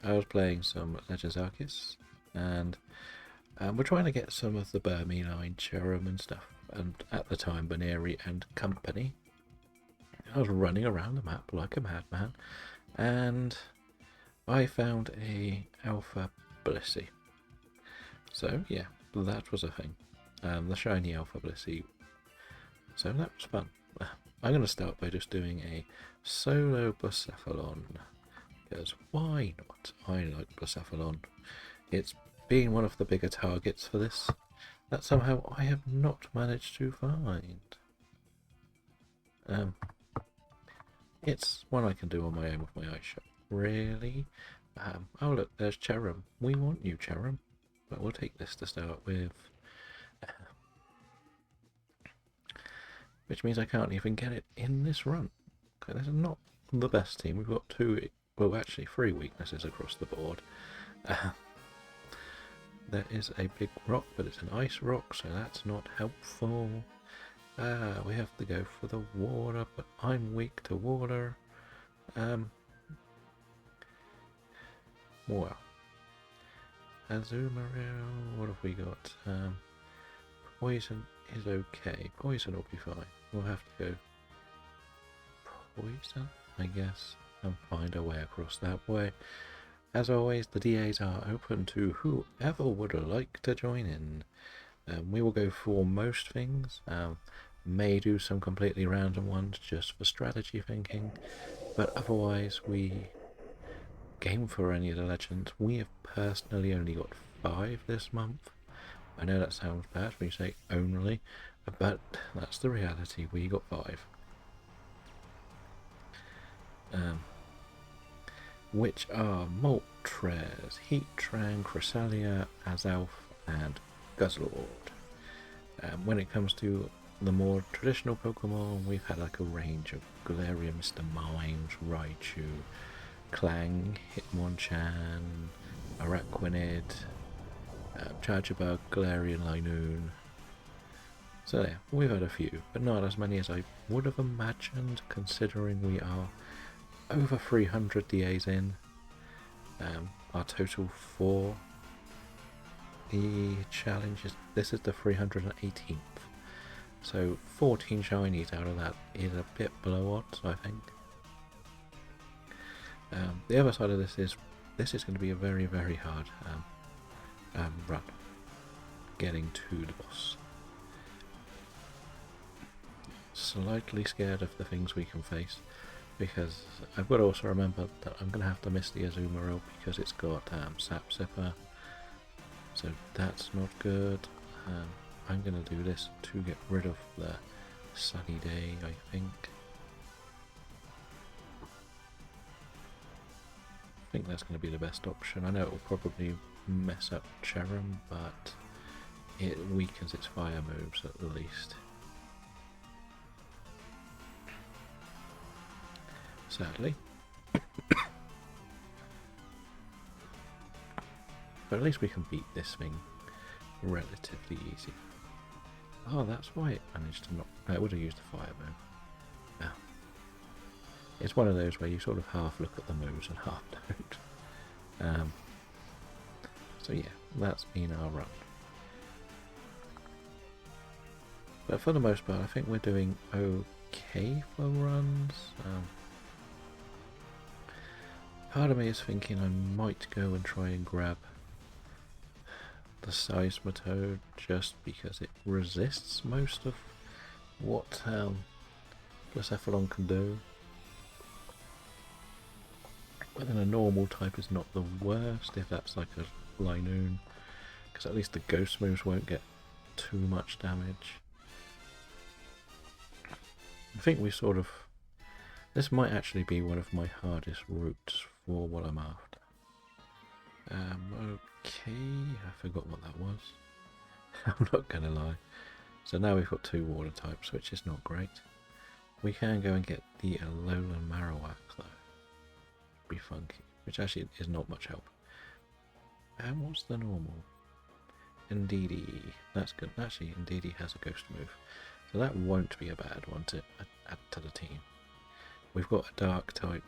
I was playing some Legends Arceus, and we're trying to get some of the Burmy line, Cherum and stuff, and at the time Baneri and company. I was running around the map like a madman, and I found a Alpha Blissey. So yeah, that was a thing. The shiny Alpha Blissey. So that was fun. I'm going to start by just doing a solo Blacephalon, because why not? I like Blacephalon. It's been one of the bigger targets for this that somehow I have not managed to find. It's one I can do on my own with my ice shot. Really? Oh look, there's Cherum. We want you, Cherum. But we'll take this to start with. Which means I can't even get it in this run. Okay, this is not the best team. We've got actually three weaknesses across the board. There is a big rock, but it's an ice rock, so that's not helpful. We have to go for the water, but I'm weak to water. Well, Azumarill, what have we got? Poison is okay. Poison will be fine. We'll have to go poison, I guess, and find a way across that way. As always, the DAs are open to whoever would like to join in. We will go for most things. May do some completely random ones just for strategy thinking, but otherwise we game for any of the legends. We have personally only got 5 this month. I know that sounds bad when you say only, but that's the reality. We got 5. Which are Moltres, Heatran, Cresselia, Azalf, and Guzzlord. When it comes to the more traditional Pokemon, we've had like a range of Galarian, Mr. Mimes, Raichu, Clang, Hitmonchan, Araquanid, Charjabug, Galarian, Linoon. So yeah, we've had a few, but not as many as I would have imagined, considering we are over 300 DAs in. Our total for the challenge this is the 318th. So 14 shinies out of that is a bit below odds, I think. The other side of this is going to be a very, very hard run getting to the boss. Slightly scared of the things we can face, because I've got to also remember that I'm going to have to miss the Azumarill because it's got Sap Sipper, so that's not good. I'm going to do this to get rid of the sunny day, I think. I think that's going to be the best option. I know it will probably mess up Cherum, but it weakens its fire moves at the least. Sadly. But at least we can beat this thing relatively easy. Oh, that's why it managed to knock. No, it would have used the fire move. Oh. It's one of those where you sort of half look at the moves and half don't. So yeah, that's been our run. But for the most part, I think we're doing okay for runs. Part of me is thinking I might go and try and grab the Seismitoad just because it resists most of what Blacephalon can do. But then a normal type is not the worst if that's like a Linoon, because at least the ghost moves won't get too much damage. I think we sort of... This might actually be one of my hardest routes for what I'm after. Okay, I forgot what that was. I'm not gonna lie. So now we've got 2 water types, which is not great. We can go and get the Alolan Marowak though. Be funky, which actually is not much help. And what's the normal? Indeedee, that's good. Actually, Indeedee has a ghost move, so that won't be a bad one to add to the team. We've got a dark type,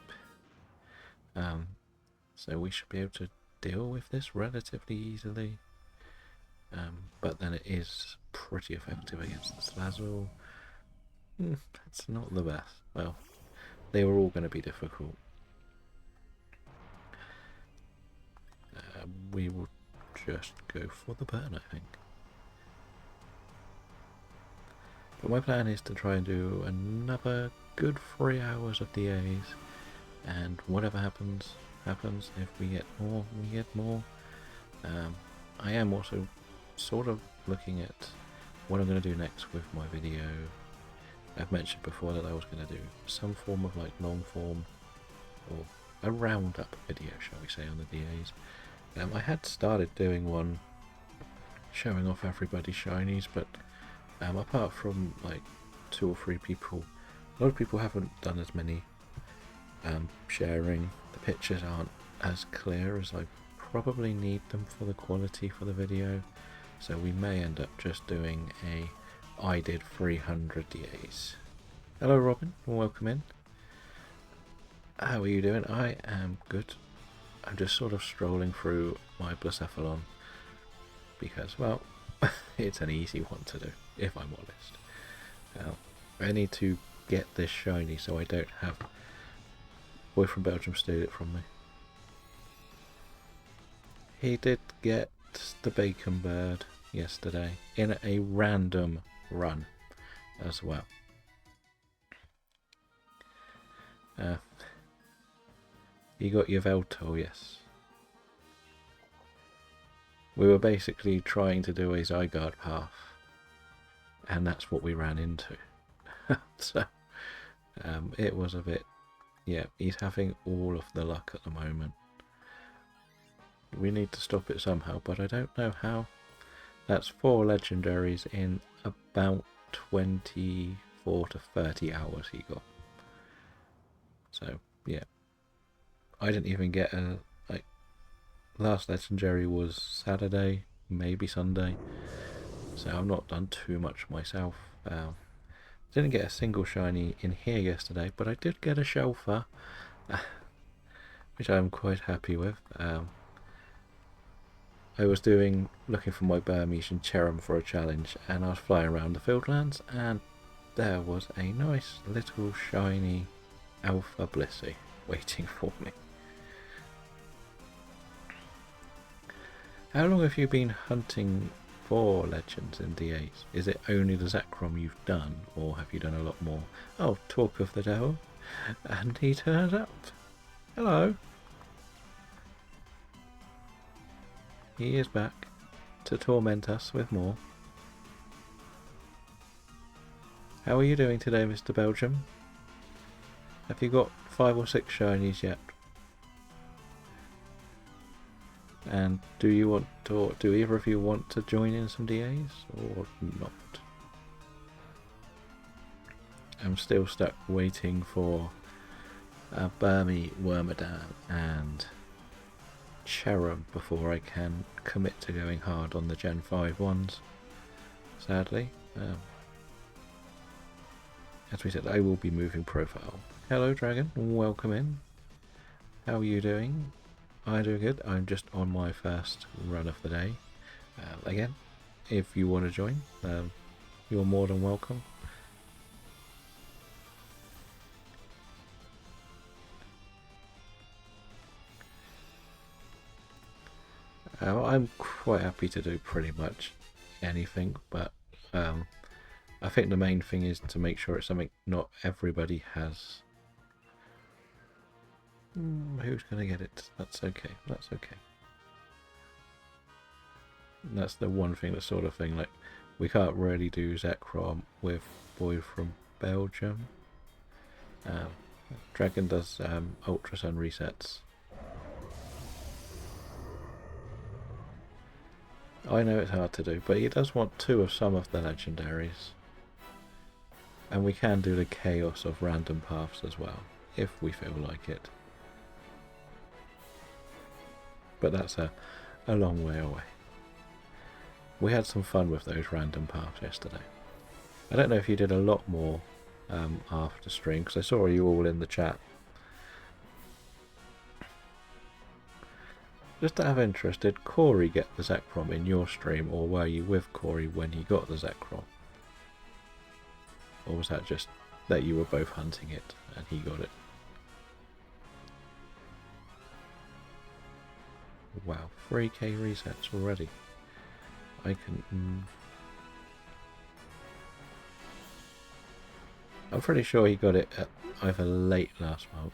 so we should be able to deal with this relatively easily. But then it is pretty effective against the Slazzle. That's not the best. Well, they were all going to be difficult. We will just go for the burn, I think. But my plan is to try and do another good 3 hours of DAs, and whatever happens, happens. If we get more, we get more. I am also sort of looking at what I'm going to do next with my video. I've mentioned before that I was going to do some form of like long form or a roundup video, shall we say, on the DAs. I had started doing one showing off everybody's shinies, but apart from like 2 or 3 people, a lot of people haven't done as many sharing. The pictures aren't as clear as I probably need them for the quality for the video, so we may end up just doing a I did 300 DAs. Hello Robin, welcome in. How are you doing? I am good. I'm just sort of strolling through my Blacephalon because, well, it's an easy one to do, if I'm honest. I need to get this shiny so I don't have boy from Belgium steal it from me. He did get the bacon bird yesterday in a random run as well. You got your Velto, yes. We were basically trying to do a Zygarde path, and that's what we ran into. So it was a bit, yeah, he's having all of the luck at the moment. We need to stop it somehow, but I don't know how. That's 4 legendaries in about 24 to 30 hours he got. So yeah, I didn't even get a, like, last legendary was Saturday, maybe Sunday, so I've not done too much myself. Didn't get a single shiny in here yesterday, but I did get a Shelfer, which I'm quite happy with. I was looking for my Burmese and Cherum for a challenge, and I was flying around the Fieldlands, and there was a nice little shiny Alpha Blissey waiting for me. How long have you been hunting for legends in DAs? Is it only the Zekrom you've done, or have you done a lot more? Oh, talk of the devil, and he turned up. Hello. He is back to torment us with more. How are you doing today, Mr. Belgium? Have you got 5 or 6 shinies yet? And do either of you want to join in some DAs or not? I'm still stuck waiting for Burmy, Wormadam and Cherum before I can commit to going hard on the Gen 5 ones, sadly. As we said, I will be moving profile. Hello Dragon, welcome in. How are you doing? I'm doing good. I'm just on my first run of the day. Again, if you want to join, you're more than welcome. I'm quite happy to do pretty much anything, but I think the main thing is to make sure it's something not everybody has. Who's going to get it? That's okay. That's okay. That's the one thing, the sort of thing, like, we can't really do Zekrom with boy from Belgium. Dragon does Ultrasun resets. I know it's hard to do, but he does want 2 of some of the legendaries. And we can do the chaos of random paths as well, if we feel like it. But that's a long way away. We had some fun with those random paths yesterday. I don't know if you did a lot more after stream, because I saw you all in the chat. Just out of interest, did Corey get the Zekrom in your stream, or were you with Corey when he got the Zekrom? Or was that just that you were both hunting it and he got it? Wow, 3k resets already. I can... I'm pretty sure he got it at either late last month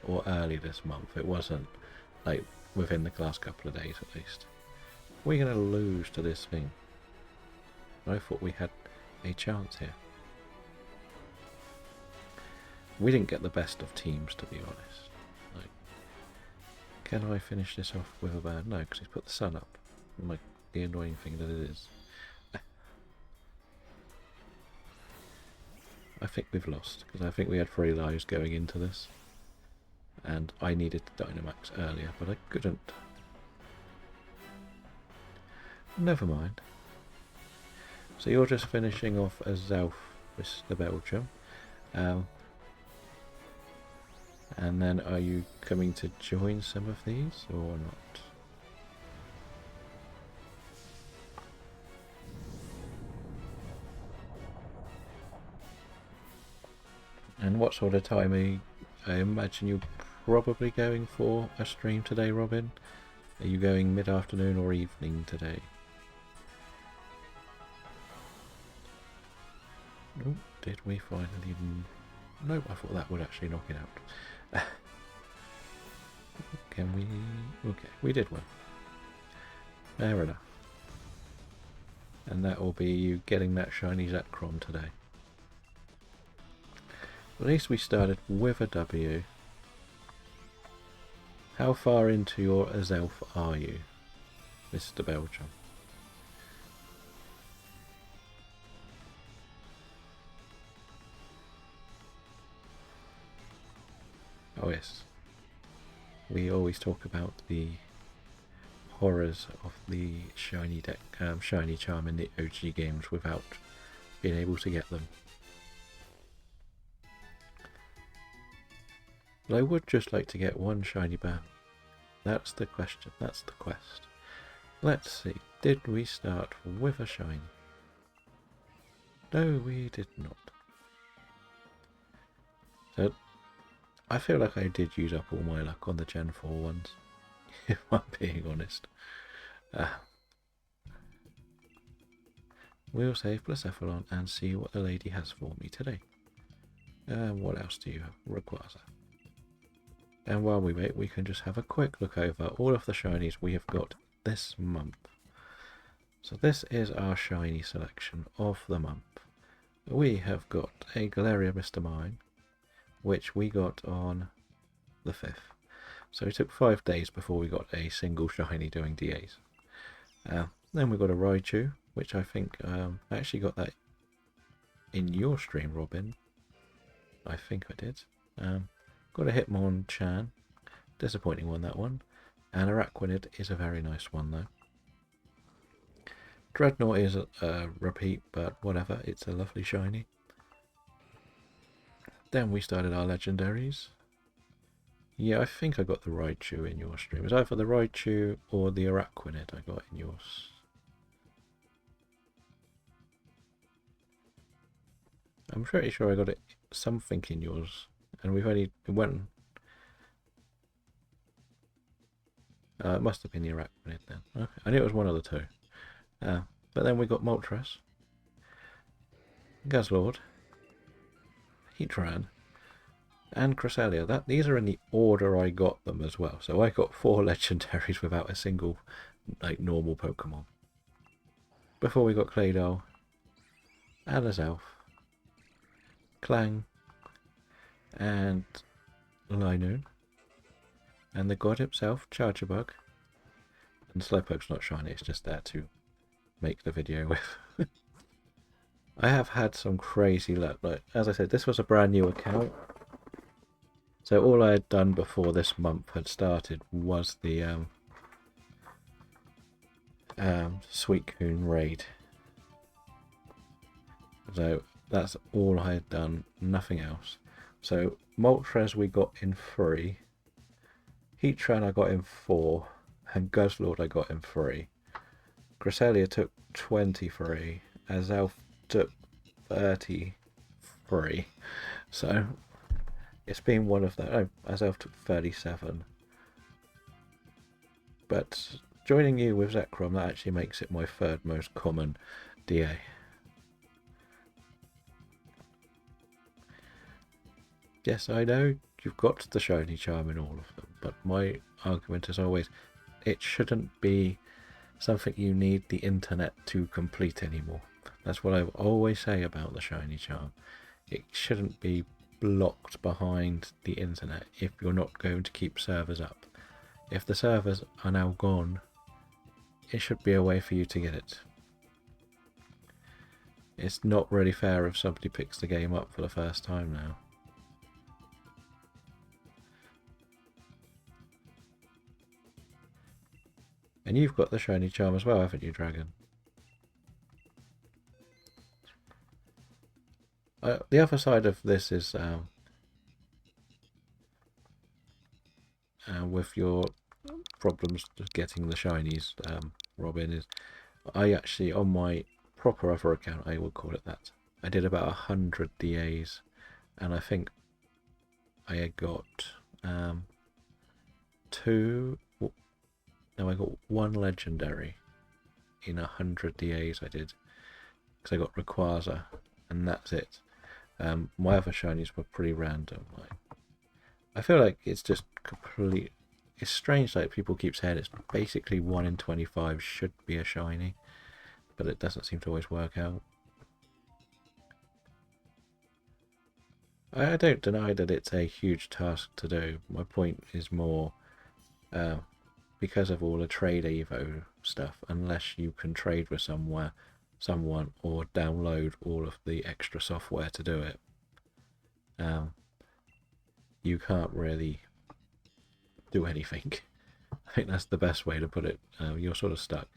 or early this month. It wasn't like within the last couple of days at least. We're going to lose to this thing. I thought we had a chance here. We didn't get the best of teams, to be honest. Like, can I finish this off with a bad? No, because he's put the sun up. Like the annoying thing that it is. I think we've lost, because I think we had 3 lives going into this. And I needed the Dynamax earlier, but I couldn't. Never mind. So you're just finishing off a Zelf, Mr. Belgium. And then are you coming to join some of these or not? And what sort of time are you, I imagine you're probably going for a stream today, Robin? Are you going mid-afternoon or evening today? Oh, did we finally... Nope, I thought that would actually knock it out. Can we... Okay, we did one. Fair enough. And that will be you getting that shiny Zekrom today. At least we started with a W. How far into your Azelf are you, Mr. Belgium? Oh yes. We always talk about the horrors of the shiny deck, shiny charm in the OG games without being able to get them. But I would just like to get one shiny bam. That's the question, that's the quest. Let's see, did we start with a shiny? No, we did not. So, I feel like I did use up all my luck on the Gen 4 ones, if I'm being honest. We'll save Blacephalon and see what the lady has for me today. What else do you require? And while we wait, we can just have a quick look over all of the shinies we have got this month. So this is our shiny selection of the month. We have got a Galeria Mr. Mime, which we got on the 5th. So it took 5 days before we got a single shiny doing DAs. Then we got a Raichu, which I think I actually got that in your stream, Robin. I think I did. Got a Hitmonchan, disappointing one, that one. And Araquanid is a very nice one though. Dreadnought is a repeat, but whatever, it's a lovely shiny. Then we started our legendaries. Yeah, I think I got the Raichu in your stream. It was either the Raichu or the Araquanid I got in yours. I'm pretty sure I got it something in yours. And we've only went. It must have been the Araquanid then. Okay. I knew it was one of the two. But then we got Moltres, Guzzlord, Heatran, and Cresselia. These are in the order I got them as well. So I got 4 legendaries without a single like normal Pokemon. Before we got Claydol, Alazelf, Clang, and Linoon, and the god himself, Charjabug. And Slowpoke's not shiny, it's just there to make the video with. I have had some crazy luck. Like, as I said, this was a brand new account. So all I had done before this month had started was the Suicune raid. So that's all I had done, nothing else. So Moltres we got in free. Heatran I got in 4, and Guzzlord I got in 3. Cresselia took 23, Azelf took 33. So it's been one of those. Oh, Azelf took 37. But joining you with Zekrom, that actually makes it my third most common DA. Yes, I know you've got the shiny charm in all of them, but my argument is always it shouldn't be something you need the internet to complete anymore. That's what I always say about the shiny charm. It shouldn't be blocked behind the internet if you're not going to keep servers up. If the servers are now gone, it should be a way for you to get it. It's not really fair if somebody picks the game up for the first time now. And you've got the shiny charm as well, haven't you, Dragon? The other side of this is with your problems getting the shinies, Robin, is I actually, on my proper other account, I would call it that, I did about 100 DAs, and I think I got I got 1 legendary in 100 DAs I did, because I got Rayquaza, and that's it. My other shinies were pretty random. I feel like it's just complete. It's strange that people keep saying it's basically 1 in 25 should be a shiny, but it doesn't seem to always work out. I don't deny that it's a huge task to do. My point is more because of all the trade Evo stuff, unless you can trade with someone or download all of the extra software to do it, you can't really do anything. I think that's the best way to put it. You're sort of stuck.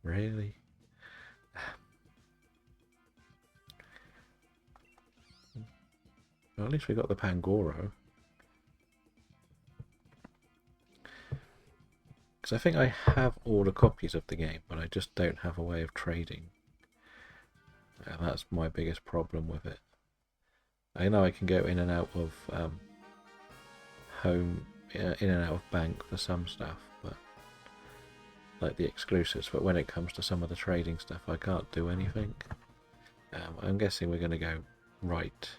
Really? Well, at least we got the Pangoro. Because I think I have all the copies of the game, but I just don't have a way of trading. And that's my biggest problem with it. I know I can go in and out of home, in and out of bank for some stuff, but like the exclusives, but when it comes to some of the trading stuff, I can't do anything. I'm guessing we're going to go right,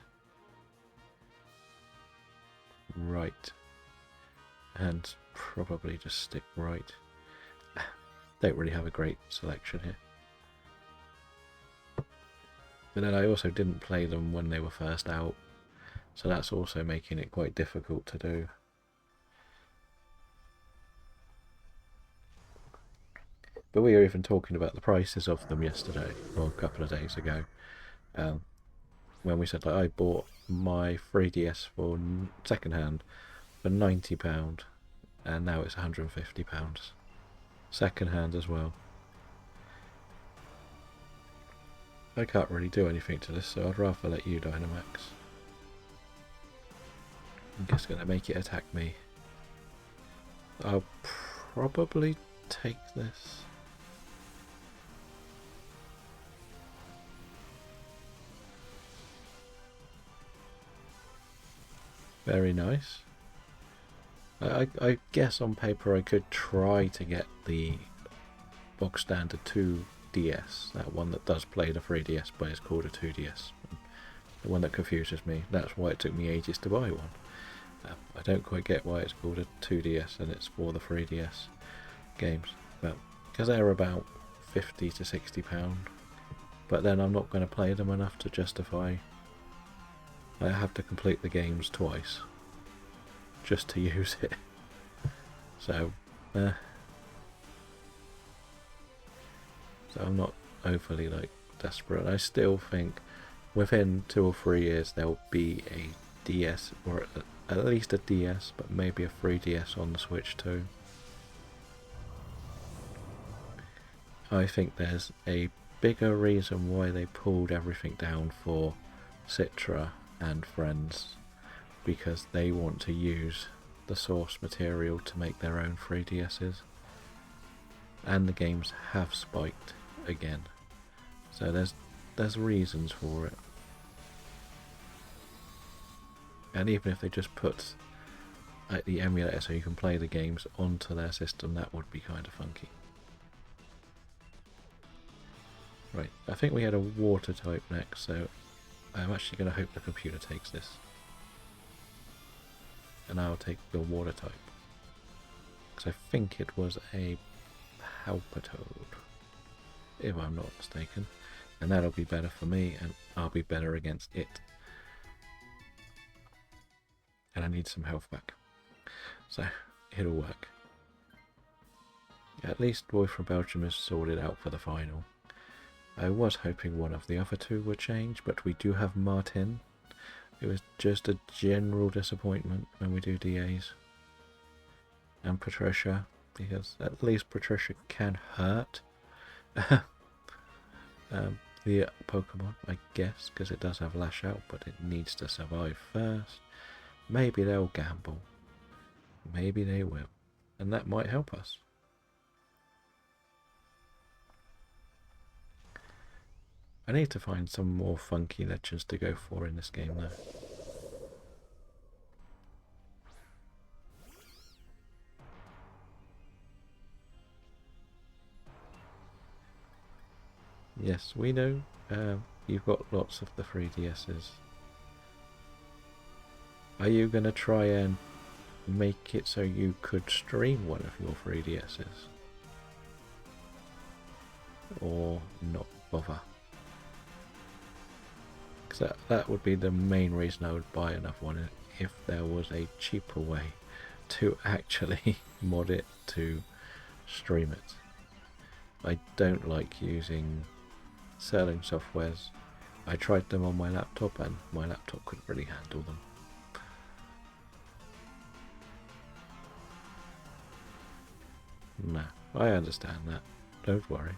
and probably just stick right. Don't really have a great selection here. But then I also didn't play them when they were first out, so that's also making it quite difficult to do. But we were even talking about the prices of them yesterday, or a couple of days ago, when we said like I bought my 3DS for second hand for £90, and now it's £150, second hand as well. I can't really do anything to this, so I'd rather let you, Dynamax. I'm just going to make it attack me. I'll probably take this. Very nice. I guess on paper I could try to get the box standard 2DS, that one that does play the 3DS but is called a 2DS. The one that confuses me. That's why it took me ages to buy one. I don't quite get why it's called a 2DS and it's for the 3DS games. But because they're about £50 to £60, but then I'm not going to play them enough to justify. I have to complete the games twice just to use it. So I'm not overly like desperate. I still think within 2 or 3 years there'll be a DS, or at least a DS, but maybe a 3DS on the Switch too. I think there's a bigger reason why they pulled everything down for Citra and Friends, because they want to use the source material to make their own 3DSs, and the games have spiked again. So there's reasons for it. And even if they just put the emulator so you can play the games onto their system, that would be kind of funky. Right, I think we had a water type next, so I'm actually going to hope the computer takes this. And I'll take the water type. Because I think it was a Palpitoad, if I'm not mistaken. And that'll be better for me, and I'll be better against it. And I need some health back. So, it'll work. At least Boy from Belgium is sorted out for the final. I was hoping one of the other two would change, but we do have Martin. It was just a general disappointment when we do DAs. And Patricia, because at least Patricia can hurt the Pokemon, I guess, because it does have Lash Out, but it needs to survive first. Maybe they'll gamble. Maybe they will. And that might help us. I need to find some more funky legends to go for in this game though. Yes, we know you've got lots of the 3DSs. Are you going to try and make it so you could stream one of your 3DSs? Or not bother? Because that would be the main reason I would buy another one, if there was a cheaper way to actually mod it to stream it. I don't like using selling softwares. I tried them on my laptop and my laptop couldn't really handle them. No, I understand that. Don't worry.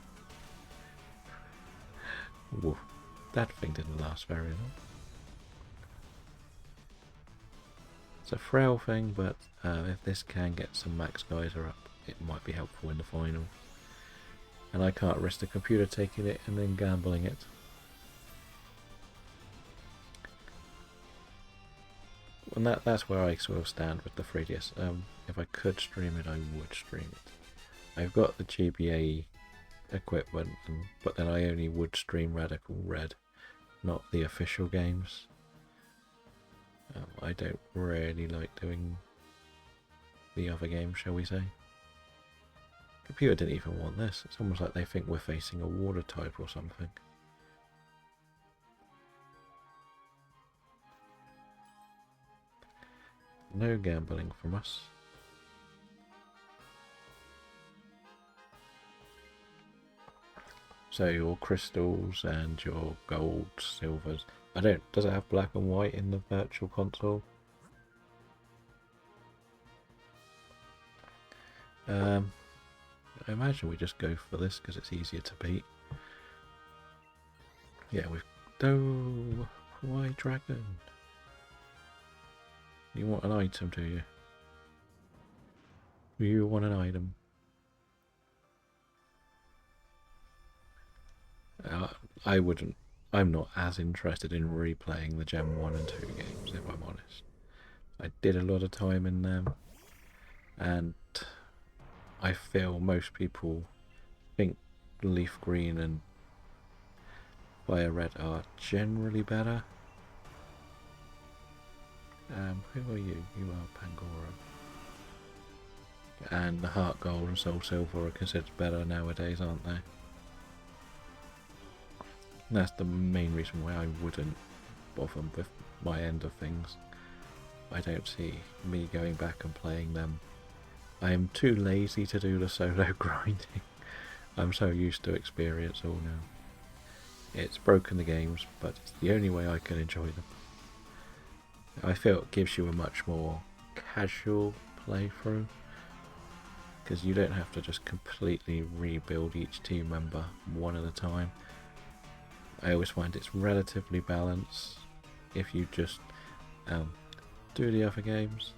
Woof. That thing didn't last very long. It's a frail thing, but if this can get some max geyser up, it might be helpful in the final. And I can't risk the computer taking it and then gambling it. And that's where I sort of stand with the 3DS. If I could stream it, I would stream it. I've got the GBA equipment, but then I only would stream Radical Red, not the official games. I don't really like doing the other games, shall we say. Computer didn't even want this. It's almost like they think we're facing a water type or something. No gambling from us. So your crystals and your gold, silvers. Does it have black and white in the virtual console? I imagine we just go for this because it's easier to beat. Yeah, we've... Oh, white dragon. You want an item, do you? You want an item. I wouldn't. I'm not as interested in replaying the Gen 1 and 2 games, if I'm honest. I did a lot of time in them, and I feel most people think Leaf Green and Fire Red are generally better. Who are you? You are Pangoro. And the Heart Gold and Soul Silver are considered better nowadays, aren't they? And that's the main reason why I wouldn't bother with my end of things. I don't see me going back and playing them. I am too lazy to do the solo grinding. I'm so used to experience all now. It's broken the games, but it's the only way I can enjoy them. I feel it gives you a much more casual playthrough, because you don't have to just completely rebuild each team member one at a time. I always find it's relatively balanced if you just do the other games.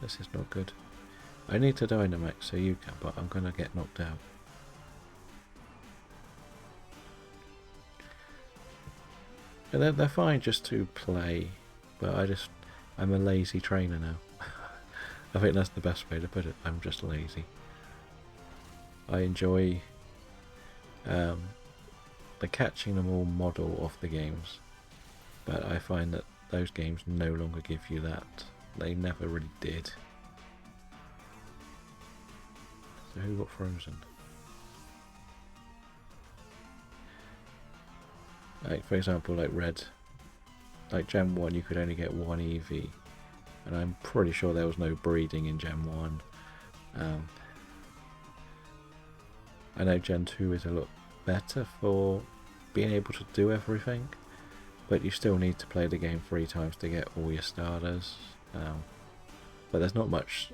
This is not good. I need to Dynamax so you can, but I'm gonna get knocked out. And they're fine just to play, but I'm a lazy trainer now. I think that's the best way to put it. I'm just lazy. I enjoy the catching them all model of the games, but I find that those games no longer give you that. They never really did. So who got frozen? Like for example, like red, like Gen 1 you could only get one EV, and I'm pretty sure there was no breeding in Gen 1. I know Gen 2 is a lot better for being able to do everything, but you still need to play the game 3 times to get all your starters. But there's not much.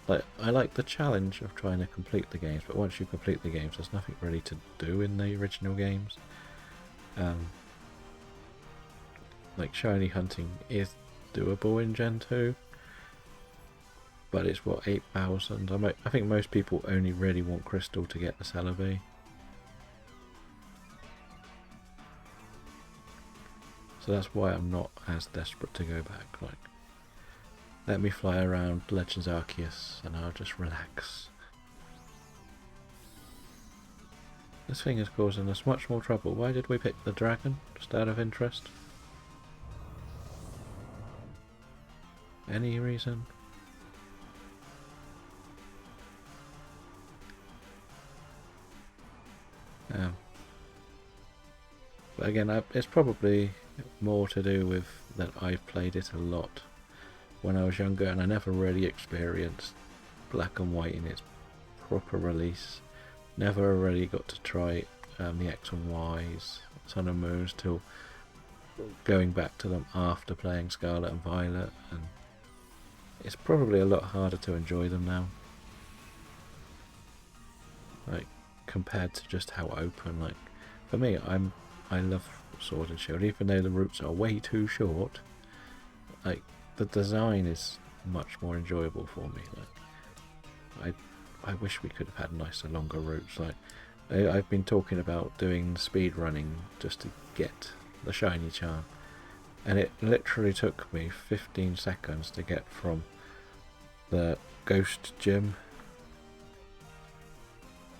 Like, I like the challenge of trying to complete the games, but once you complete the games, there's nothing really to do in the original games. Like shiny hunting is doable in Gen 2, but it's what, 8,000? I think most people only really want Crystal to get the Celebi. So that's why I'm not as desperate to go back. Like, let me fly around Legends Arceus and I'll just relax. This thing is causing us much more trouble. Why did we pick the dragon? Just out of interest? Any reason? But again, it's probably more to do with that I've played it a lot when I was younger, and I never really experienced Black and White in its proper release. Never really got to try the X and Ys, Sun and Moons, till going back to them after playing Scarlet and Violet, and it's probably a lot harder to enjoy them now. Like, compared to just how open, like, for me, I love Sword and Shield, even though the routes are way too short. Like, the design is much more enjoyable for me. Like, I wish we could have had nicer, longer routes. Like, I've been talking about doing speed running just to get the shiny charm, and it literally took me 15 seconds to get from the Ghost Gym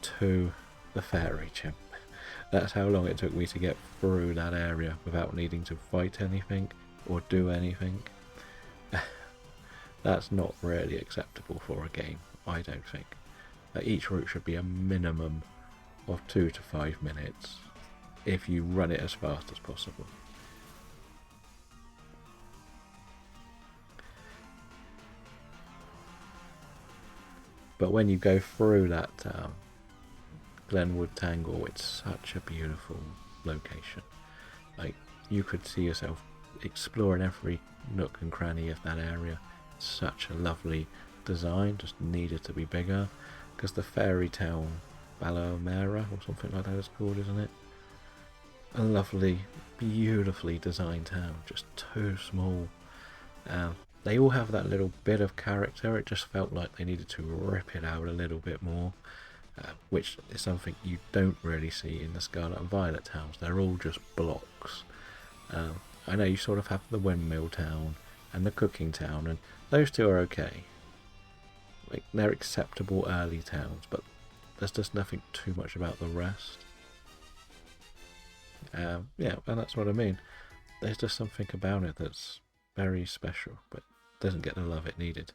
to the Fairy Gym. That's how long it took me to get through that area without needing to fight anything or do anything. That's not really acceptable for a game, I don't think. Each route should be a minimum of 2 to 5 minutes if you run it as fast as possible. But when you go through that Glenwood Tangle, it's such a beautiful location. Like, you could see yourself exploring every nook and cranny of that area. Such a lovely design, just needed to be bigger, because the fairy town, Balomera or something like that it's called, isn't it? A lovely, beautifully designed town, just too small. They all have that little bit of character. It just felt like they needed to rip it out a little bit more, which is something you don't really see in the Scarlet and Violet towns. They're all just blocks. I know you sort of have the windmill town and the cooking town, and those two are okay. Like, they're acceptable early towns, but there's just nothing too much about the rest. Yeah, and that's what I mean. There's just something about it that's very special, but doesn't get the love it needed.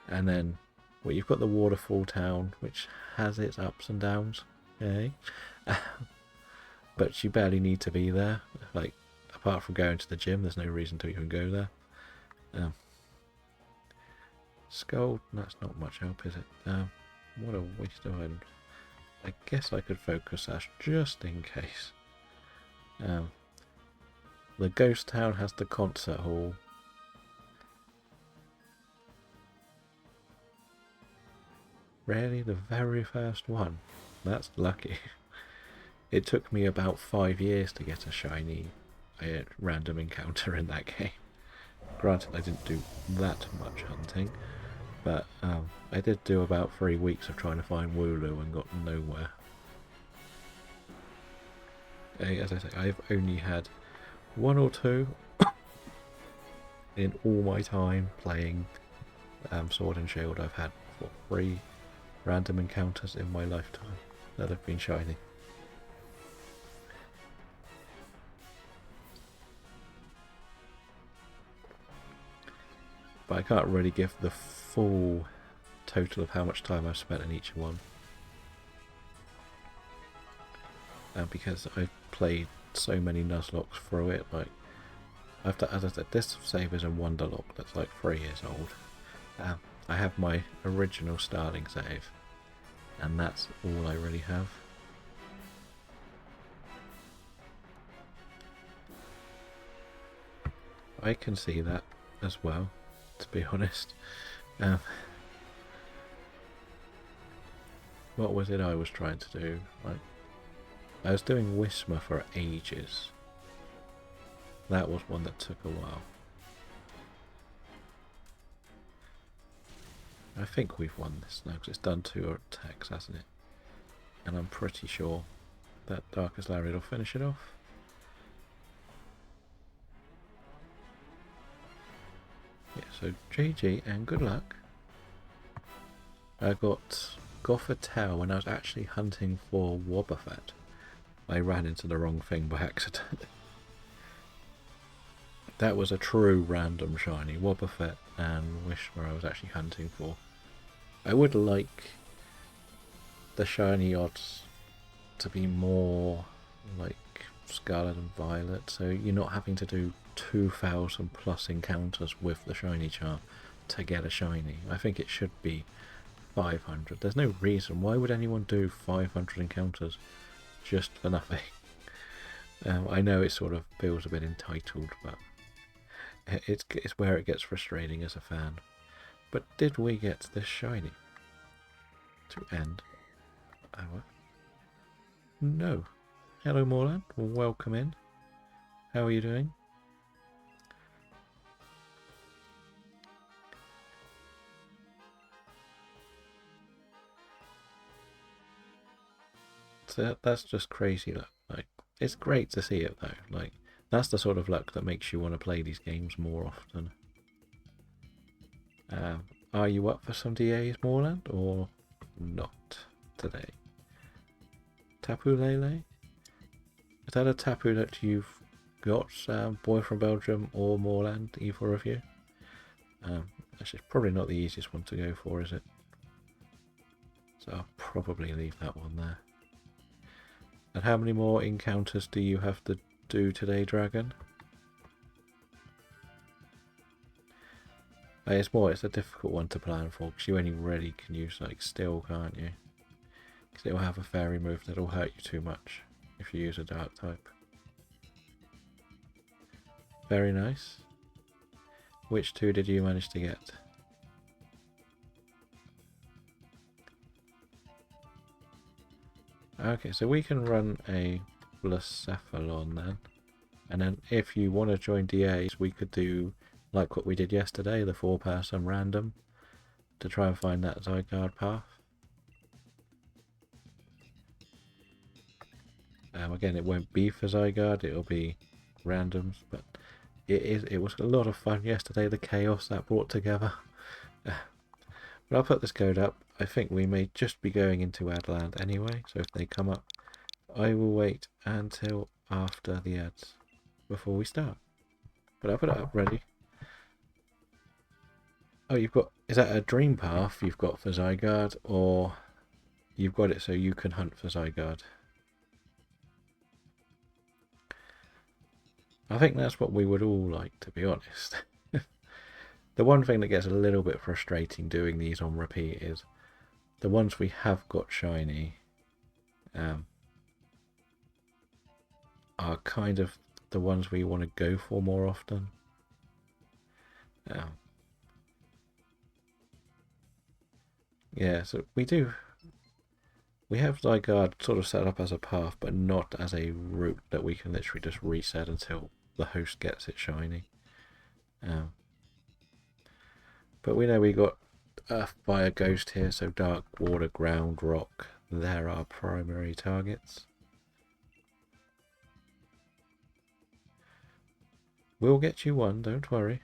And then, well, you've got the waterfall town, which has its ups and downs, okay? But you barely need to be there. Like, apart from going to the gym, there's no reason to even go there. Skull, that's not much help, is it? What a waste of items. I guess I could focus Ash just in case. The ghost town has the concert hall. Really? The very first one? That's lucky. It took me about 5 years to get a shiny random encounter in that game. granted, I didn't do that much hunting, but I did do about 3 weeks of trying to find Wooloo and got nowhere. As I say, I've only had 1 or 2 in all my time playing Sword and Shield. I've had 3 random encounters in my lifetime that have been shiny. But I can't really give the full total of how much time I've spent in each one. Because I've played so many Nuzlockes through it. Like, as I said, this save is a Wonderlock that's like 3 years old. I have my original starting save, and that's all I really have. I can see that as well, to be honest. What was it I was trying to do? Like, I was doing Whisper for ages. That was one that took a while. I think we've won this now because it's done 2 attacks, hasn't it? And I'm pretty sure that Darkest Lariat will finish it off. Yeah, so GG and good luck. I got Goffer Tau when I was actually hunting for Wobbuffet. I ran into the wrong thing by accident. That was a true random shiny. Wobbuffet and Whisper I was actually hunting for. I would like the shiny odds to be more like Scarlet and Violet, so you're not having to do 2,000 plus encounters with the shiny chart to get a shiny. I think it should be 500. There's no reason. Why would anyone do 500 encounters just for nothing? I know it sort of feels a bit entitled, but it's where it gets frustrating as a fan. But did we get this shiny to end our... No. Hello Morland, welcome in. How are you doing? So that's just crazy luck. Like, it's great to see it though. Like, that's the sort of luck that makes you want to play these games more often. Are you up for some DAs, Moreland, or not today? Tapu Lele? Is that a Tapu that you've got, Boy from Belgium or Moreland, either of you? That's probably not the easiest one to go for, is it? So I'll probably leave that one there. And how many more encounters do you have to do today, Dragon? It's a difficult one to plan for, because you only really can use like Still, can't you? Because it'll have a fairy move that'll hurt you too much if you use a dark type. Very nice. Which 2 did you manage to get? Okay, so we can run a Blacephalon then. And then if you want to join DAs, we could do like what we did yesterday, the 4-person random, to try and find that Zygarde path. Again, it won't be for Zygarde, it'll be randoms, but it was a lot of fun yesterday, the chaos that brought together. But I'll put this code up. I think we may just be going into Adland anyway, so if they come up, I will wait until after the ads before we start. But I'll put it up ready. Oh, you've got... Is that a dream path you've got for Zygarde, or you've got it so you can hunt for Zygarde? I think that's what we would all like, to be honest. The one thing that gets a little bit frustrating doing these on repeat is the ones we have got shiny are kind of the ones we want to go for more often. Yeah, so we have Zygarde sort of set up as a path, but not as a route that we can literally just reset until the host gets it shiny. But we know we got Earth, Fire, Ghost here, so Dark, Water, Ground, Rock, they're our primary targets. We'll get you one, don't worry.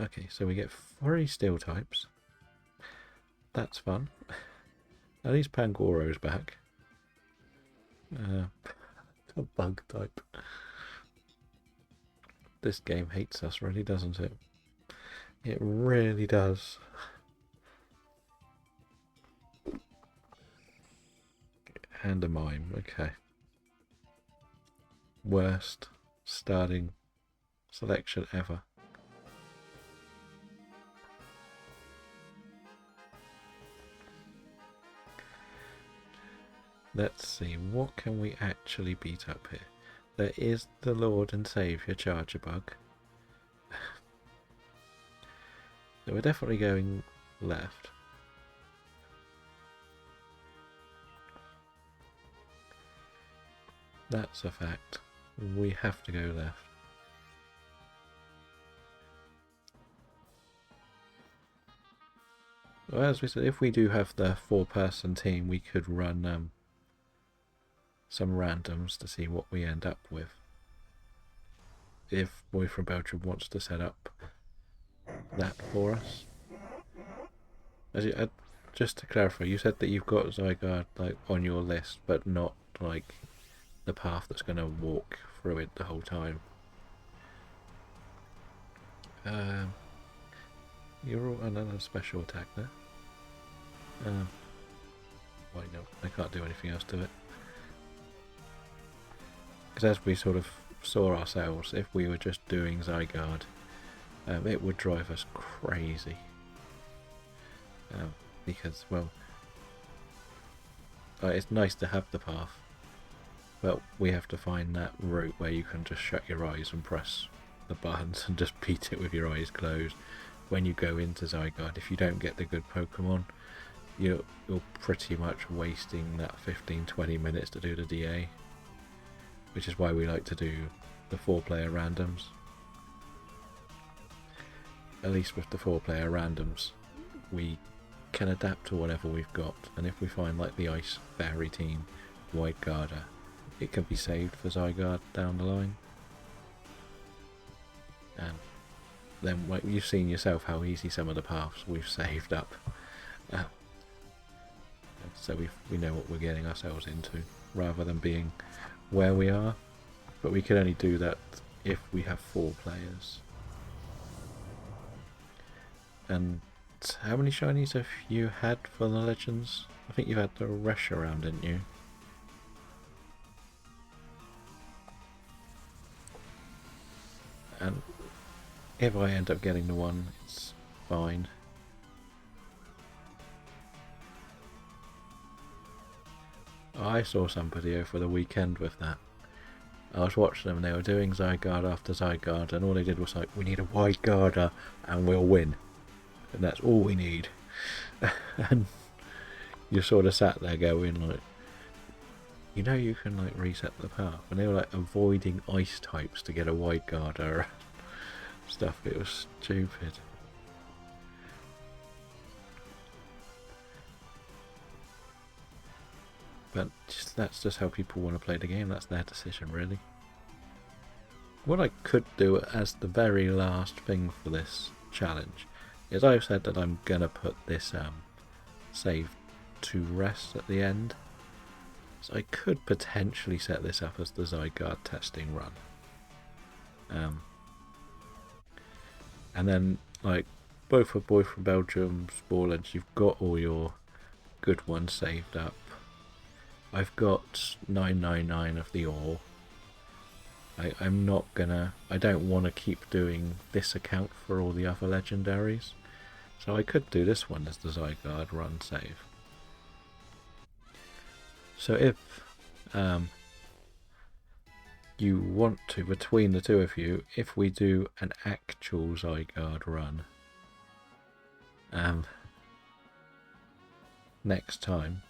Okay, so we get 3 steel types. That's fun. At least Pangoro's back. A bug type. This game hates us, really, doesn't it? It really does. And a mime, okay. Worst starting selection ever. Let's see, what can we actually beat up here? There is the Lord and Saviour Charger Bug. So we're definitely going left. That's a fact. We have to go left. Well, as we said, if we do have the 4-person team, we could run some randoms to see what we end up with. If Boy from Belgium wants to set up that for us. Just to clarify, you said that you've got Zygarde like on your list, but not like the path that's going to walk through it the whole time. You're all another special attack there. Wait, no, I can't do anything else to it. Because as we sort of saw ourselves, if we were just doing Zygarde, it would drive us crazy. Because, well, it's nice to have the path, but we have to find that route where you can just shut your eyes and press the buttons and just beat it with your eyes closed. When you go into Zygarde, if you don't get the good Pokemon, you're pretty much wasting that 15-20 minutes to do the DA, which is why we like to do the 4-player randoms. At least with the 4-player randoms, we can adapt to whatever we've got, and if we find like the Ice Fairy team, White Garda, it can be saved for Zygarde down the line. And then, like, you've seen yourself how easy some of the paths we've saved up. So we know what we're getting ourselves into, rather than being where we are. But we can only do that if we have 4 players. And how many shinies have you had for the Legends? I think you had the Resh around, didn't you? And if I end up getting the one, it's fine. I saw some video for the weekend with that. I was watching them and they were doing Zygarde after Zygarde, and all they did was like, we need a White Garda and we'll win. And that's all we need. And you sort of sat there going like, you know, you can like reset the path, and they were like avoiding ice types to get a White Garda stuff. It was stupid. But that's just how people want to play the game. That's their decision, really. What I could do as the very last thing for this challenge is I've said that I'm going to put this save to rest at the end. So I could potentially set this up as the Zygarde testing run. And then, like, both for Boy from Belgium, Sporlens, you've got all your good ones saved up. I've got 999 of the ore. I'm not gonna... I don't want to keep doing this account for all the other legendaries. So I could do this one as the Zygarde run save. So if you want to, between the two of you, if we do an actual Zygarde run next time,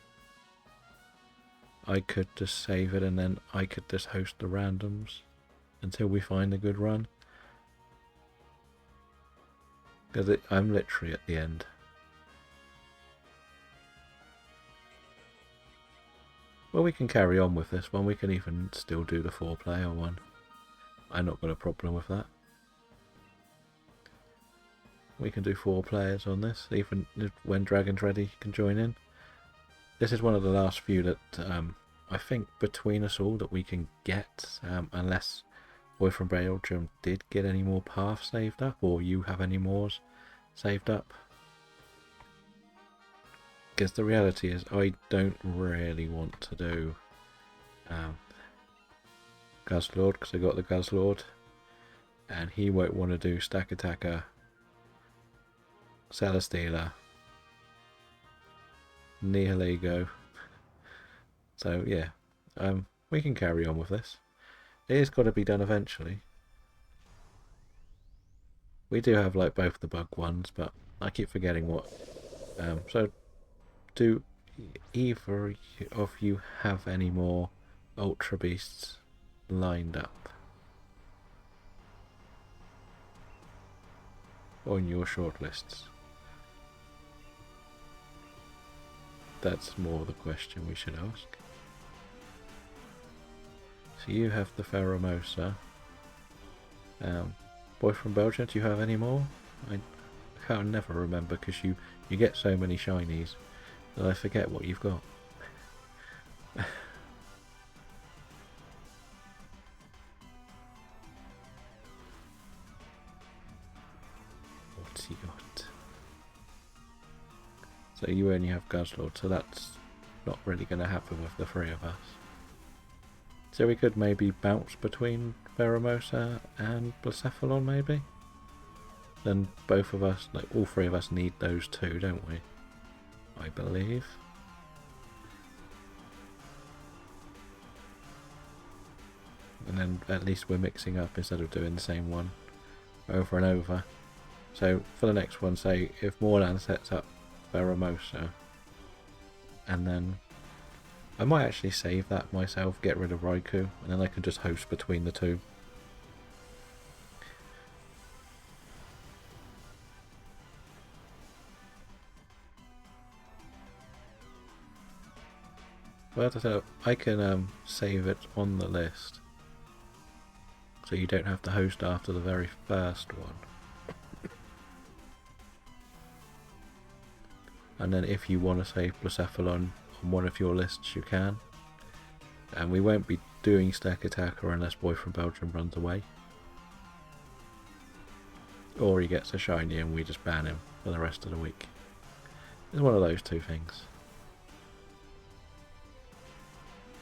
I could just save it and then I could just host the randoms until we find a good run. Because I'm literally at the end. Well, we can carry on with this one. We can even still do the 4-player one. I've not got a problem with that. We can do 4 players on this, even when Dragon's ready, you can join in. This is one of the last few that I think between us all that we can get, unless Boy from Belgium did get any more paths saved up, or you have any more saved up. Because the reality is, I don't really want to do Guzzlord, because I got the Guzzlord, and he won't want to do Stack Attacker, Celestealer, Nihilego. So yeah, we can carry on with this. It has got to be done eventually. We do have like both the bug ones, but I keep forgetting what. So, do either of you have any more Ultra Beasts lined up on your shortlists? That's more the question we should ask. So you have the Pheromosa. Boy from Belgium, do you have any more? I can't never remember because you get so many shinies that I forget what you've got. What's he got? So you only have Guzzlord, so that's not really going to happen with the 3 of us. So we could maybe bounce between Pheromosa and Blacephalon, maybe? Then both of us, like all 3 of us, need those 2, don't we? I believe. And then at least we're mixing up instead of doing the same one over and over. So for the next one, say if Morland sets up Pheromosa, and then I might actually save that myself, get rid of Raikou, and then I can just host between the 2. Well, I can save it on the list, so you don't have to host after the very first one. And then if you want to save Blacephalon on one of your lists, you can. And we won't be doing Stack Attacker unless Boy from Belgium runs away. Or he gets a shiny and we just ban him for the rest of the week. It's one of those 2 things.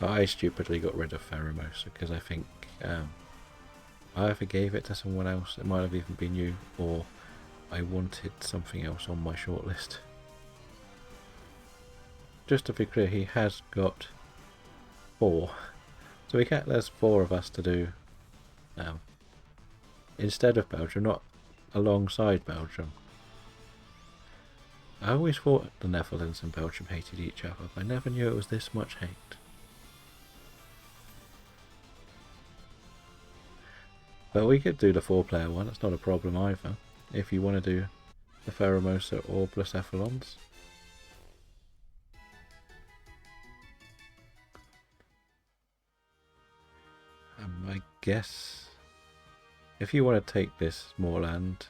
I stupidly got rid of Pheromosa because I think I either gave it to someone else, it might have even been you, or I wanted something else on my shortlist. Just to be clear, he has got 4. So there's 4 of us to do instead of Belgium, not alongside Belgium. I always thought the Netherlands and Belgium hated each other, but I never knew it was this much hate. But we could do the 4-player one, that's not a problem either, if you want to do the Pheromosa or Blacephalons. I guess if you want to take this Moorland,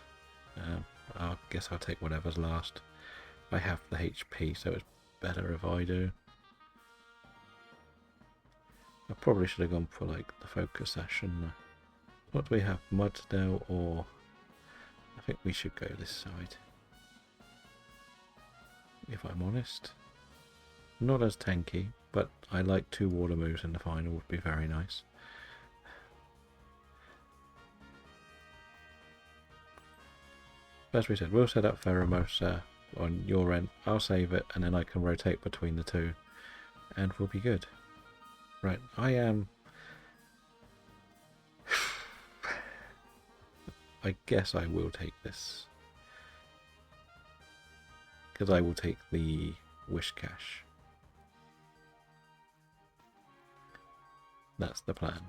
I guess I'll take whatever's last. I have the HP, so it's better if I do. I probably should have gone for like the focus session. What do we have? Mudsdale, or I think we should go this side. If I'm honest. Not as tanky, but I like 2 water moves in the final, would be very nice. As we said, we'll set up Pheromosa on your end. I'll save it, and then I can rotate between the 2, and we'll be good. Right, I am... I guess I will take this. Because I will take the Wish Cash. That's the plan.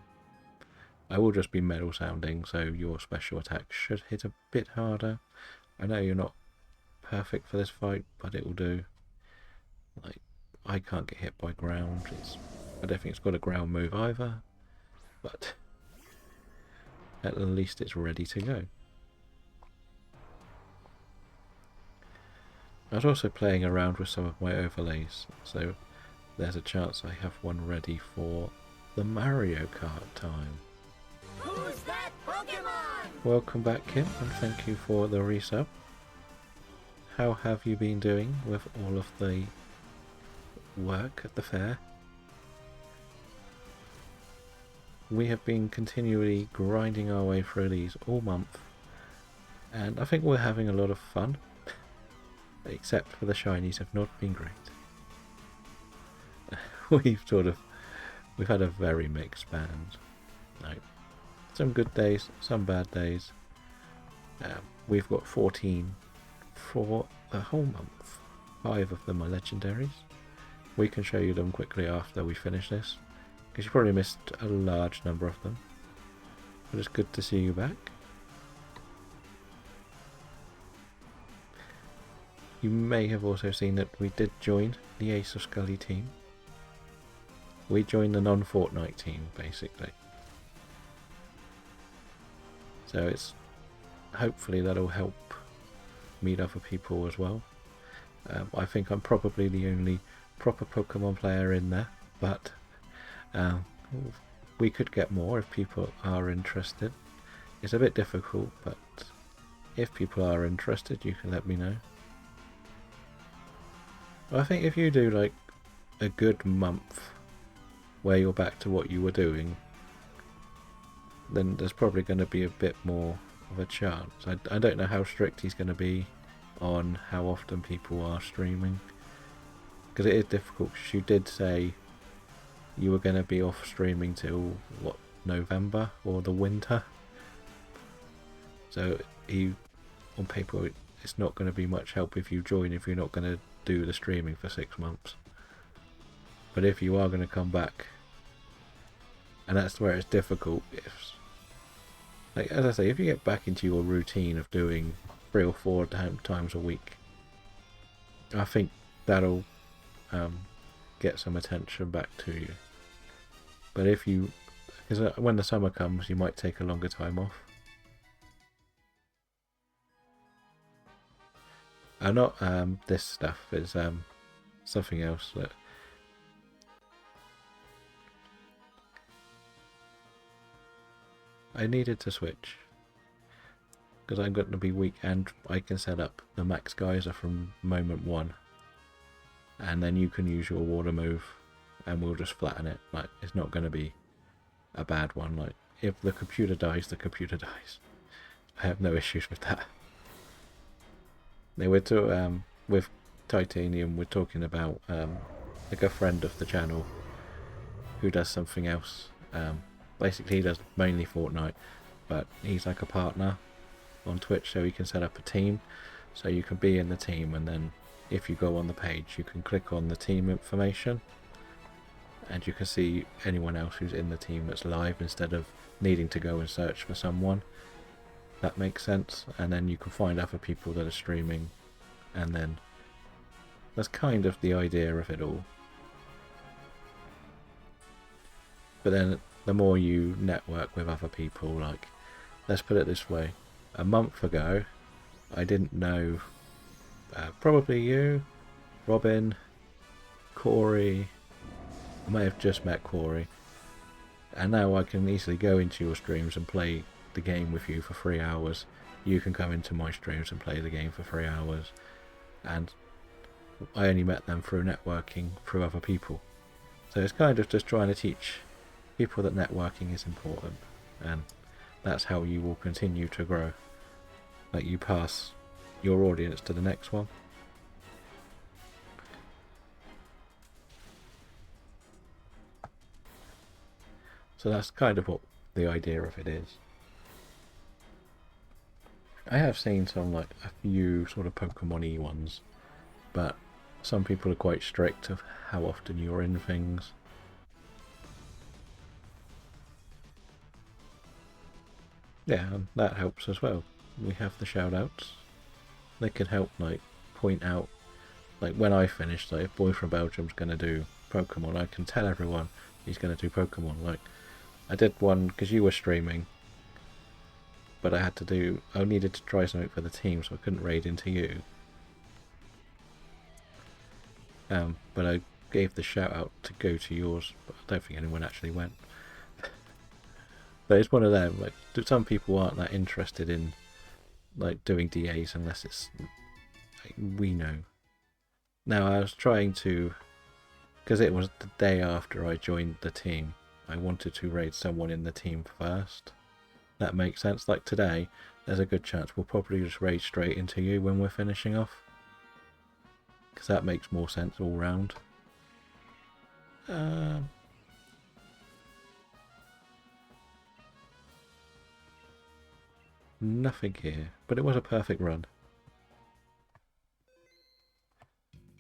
I will just be metal sounding, so your special attack should hit a bit harder. I know you're not perfect for this fight, but it will do. Like, I can't get hit by ground. I don't think it's got a ground move either, but at least it's ready to go. I was also playing around with some of my overlays, so there's a chance I have one ready for the Mario Kart time. Who's that Pokemon? Welcome back, Kim, and thank you for the resub. How have you been doing with all of the work at the fair? We have been continually grinding our way through these all month, and I think we're having a lot of fun, except for the shinies have not been great. We've had a very mixed band. Like, some good days, some bad days. We've got 14 for the whole month. 5 of them are legendaries. We can show you them quickly after we finish this, because you probably missed a large number of them. But it's good to see you back. You may have also seen that we did join the Ace of Scully team. We joined the non-Fortnite team, basically. So hopefully that'll help meet other people as well. I think I'm probably the only proper Pokemon player in there, but we could get more if people are interested. It's a bit difficult, but if people are interested, you can let me know. I think if you do like a good month where you're back to what you were doing, then there's probably going to be a bit more of a chance. I don't know how strict he's going to be on how often people are streaming, because it is difficult. You did say you were going to be off streaming till what, November or the winter, so on paper it's not going to be much help if you join if you're not going to do the streaming for 6 months. But if you are going to come back, and that's where it's difficult, like, as I say, if you get back into your routine of doing 3 or 4 times a week, I think that'll get some attention back to you. But because when the summer comes, you might take a longer time off. Not this stuff, it's something else that I needed to switch, because I'm going to be weak, and I can set up the max geyser from moment 1, and then you can use your water move and we'll just flatten it. Like, it's not going to be a bad one. Like, if the computer dies, the computer dies. I have no issues with that. With Titanium, we're talking about like a friend of the channel who does something else. Basically, he does mainly Fortnite, but he's like a partner on Twitch, so he can set up a team. So you can be in the team, and then if you go on the page, you can click on the team information, and you can see anyone else who's in the team that's live instead of needing to go and search for someone. That makes sense. And then you can find other people that are streaming, and then that's kind of the idea of it all. But then the more you network with other people, like, let's put it this way, a month ago I didn't know probably you, Robin, Corey. I may have just met Corey, and now I can easily go into your streams and play the game with you for 3 hours. You can come into my streams and play the game for 3 hours, and I only met them through networking through other people. So it's kind of just trying to teach people that networking is important, and that's how you will continue to grow. Like, you pass your audience to the next one. So that's kind of what the idea of it is. I have seen some, like, a few sort of Pokemon-y ones, but some people are quite strict of how often you're in things. Yeah, and that helps as well. We have the shout outs. They can help, like, point out, like, when I finish, like, if Boy from Belgium's going to do Pokemon, I can tell everyone he's going to do Pokemon. Like, I did one because you were streaming, but I needed to try something for the team, so I couldn't raid into you. But I gave the shout out to go to yours, but I don't think anyone actually went. But it's one of them, like, some people aren't that interested in, like, doing DAs unless it's, like, we know. Now, I was trying to, because it was the day after I joined the team, I wanted to raid someone in the team first. That makes sense. Like today, there's a good chance we'll probably just raid straight into you when we're finishing off. Because that makes more sense all round. Nothing here, but it was a perfect run.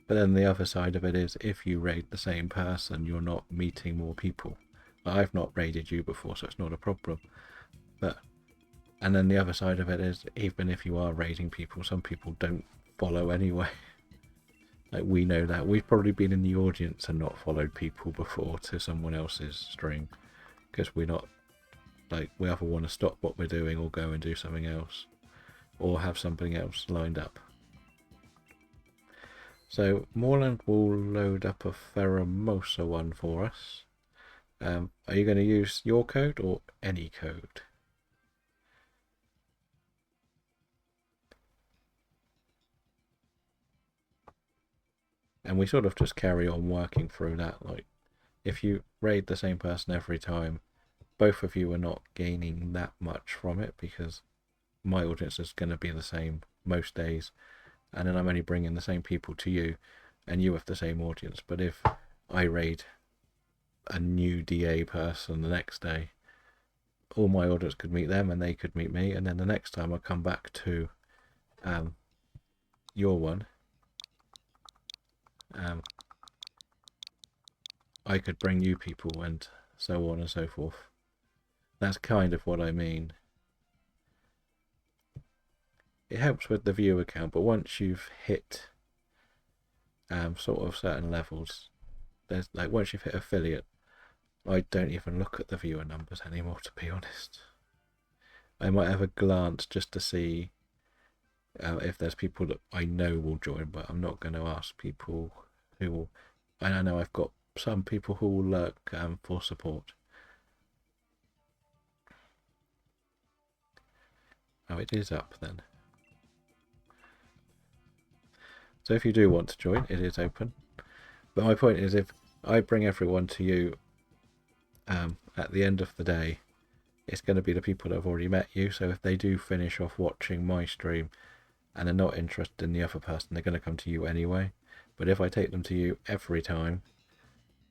But then the other side of it is, if you raid the same person, you're not meeting more people. I've not raided you before, so it's not a problem. And then the other side of it is, even if you are raiding people, some people don't follow anyway. Like, we know that. We've probably been in the audience and not followed people before to someone else's stream. Because we're not, like, we either want to stop what we're doing or go and do something else. Or have something else lined up. So, Moreland will load up a Pheromosa one for us. Are you going to use your code or any code? And we sort of just carry on working through that. Like, if you raid the same person every time, both of you are not gaining that much from it, because my audience is going to be the same most days, and then I'm only bringing the same people to you, and you have the same audience. But if I raid a new DA person the next day, all my audience could meet them and they could meet me, and then the next time I come back to your one, I could bring you people, and so on and so forth. That's kind of what I mean. It helps with the viewer count, but once you've hit sort of certain levels, there's, like, once you've hit affiliate, I don't even look at the viewer numbers anymore, to be honest. I might have a glance just to see if there's people that I know will join, but I'm not going to ask people who will. And I know I've got some people who will lurk for support. Oh, it is up then. So if you do want to join, it is open. But my point is, if I bring everyone to you at the end of the day, it's going to be the people that have already met you. So if they do finish off watching my stream and they're not interested in the other person, they're going to come to you anyway. But if I take them to you every time,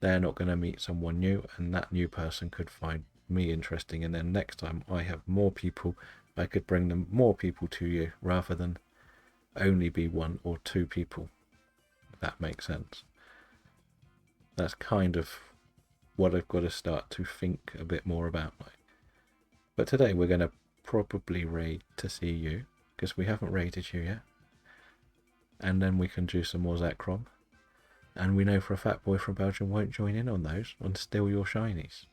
they're not going to meet someone new, and that new person could find me interesting, and then next time I have more people, I could bring them more people to you rather than only be one or two people, if that makes sense. That's kind of what I've got to start to think a bit more about. But today we're going to probably raid to see you, because we haven't raided you yet, and then we can do some more Zekrom. And we know for a fact Boy from Belgium won't join in on those and steal your shinies.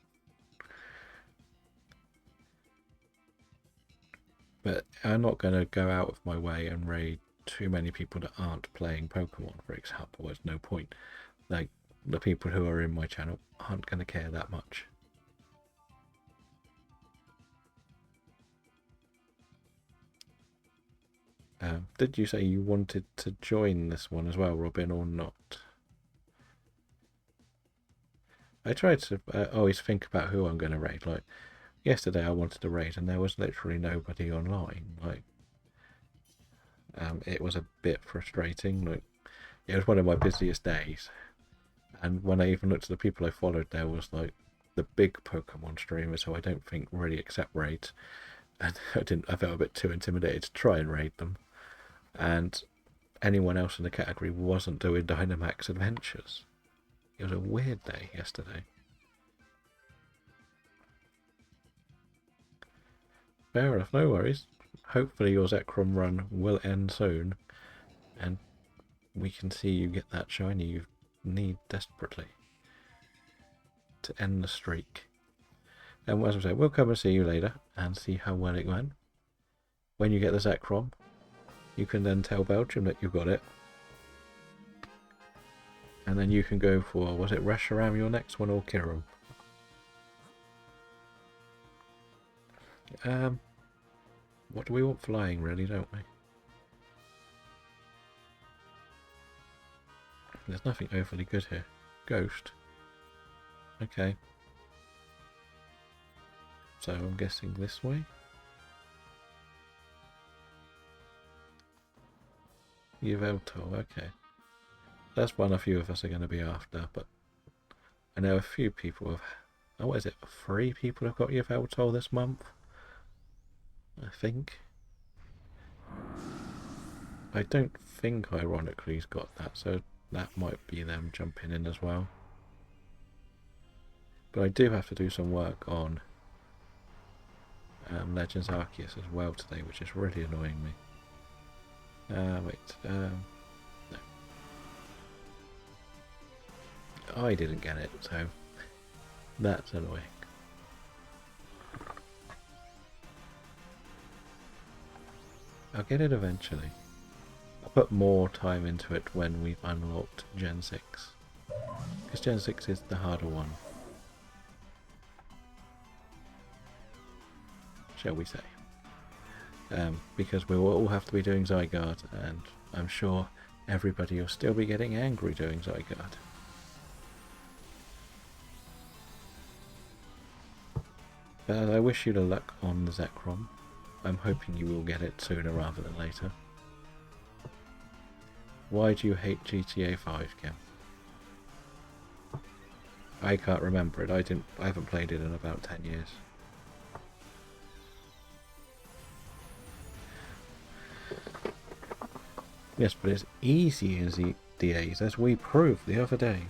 But I'm not going to go out of my way and raid too many people that aren't playing Pokemon, for example. There's no point. Like, the people who are in my channel aren't going to care that much. Did you say you wanted to join this one as well, Robin, or not? I tried to always think about who I'm going to raid. Like, yesterday I wanted to raid and there was literally nobody online. Like, it was a bit frustrating. Like, it was one of my busiest days, and when I even looked at the people I followed, there was like the big Pokemon streamers who I don't think really accept raids, and I felt a bit too intimidated to try and raid them, and anyone else in the category wasn't doing Dynamax adventures. It was a weird day yesterday. Fair enough, no worries. Hopefully your Zekrom run will end soon, and we can see you get that shiny you need desperately to end the streak. And as I say, we'll come and see you later and see how well it went. When you get the Zekrom, you can then tell Belgium that you got it. And then you can go for, was it Reshiram your next one or Kirim? What do we want flying really, don't we? There's nothing overly good here. Ghost. Okay. So I'm guessing this way. Yveltal, okay. That's one a few of us are going to be after, but I know a few people have... Oh, what is it? 3 people have got Yveltal this month? I think. I don't think, ironically, he's got that, so that might be them jumping in as well. But I do have to do some work on Legends Arceus as well today, which is really annoying me. No. I didn't get it, so that's annoying. I'll get it eventually. I'll put more time into it when we've unlocked Gen 6. Because Gen 6 is the harder one. Shall we say. Because we will all have to be doing Zygarde, and I'm sure everybody will still be getting angry doing Zygarde. But I wish you the luck on the Zekrom. I'm hoping you will get it sooner rather than later. Why do you hate GTA 5, Kim? I can't remember it. I haven't played it in about 10 years. Yes, but it's easy in ZDAs, as we proved the other day.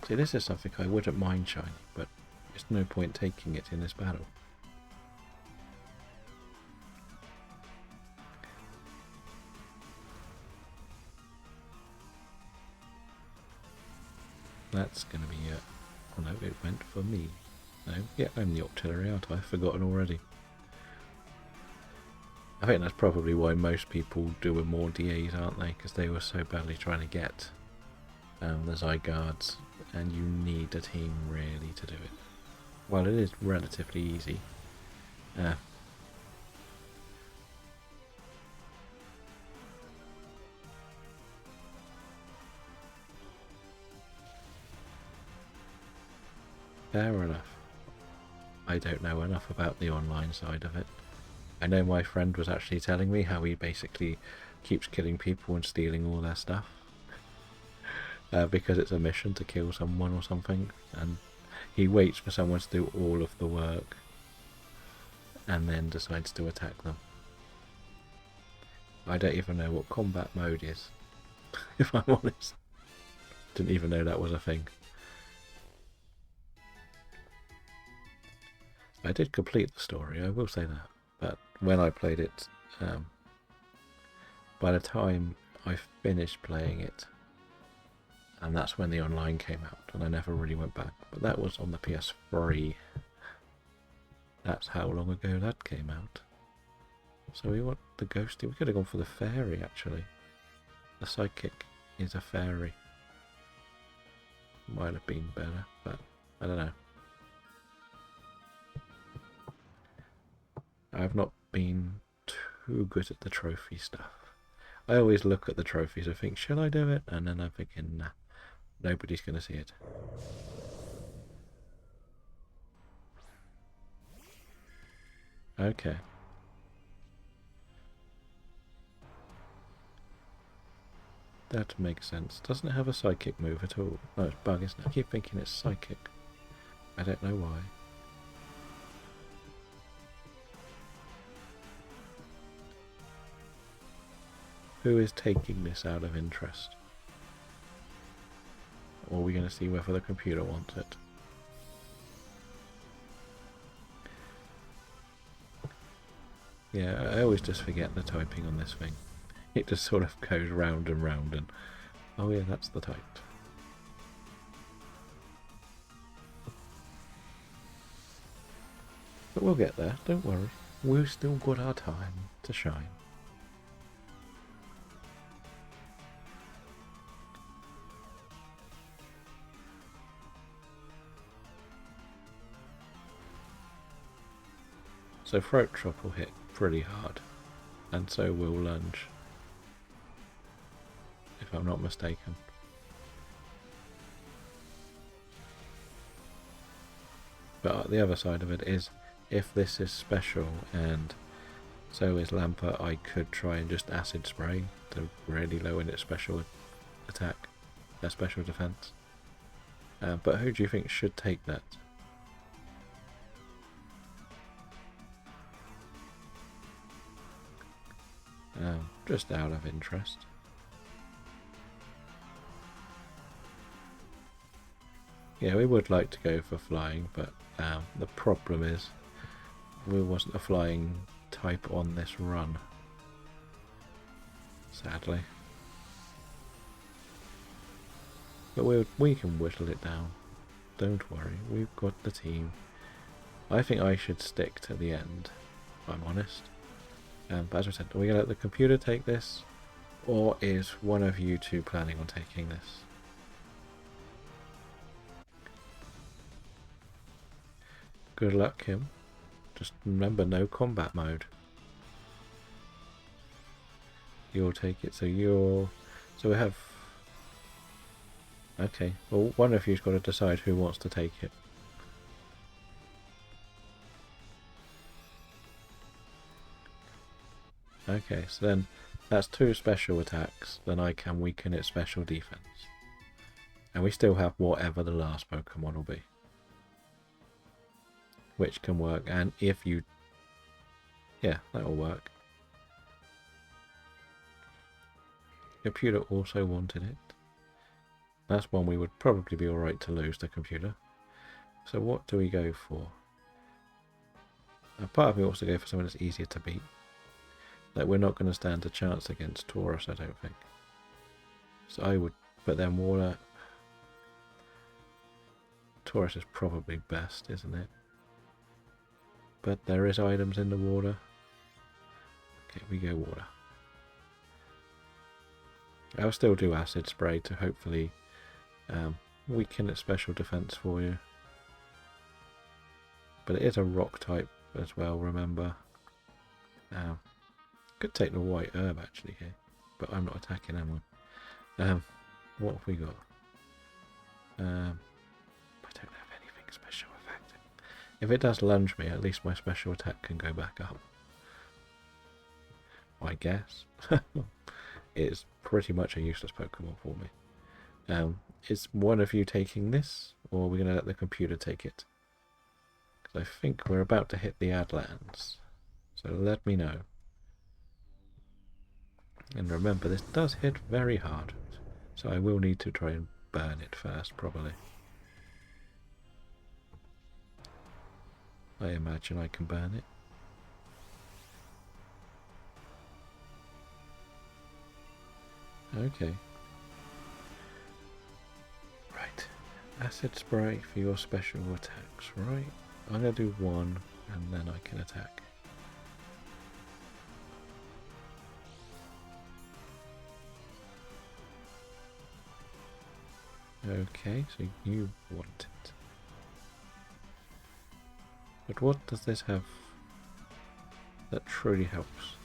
See, this is something I wouldn't mind shining, but there's no point taking it in this battle. That's going to be it. Oh no, it went for me. No, yeah, I'm the Octillery, aren't I? I've forgotten already. I think that's probably why most people do more DAs, aren't they? Because they were so badly trying to get the Zygardes, and you need a team really to do it. Well, it is relatively easy. Fair enough. I don't know enough about the online side of it. I know my friend was actually telling me how he basically keeps killing people and stealing all their stuff. Because it's a mission to kill someone or something, and he waits for someone to do all of the work and then decides to attack them. I don't even know what combat mode is, if I'm honest. Didn't even know that was a thing. I did complete the story, I will say that, but when I played it, by the time I finished playing it, and that's when the online came out, and I never really went back, but that was on the PS3. That's how long ago that came out. So we want the ghosty, we could have gone for the fairy actually. The psychic is a fairy. Might have been better, but I don't know. I've not been too good at the trophy stuff. I always look at the trophies and think, shall I do it? And then I'm thinking, nah, nobody's going to see it. Okay. That makes sense. Doesn't it have a psychic move at all? No, it's bug, isn't it? I keep thinking it's psychic. I don't know why. Who is taking this out of interest? or are we going to see whether the computer wants it? Yeah, I always just forget the typing on this thing. It just sort of goes round and round and... Oh yeah, that's the type. But we'll get there, don't worry. We've still got our time to shine. So Throat Chop will hit pretty hard, and so will Lunge, if I'm not mistaken. But the other side of it is, if this is special and so is Lamper, I could try and just Acid Spray to really lower its special attack, their special defense. But who do you think should take that? Just out of interest. Yeah, we would like to go for flying, but the problem is we wasn't a flying type on this run, sadly. But we can whittle it down. Don't worry, we've got the team. I think I should stick to the end, if I'm honest. But as I said, are we going to let the computer take this? Or is one of you two planning on taking this? Good luck, Kim. Just remember, no combat mode. You'll take it, so you'll... So we have... Okay, well, one of you's got to decide who wants to take it. Okay, so then that's 2 special attacks, then I can weaken its special defense. And we still have whatever the last Pokemon will be. Which can work, and if you... Yeah, that'll work. Computer also wanted it. That's one we would probably be alright to lose, the computer. So what do we go for? A part of me wants to go for something that's easier to beat. Like, we're not going to stand a chance against Taurus, I don't think. So I would... But then water... Taurus is probably best, isn't it? But there is items in the water. Okay, we go water. I'll still do Acid Spray to hopefully weaken its special defense for you. But it is a rock type as well, remember. Could take the white herb actually here, but I'm not attacking, am I? What have we got? I don't have anything special effective. If it does lunge me, at least my special attack can go back up. I guess. It's pretty much a useless Pokemon for me. Is one of you taking this, or are we going to let the computer take it? Because I think we're about to hit the Adlands. So let me know. And remember, this does hit very hard. So I will need to try and burn it first, probably. I imagine I can burn it. Okay. Right. Acid Spray for your special attacks, right? I'm going to do 1 and then I can attack. Okay, so you want it. But what does this have that truly helps?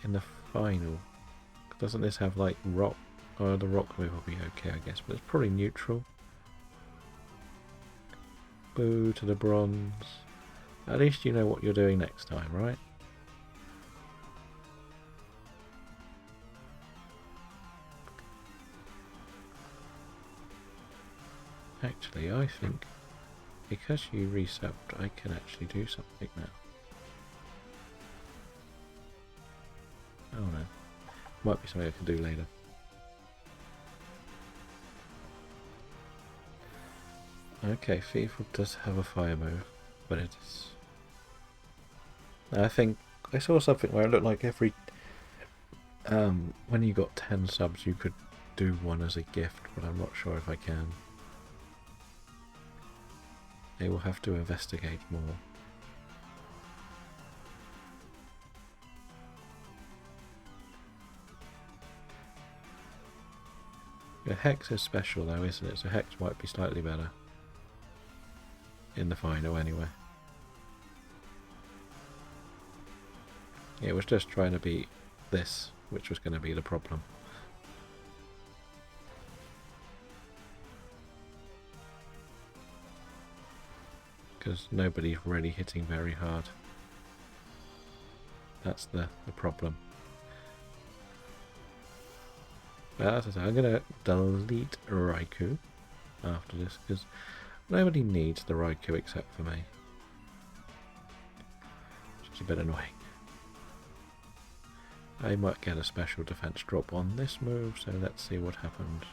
In the final, doesn't this have like rock? Oh, the rock move will be okay, I guess, but it's probably neutral. Boo to the bronze. At least you know what you're doing next time, right? Actually, I think because you resubbed, I can actually do something now. Oh no. Might be something I can do later. Okay, Fearful does have a fire move, but it's... I think I saw something where it looked like every... when you got 10 subs you could do one as a gift, but I'm not sure if I can. I will have to investigate more. The Hex is special though, isn't it? So Hex might be slightly better. In the final anyway. It was just trying to beat this, which was going to be the problem. Because nobody's really hitting very hard. That's the problem. But as I say, I'm going to delete Raikou after this, because nobody needs the Raikou except for me. Which is a bit annoying. I might get a special defense drop on this move, so let's see what happens.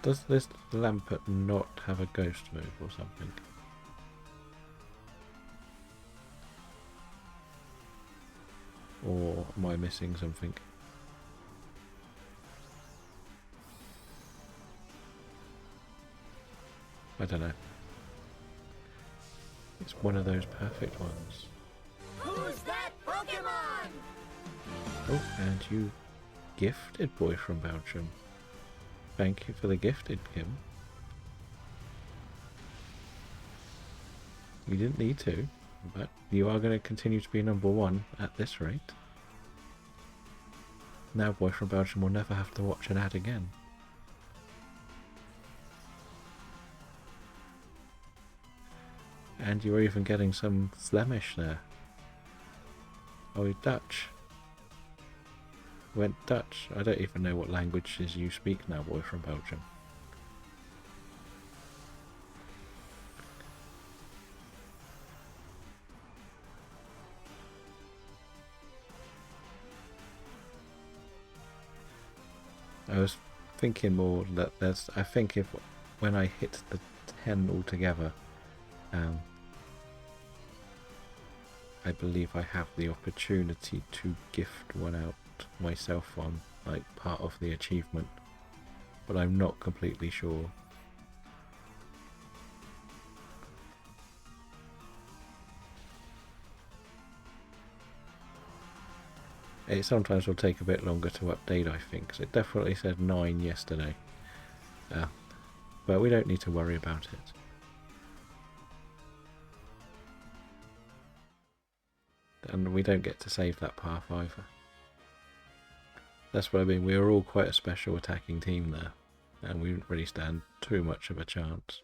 Does this Lampert not have a ghost move or something? Or am I missing something? I don't know. It's one of those perfect ones. Who's that Pokemon? Oh, and you gifted Boy from Belgium. Thank you for the gifted, Kim. You didn't need to, but you are going to continue to be number one at this rate. Now Boy from Belgium will never have to watch an ad again. And you're even getting some Flemish there. Oh, Dutch. Went Dutch. I don't even know what languages you speak now, Boy from Belgium. I was thinking more that I think if when I hit the 10 altogether, I believe I have the opportunity to gift one out myself on, like, part of the achievement, but I'm not completely sure. It sometimes will take a bit longer to update, I think, because it definitely said 9 yesterday. But we don't need to worry about it. And we don't get to save that path either. That's what I mean, we were all quite a special attacking team there, and we didn't really stand too much of a chance.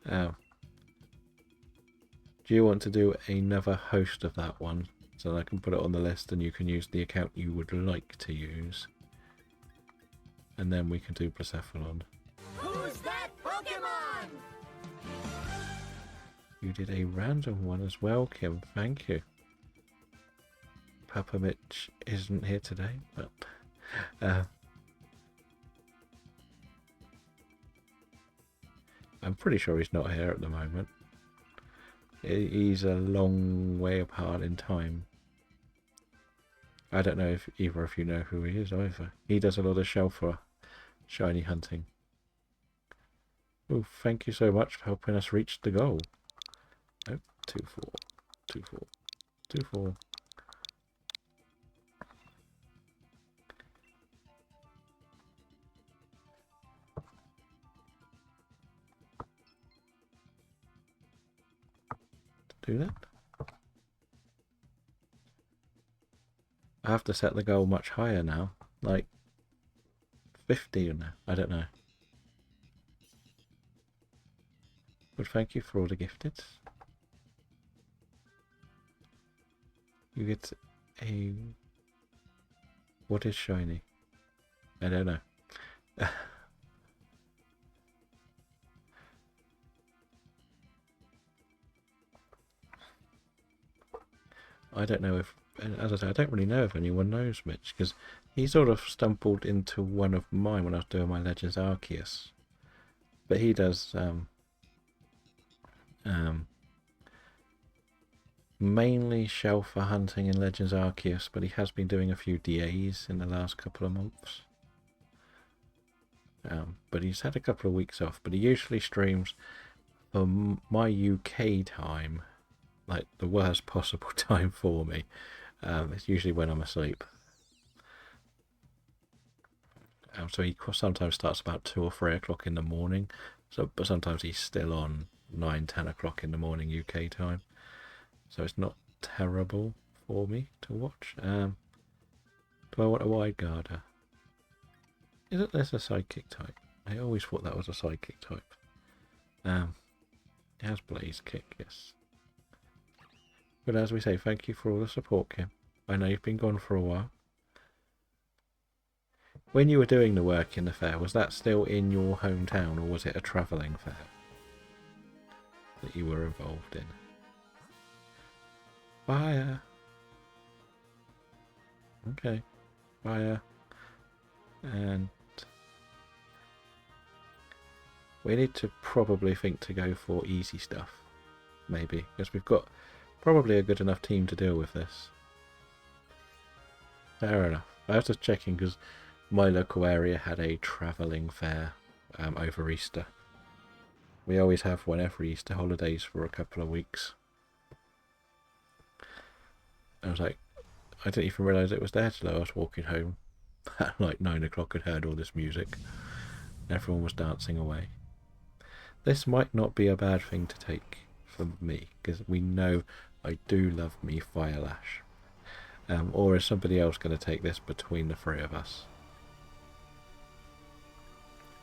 Do you want to do another host of that one, so that I can put it on the list and you can use the account you would like to use? And then we can do Blacephalon. Who's that Pokemon? You did a random one as well, Kim. Thank you. Papa Mitch isn't here today, but I'm pretty sure he's not here at the moment. He's a long way apart in time. I don't know if either of you know who he is either. He does a lot of Shelfer shiny hunting. Oh, thank you so much for helping us reach the goal. Oh, 2-4, 2-4, 2-4. Do that. I have to set the goal much higher now, like 50 now. I don't know. But thank you for all the gifted. You get a... What is shiny? I don't know. I don't know if and as I say, I don't really know if anyone knows Mitch, because he sort of stumbled into one of mine when I was doing my Legends Arceus. But he does mainly Shelfer hunting in Legends Arceus, but he has been doing a few DAs in the last couple of months. But he's had a couple of weeks off, but he usually streams for my UK time, like the worst possible time for me. It's usually when I'm asleep. So he sometimes starts about 2 or 3 o'clock in the morning, but sometimes he's still on 9-10 o'clock in the morning UK time. So it's not terrible for me to watch. Do I want a wide guarder? Isn't this a psychic type? I always thought that was a psychic type. It has blaze kick, yes. But as we say, thank you for all the support, Kim. I know you've been gone for a while. When you were doing the work in the fair, was that still in your hometown, or was it a travelling fair that you were involved in? Fire! Okay. Fire. And we need to probably think to go for easy stuff. Maybe. Because we've got probably a good enough team to deal with this. Fair enough. I was just checking because my local area had a travelling fair over Easter. We always have one every Easter holidays for a couple of weeks. I was like, I didn't even realise it was there till I was walking home at like 9 o'clock and heard all this music. Everyone was dancing away. This might not be a bad thing to take for me, because we know I do love me Firelash. Or is somebody else going to take this between the three of us?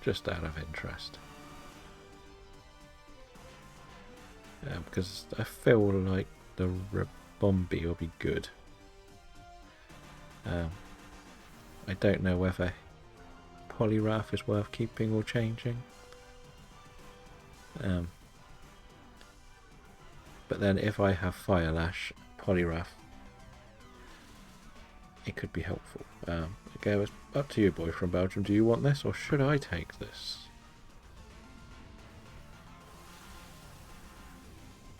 Just out of interest. Because I feel like the Bombi will be good. I don't know whether Poliwrath is worth keeping or changing. But then if I have Firelash, Poliwrath, it could be helpful. Again, it's up to you, boy from Belgium. Do you want this, or should I take this?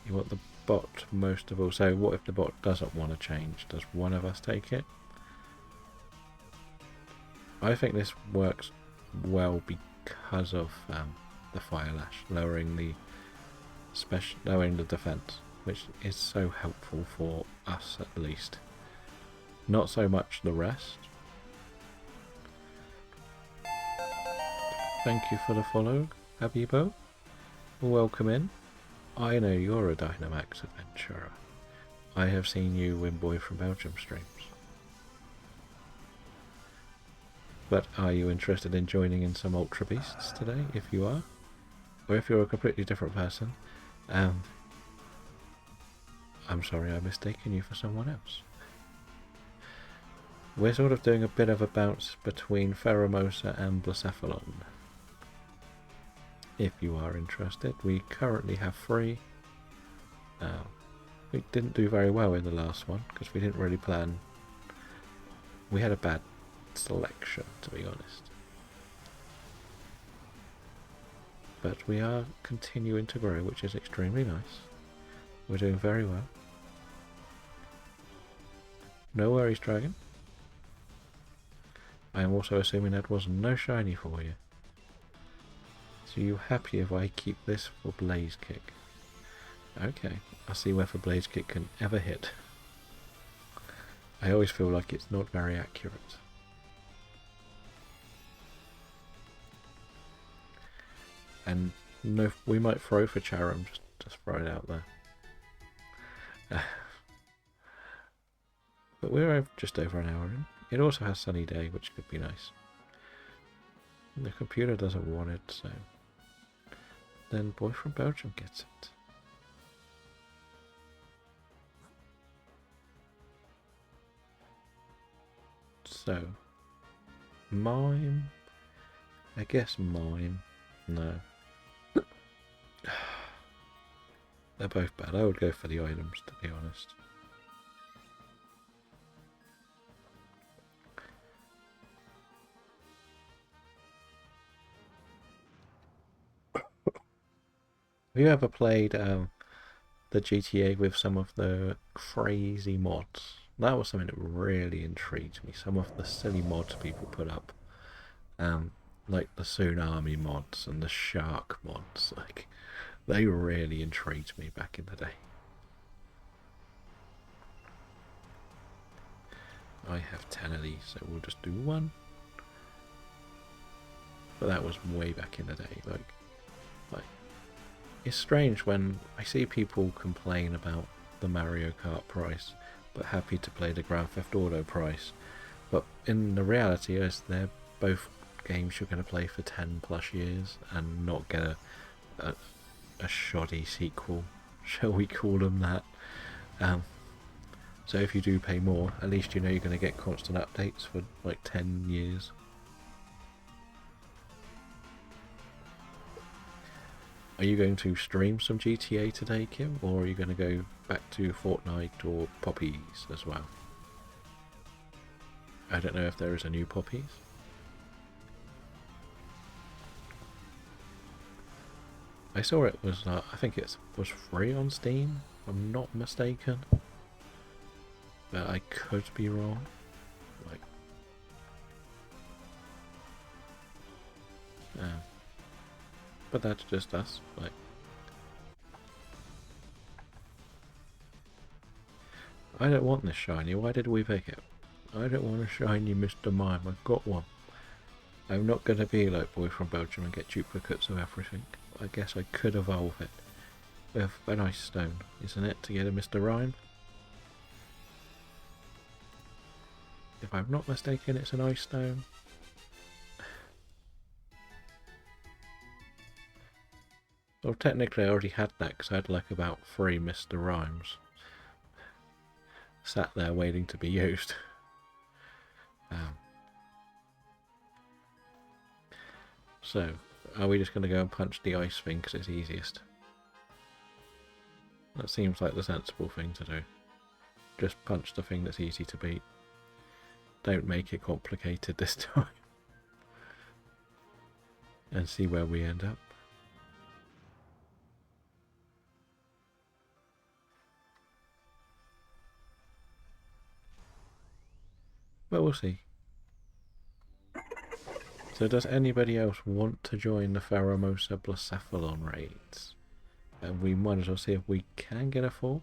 You want the bot most of all. So what if the bot doesn't want to change? Does one of us take it? I think this works well because of the Firelash, lowering the defense, which is so helpful for us at least. Not so much the rest. Thank you for the follow, Habibo. Welcome in. I know you're a Dynamax adventurer. I have seen you in Boy from Belgium streams. But are you interested in joining in some Ultra Beasts today, if you are? Or if you're a completely different person, I'm sorry I've mistaken you for someone else. We're sort of doing a bit of a bounce between Pheromosa and Blacephalon. If you are interested, we currently have 3. We didn't do very well in the last one because we didn't really plan. We had a bad selection, to be honest. But we are continuing to grow, which is extremely nice. We're doing very well. No worries, Dragon. I am also assuming that was no shiny for you. So you happy if I keep this for Blaze Kick? Okay, I'll see whether Blaze Kick can ever hit. I always feel like it's not very accurate. And no, we might throw for Charum, just throw it out there. But we're just over an hour in. It also has sunny day, which could be nice. The computer doesn't want it, so then Boy from Belgium gets it. So, Mime. I guess Mime. No. They're both bad. I would go for the items, to be honest. Have you ever played the GTA with some of the crazy mods? That was something that really intrigued me. Some of the silly mods people put up, um, like the tsunami mods and the shark mods. Like they really intrigued me back in the day. I have 10 of these, so we'll just do one. But that was way back in the day. Like it's strange when I see people complain about the Mario Kart price, but happy to play the Grand Theft Auto price. But in the reality is they're both games you're going to play for 10 plus years and not get a shoddy sequel, shall we call them that. So if you do pay more, at least you know you're going to get constant updates for like 10 years. Are you going to stream some GTA today, Kim, or are you going to go back to Fortnite or Poppies as well? I don't know if there is a new Poppies. I saw it was, I think it was free on Steam, if I'm not mistaken. But I could be wrong. Like, but that's just us. Like, I don't want this shiny. Why did we pick it? I don't want a shiny Mr. Mime. I've got one. I'm not going to be like Boy from Belgium and get duplicates of everything. I guess I could evolve it with an ice stone, isn't it, to get a Mr. Rhyme? If I'm not mistaken, it's an ice stone. Well, technically I already had that because I had like about 3 Mr. Rhymes sat there waiting to be used. So, are we just going to go and punch the ice thing because it's easiest? That seems like the sensible thing to do. Just punch the thing that's easy to beat. Don't make it complicated this time. And see where we end up. But we'll see. So does anybody else want to join the Pheromosa Blacephalon raids? And we might as well see if we can get a 4th.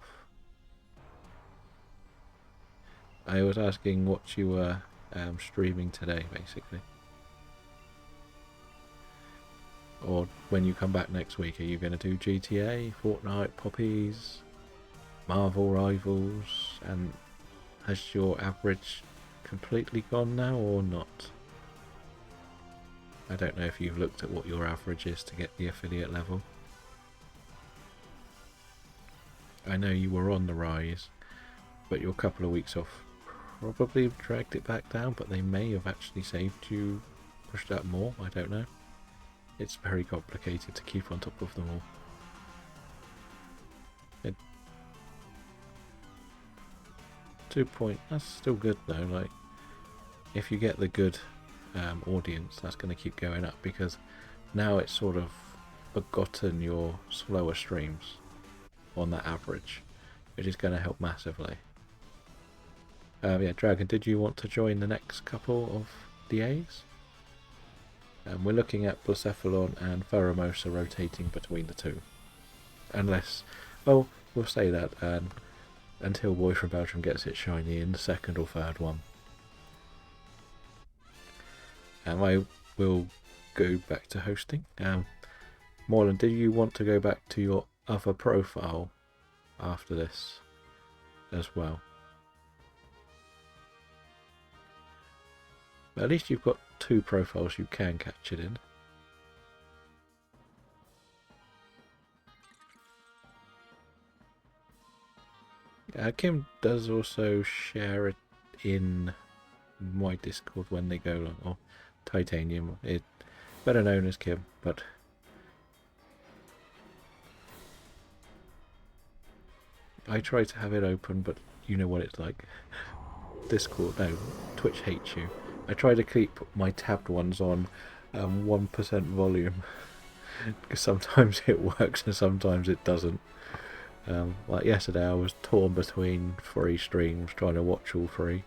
I was asking what you were streaming today, basically. Or when you come back next week, are you going to do GTA, Fortnite, Poppies, Marvel Rivals? And has your average completely gone now or not? I don't know if you've looked at what your average is to get the affiliate level. I know you were on the rise, but your couple of weeks off probably dragged it back down, but they may have actually saved you, pushed up more, I don't know. It's very complicated to keep on top of them all. 2 point, that's still good though. Like, if you get the good audience, that's going to keep going up, because now it's sort of forgotten your slower streams on that average, which is going to help massively. Yeah, Dragon, did you want to join the next couple of DAs? We're looking at Blacephalon and Pheromosa rotating between the two. Unless, well, we'll say that until Boy from Belgium gets it shiny in the 2nd or 3rd one. And I will go back to hosting. Morland, do you want to go back to your other profile after this as well? But at least you've got 2 profiles you can catch it in. Kim does also share it in my Discord when they go along, or Titanium, it better known as Kim, but I try to have it open, but you know what it's like. Discord, no, Twitch hates you. I try to keep my tabbed ones on 1% volume, because sometimes it works and sometimes it doesn't. Like yesterday, I was torn between 3 streams trying to watch all 3.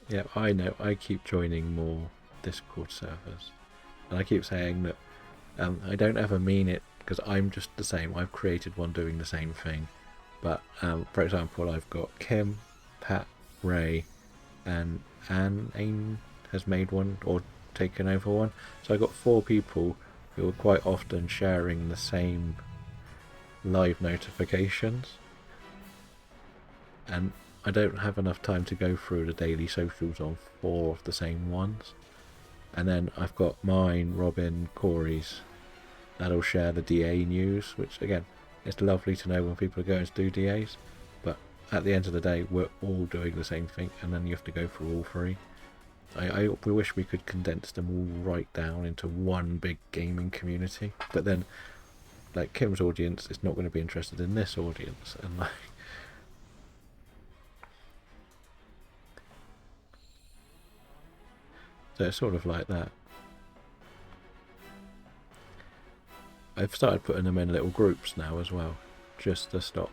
Yeah, I know. I keep joining more Discord servers, and I keep saying that I don't ever mean it because I'm just the same. I've created one doing the same thing, but for example, I've got Kim, Pat, Ray, and Anne has made one or taken over one. So I got 4 people who are quite often sharing the same live notifications, and I don't have enough time to go through the daily socials on 4 of the same ones. And then I've got mine, Robin, Corey's, that'll share the DA news, which again, it's lovely to know when people are going to do DAs, but at the end of the day, we're all doing the same thing, and then you have to go through all 3. We wish we could condense them all right down into one big gaming community, but then, like, Kim's audience is not going to be interested in this audience, and like, so it's sort of like that. I've started putting them in little groups now as well, just to stop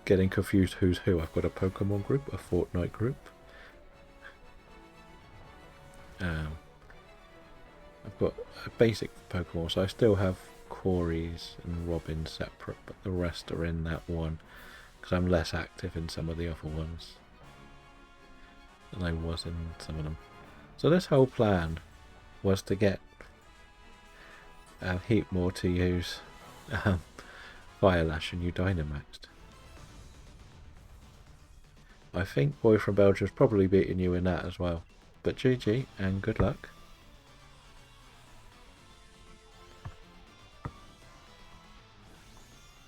getting confused who's who. I've got a Pokemon group, a Fortnite group. I've got a basic Pokemon, so I still have Corey's and Robin separate, but the rest are in that one because I'm less active in some of the other ones than I was in some of them. So this whole plan was to get a heap more to use Fire Lash and you Dynamaxed. I think Boy from Belgium's probably beating you in that as well. But GG and good luck.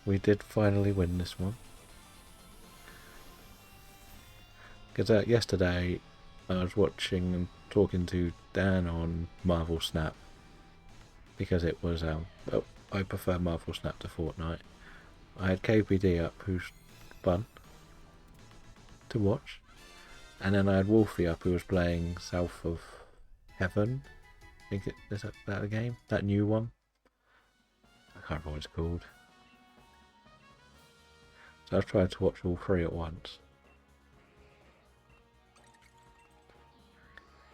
We did finally win this one. Because yesterday I was watching and talking to Dan on Marvel Snap. Because it was, I prefer Marvel Snap to Fortnite. I had KPD up, who's fun to watch. And then I had Wolfie up, who was playing South of Heaven. I think is that the game? That new one? I can't remember what it's called. So I've tried to watch all 3 at once.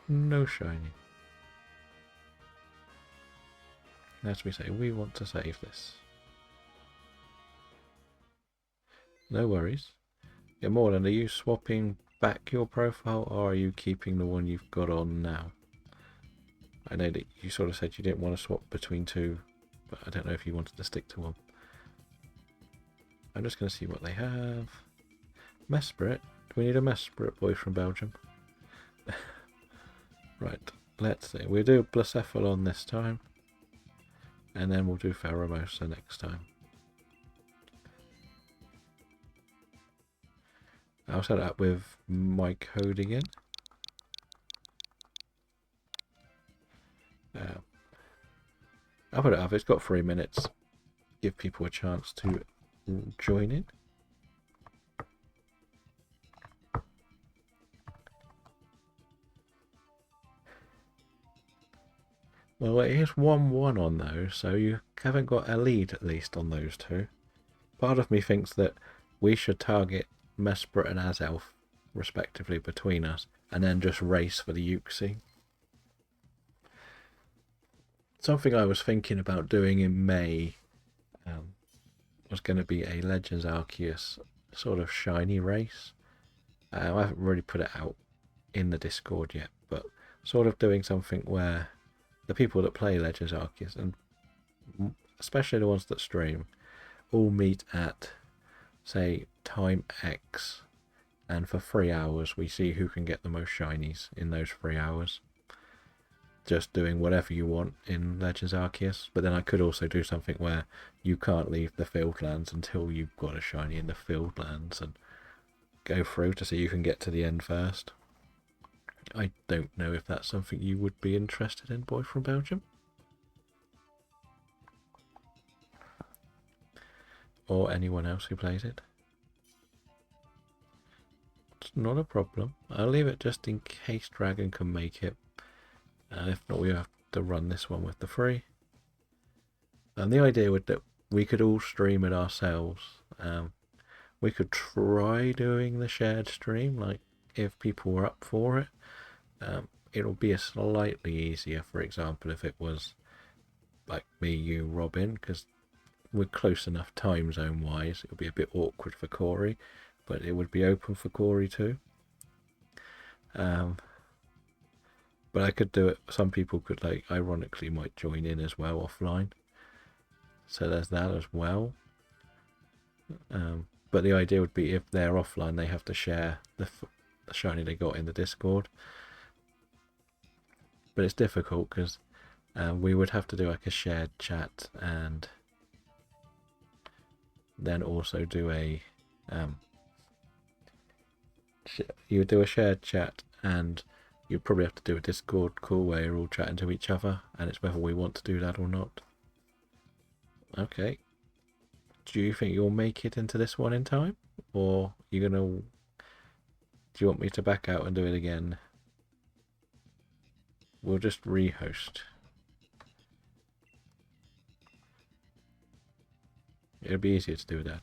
No shiny. As we say, we want to save this. No worries. Yeah, Morland, are you swapping back your profile or are you keeping the one you've got on now? I know that you sort of said you didn't want to swap between 2, but I don't know if you wanted to stick to one. I'm just going to see what they have. Mesprit? Do we need a Mesprit boy from Belgium? Right, let's see. We'll do Blacephalon this time. And then we'll do Pheromosa next time. I'll set it up with my code again. I'll put it up. It's got 3 minutes. Give people a chance to join in. Well, it is 1-1 on those, so you haven't got a lead at least on those 2. Part of me thinks that we should target Mesprit and Azelf respectively between us, and then just race for the Uxie. Something I was thinking about doing in May was going to be a Legends Arceus sort of shiny race. I haven't really put it out in the Discord yet, but sort of doing something where the people that play Legends Arceus, and especially the ones that stream, all meet at, say, time X, and for 3 hours we see who can get the most shinies in those 3 hours. Just doing whatever you want in Legends Arceus, but then I could also do something where you can't leave the Fieldlands until you've got a shiny in the Fieldlands and go through to see who can get to the end first. I don't know if that's something you would be interested in, boy from Belgium. or anyone else who plays it. It's not a problem. I'll leave it just in case Dragon can make it. If not, we have to run this one with the free. And the idea would that we could all stream it ourselves. We could try doing the shared stream, like if people were up for it. It'll be a slightly easier, for example, if it was like me, you, Robin, because we're close enough time zone wise. It'll be a bit awkward for Corey, but it would be open for Corey too. But I could do it. Some people could, like, ironically might join in as well offline. So there's that as well. But the idea would be if they're offline, they have to share the shiny they got in the Discord. But it's difficult because we would have to do like a shared chat and then also do a you would do a shared chat and you'd probably have to do a Discord call where you're all chatting to each other, and it's whether we want to do that or not. Okay. Do you think you'll make it into this one in time? Or you're gonna... Do you want me to back out and do it again? We'll just rehost. It'll be easier to do that.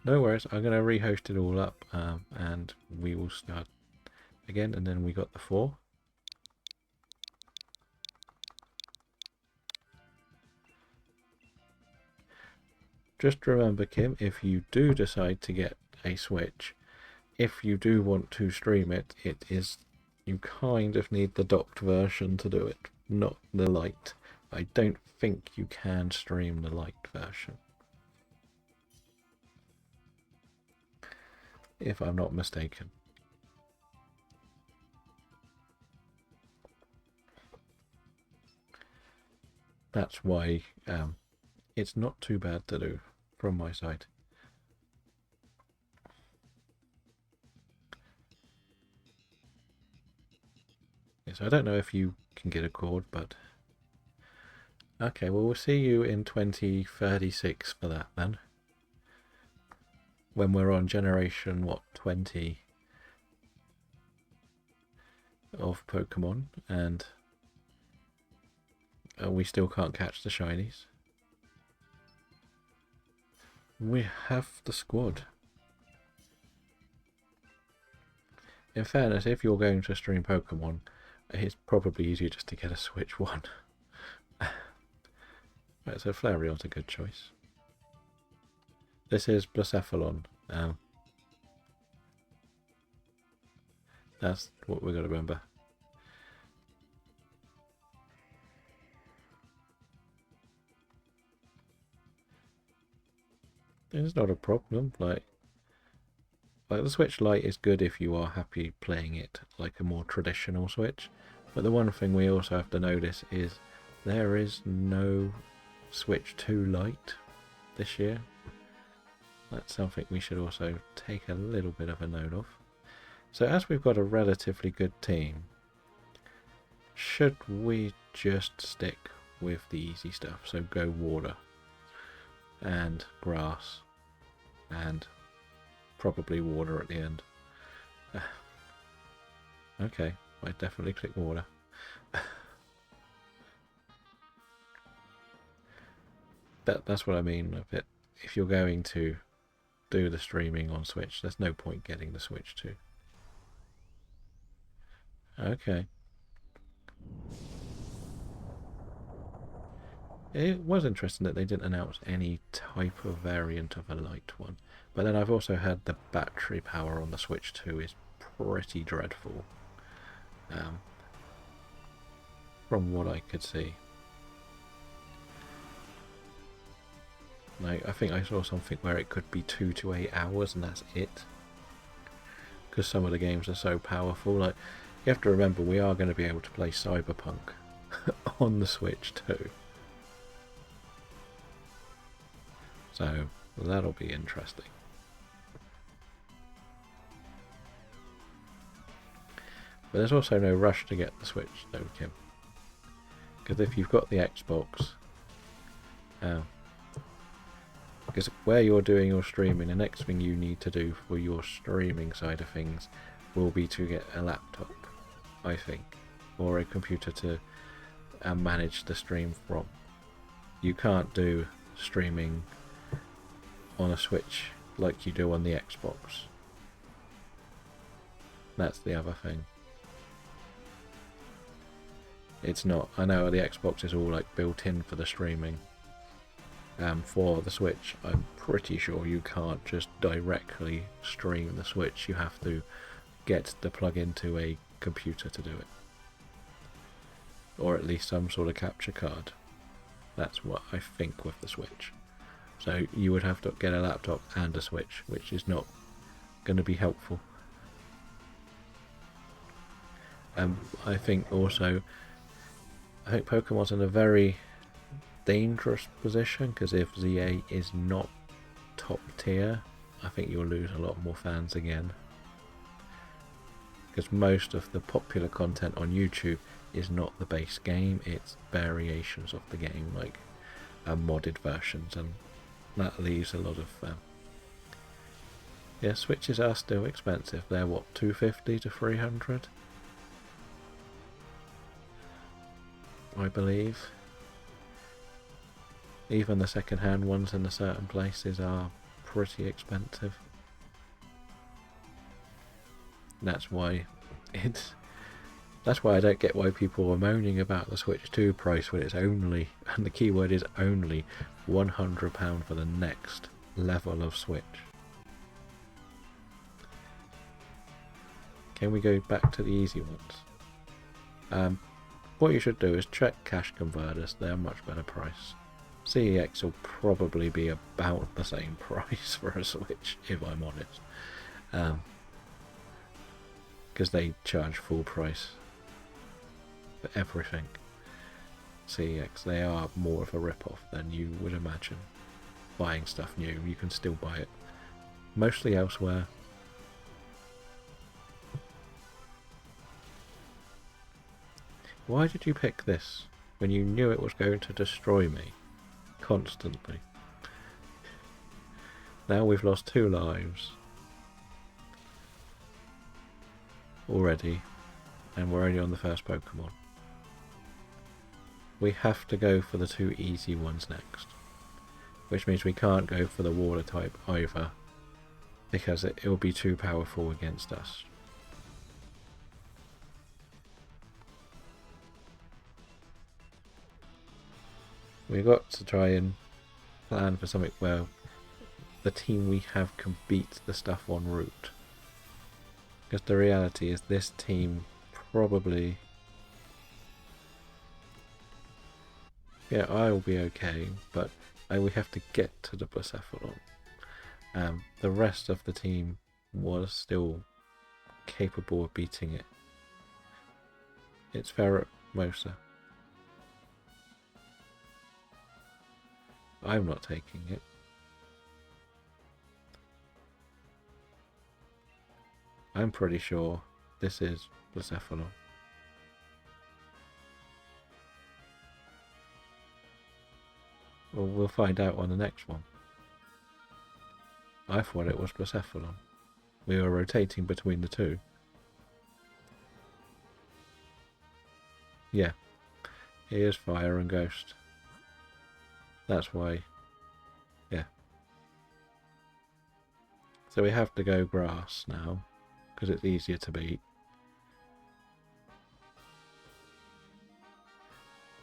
No worries, I'm going to rehost it all up and we will start again, and then we got the 4. Just remember, Kim, if you do decide to get a Switch, if you do want to stream it, you kind of need the docked version to do it, not the Lite. I don't think you can stream the Lite version, if I'm not mistaken. That's why it's not too bad to do from my side. Yes, I don't know if you can get a cord, but okay, well, we'll see you in 2036 for that then. When we're on generation, 20 of Pokemon, and we still can't catch the shinies. We have the squad. In fairness, if you're going to stream Pokemon, it's probably easier just to get a Switch one. Right, so Flareon's a good choice. This is Blacephalon. That's what we've got to remember. It's not a problem. Like the Switch Lite is good if you are happy playing it like a more traditional Switch. But the one thing we also have to notice is there is no Switch 2 Lite this year. That's something we should also take a little bit of a note of. So as we've got a relatively good team, should we just stick with the easy stuff? So go water and grass and probably water at the end. Okay, I definitely click water. That's what I mean a bit. If you're going to do the streaming on Switch, there's no point getting the Switch 2. Okay. It was interesting that they didn't announce any type of variant of a light one. But then I've also heard the battery power on the Switch 2 is pretty dreadful. From what I could see. Like, I think I saw something where it could be 2 to 8 hours and that's it. Because some of the games are so powerful. Like, you have to remember we are going to be able to play Cyberpunk on the Switch too. So that'll be interesting. But there's also no rush to get the Switch though, Kim. Because if you've got the Xbox, because where you're doing your streaming, the next thing you need to do for your streaming side of things will be to get a laptop, I think, or a computer to manage the stream from. You can't do streaming on a Switch like you do on the Xbox. That's the other thing. It's not. I know the Xbox is all like built in for the streaming. For the Switch, I'm pretty sure you can't just directly stream the Switch. You have to get the plug into a computer to do it, or at least some sort of capture card. That's what I think with the Switch. So you would have to get a laptop and a Switch, which is not going to be helpful. I think also, I think Pokemon's in a very dangerous position, because if ZA is not top tier, I think you'll lose a lot more fans again. Because most of the popular content on YouTube is not the base game, it's variations of the game, like modded versions, and that leaves a lot of yeah, Switches are still expensive. They're what, 250 to 300, I believe. Even the second-hand ones in certain places are pretty expensive. That's why I don't get why people are moaning about the Switch 2 price when it's only, and the keyword is only, £100 for the next level of Switch. Can we go back to the easy ones? What you should do is check cash converters. They're a much better price. CEX will probably be about the same price for a Switch, if I'm honest, because they charge full price for everything. CEX, they are more of a rip-off than you would imagine. Buying stuff new, you can still buy it mostly elsewhere. Why did you pick this when you knew it was going to destroy me constantly? Now we've lost 2 lives already, and we're only on the first Pokemon. We have to go for the 2 easy ones next, which means we can't go for the water type either, because it will be too powerful against us. We've got to try and plan for something where the team we have can beat the stuff en route. Because the reality is this team probably... Yeah, I will be okay, but we have to get to the Blacephalon. The rest of the team was still capable of beating it. It's Ferromosa. I'm not taking it. I'm pretty sure this is Blacephalon. Well, we'll find out on the next one. I thought it was Blacephalon. We were rotating between the 2. Yeah. Here's Fire and Ghost. That's why. Yeah. So we have to go Grass now, because it's easier to beat.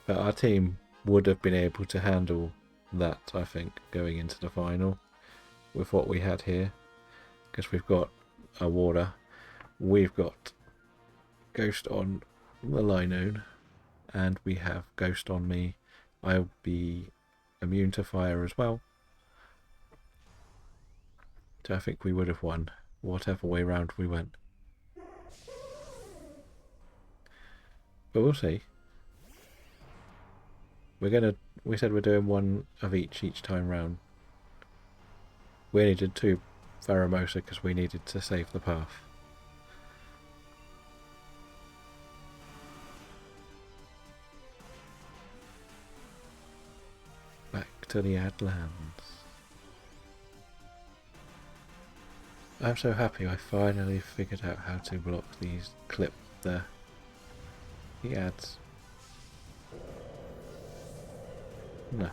But our team would have been able to handle that, I think, going into the final with what we had here. Because we've got a water, we've got Ghost on the Linoon, and we have Ghost on me. I'll be immune to fire as well. So I think we would have won, whatever way round we went. But we'll see. We said we're doing 1 of each time round. We only did 2 Pheromosa because we needed to save the path. to the Adlands. I'm so happy I finally figured out how to block these the ads. No.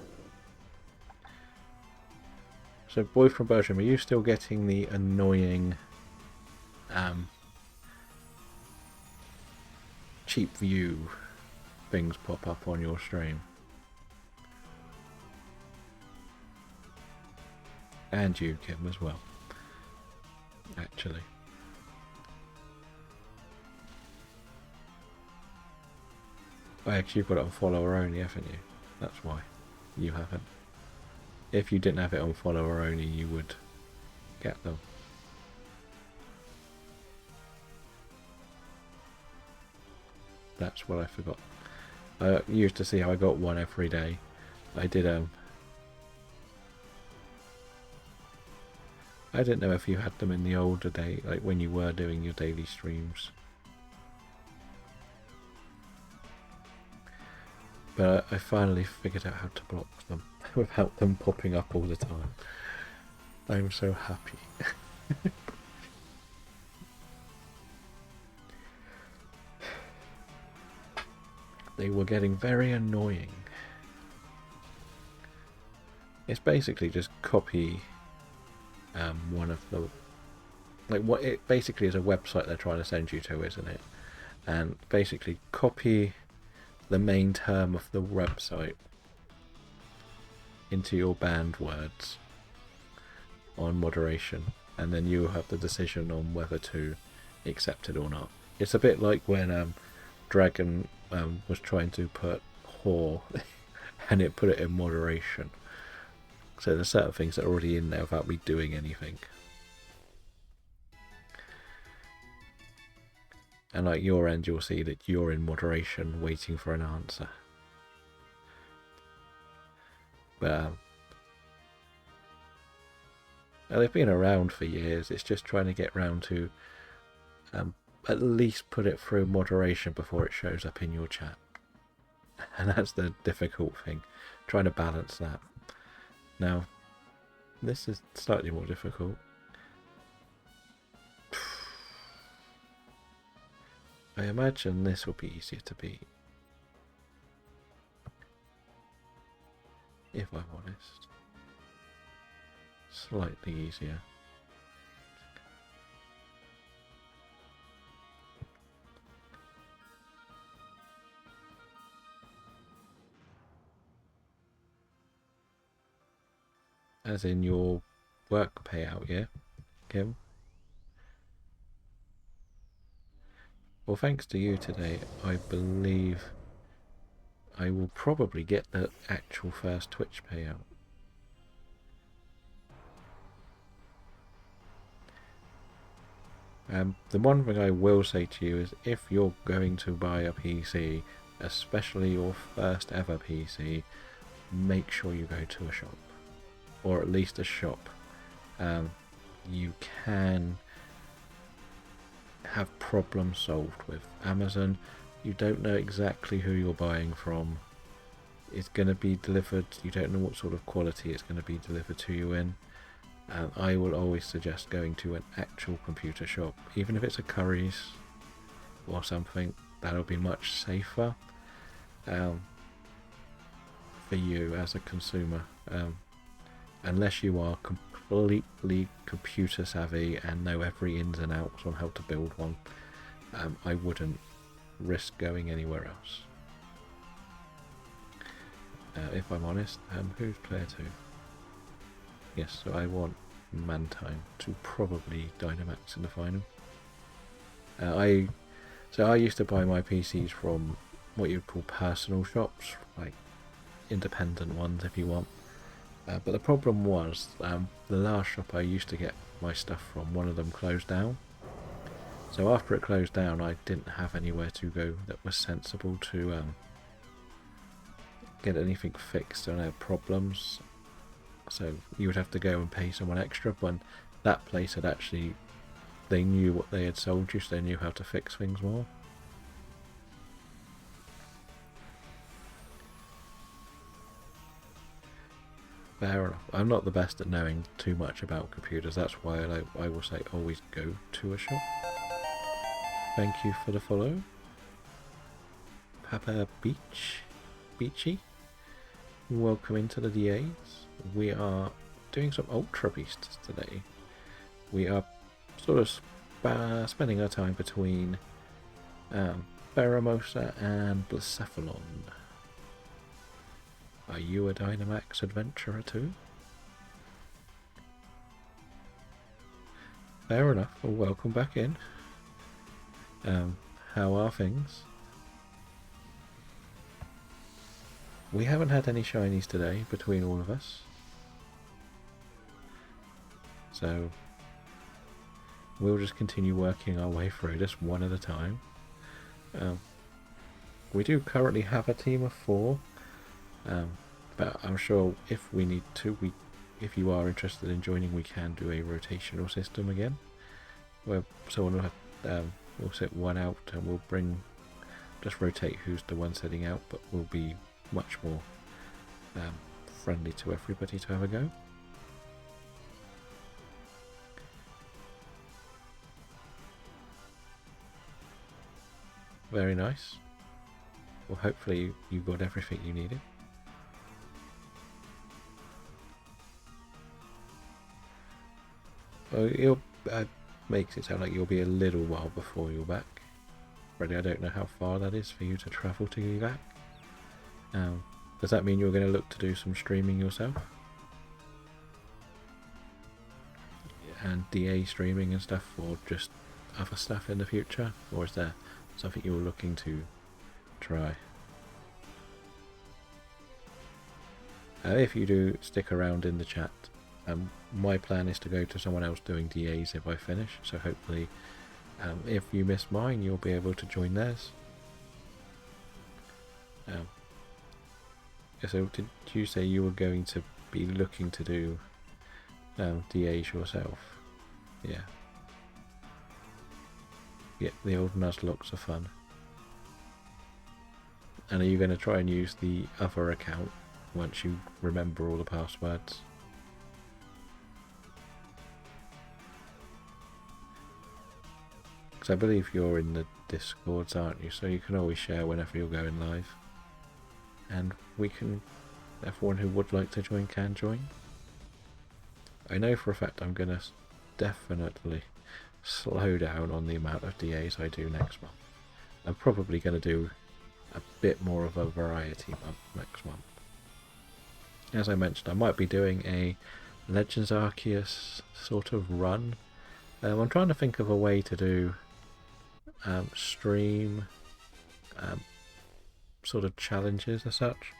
So, boy from Belgium, are you still getting the annoying cheap view things pop up on your stream? And you, Kim, as well. Actually. Oh, actually, you've got it on follower only, haven't you? That's why. You haven't. If you didn't have it on follower only, you would get them. That's what I forgot. I used to see how I got one every day. I didn't know if you had them in the older day, like when you were doing your daily streams. But I finally figured out how to block them without them popping up all the time. I'm so happy. They were getting very annoying. It's basically just copy one of the, like, what it basically is a website they're trying to send you to, isn't it? And basically copy the main term of the website into your banned words on moderation, and then you have the decision on whether to accept it or not. It's a bit like when Dragon was trying to put whore and it put it in moderation. So there's certain things that are already in there without me doing anything. And like your end, you'll see that you're in moderation waiting for an answer. But they've been around for years. It's just trying to get round to at least put it through moderation before it shows up in your chat. And that's the difficult thing, trying to balance that. Now, this is slightly more difficult. I imagine this will be easier to beat, if I'm honest. Slightly easier. As in your work payout, yeah, Kim? Well, thanks to you today, I believe I will probably get the actual first Twitch payout. The one thing I will say to you is, if you're going to buy a PC, especially your first ever PC, make sure you go to a shop, or at least a shop. You can have problems solved with Amazon. You don't know exactly who you're buying from. It's going to be delivered, you don't know what sort of quality it's going to be delivered to you in. I will always suggest going to an actual computer shop, even if it's a Curry's or something. That'll be much safer for you as a consumer, unless you are completely computer savvy and know every ins and outs on how to build one. I wouldn't risk going anywhere else. If I'm honest, who's player 2? Yes, so I want Mantine to probably Dynamax in the final. I used to buy my PCs from what you'd call personal shops, like independent ones if you want. But the problem was, the last shop I used to get my stuff from, one of them closed down. So after it closed down, I didn't have anywhere to go that was sensible to get anything fixed, and I had problems. So you would have to go and pay someone extra, when that place had actually, they knew what they had sold you, so they knew how to fix things more. Fair enough. I'm not the best at knowing too much about computers. That's why I will say always go to a shop. Thank you for the follow. Papa Beachy. Welcome into the DAs. We are doing some Ultra Beasts today. We are sort of spending our time between Baramosa and Blacephalon. Are you a Dynamax adventurer too? Fair enough. Well, welcome back in. How are things? We haven't had any shinies today between all of us. So we'll just continue working our way through this one at a time. We do currently have a team of 4. But I'm sure if we need to, if you are interested in joining, we can do a rotational system again, where someone will have, we'll set one out and we'll just rotate who's the one setting out, but we'll be much more friendly to everybody to have a go. Very nice. Well, hopefully you got everything you needed. Well, makes it sound like you'll be a little while before you're back. Really, I don't know how far that is for you to travel to be back. Does that mean you're going to look to do some streaming yourself? And DA streaming and stuff, or just other stuff in the future? Or is there something you're looking to try? If you do, stick around in the chat. My plan is to go to someone else doing DAs if I finish, so hopefully if you miss mine you'll be able to join theirs. So did you say you were going to be looking to do DAs yourself? Yeah. Yeah, the old Nuzlocks are fun. And are you going to try and use the other account once you remember all the passwords? Because I believe you're in the Discords, aren't you? So you can always share whenever you're going live. And everyone who would like to join can join. I know for a fact I'm going to definitely slow down on the amount of DAs I do next month. I'm probably going to do a bit more of a variety month next month. As I mentioned, I might be doing a Legends Arceus sort of run. I'm trying to think of a way to do stream sort of challenges as such.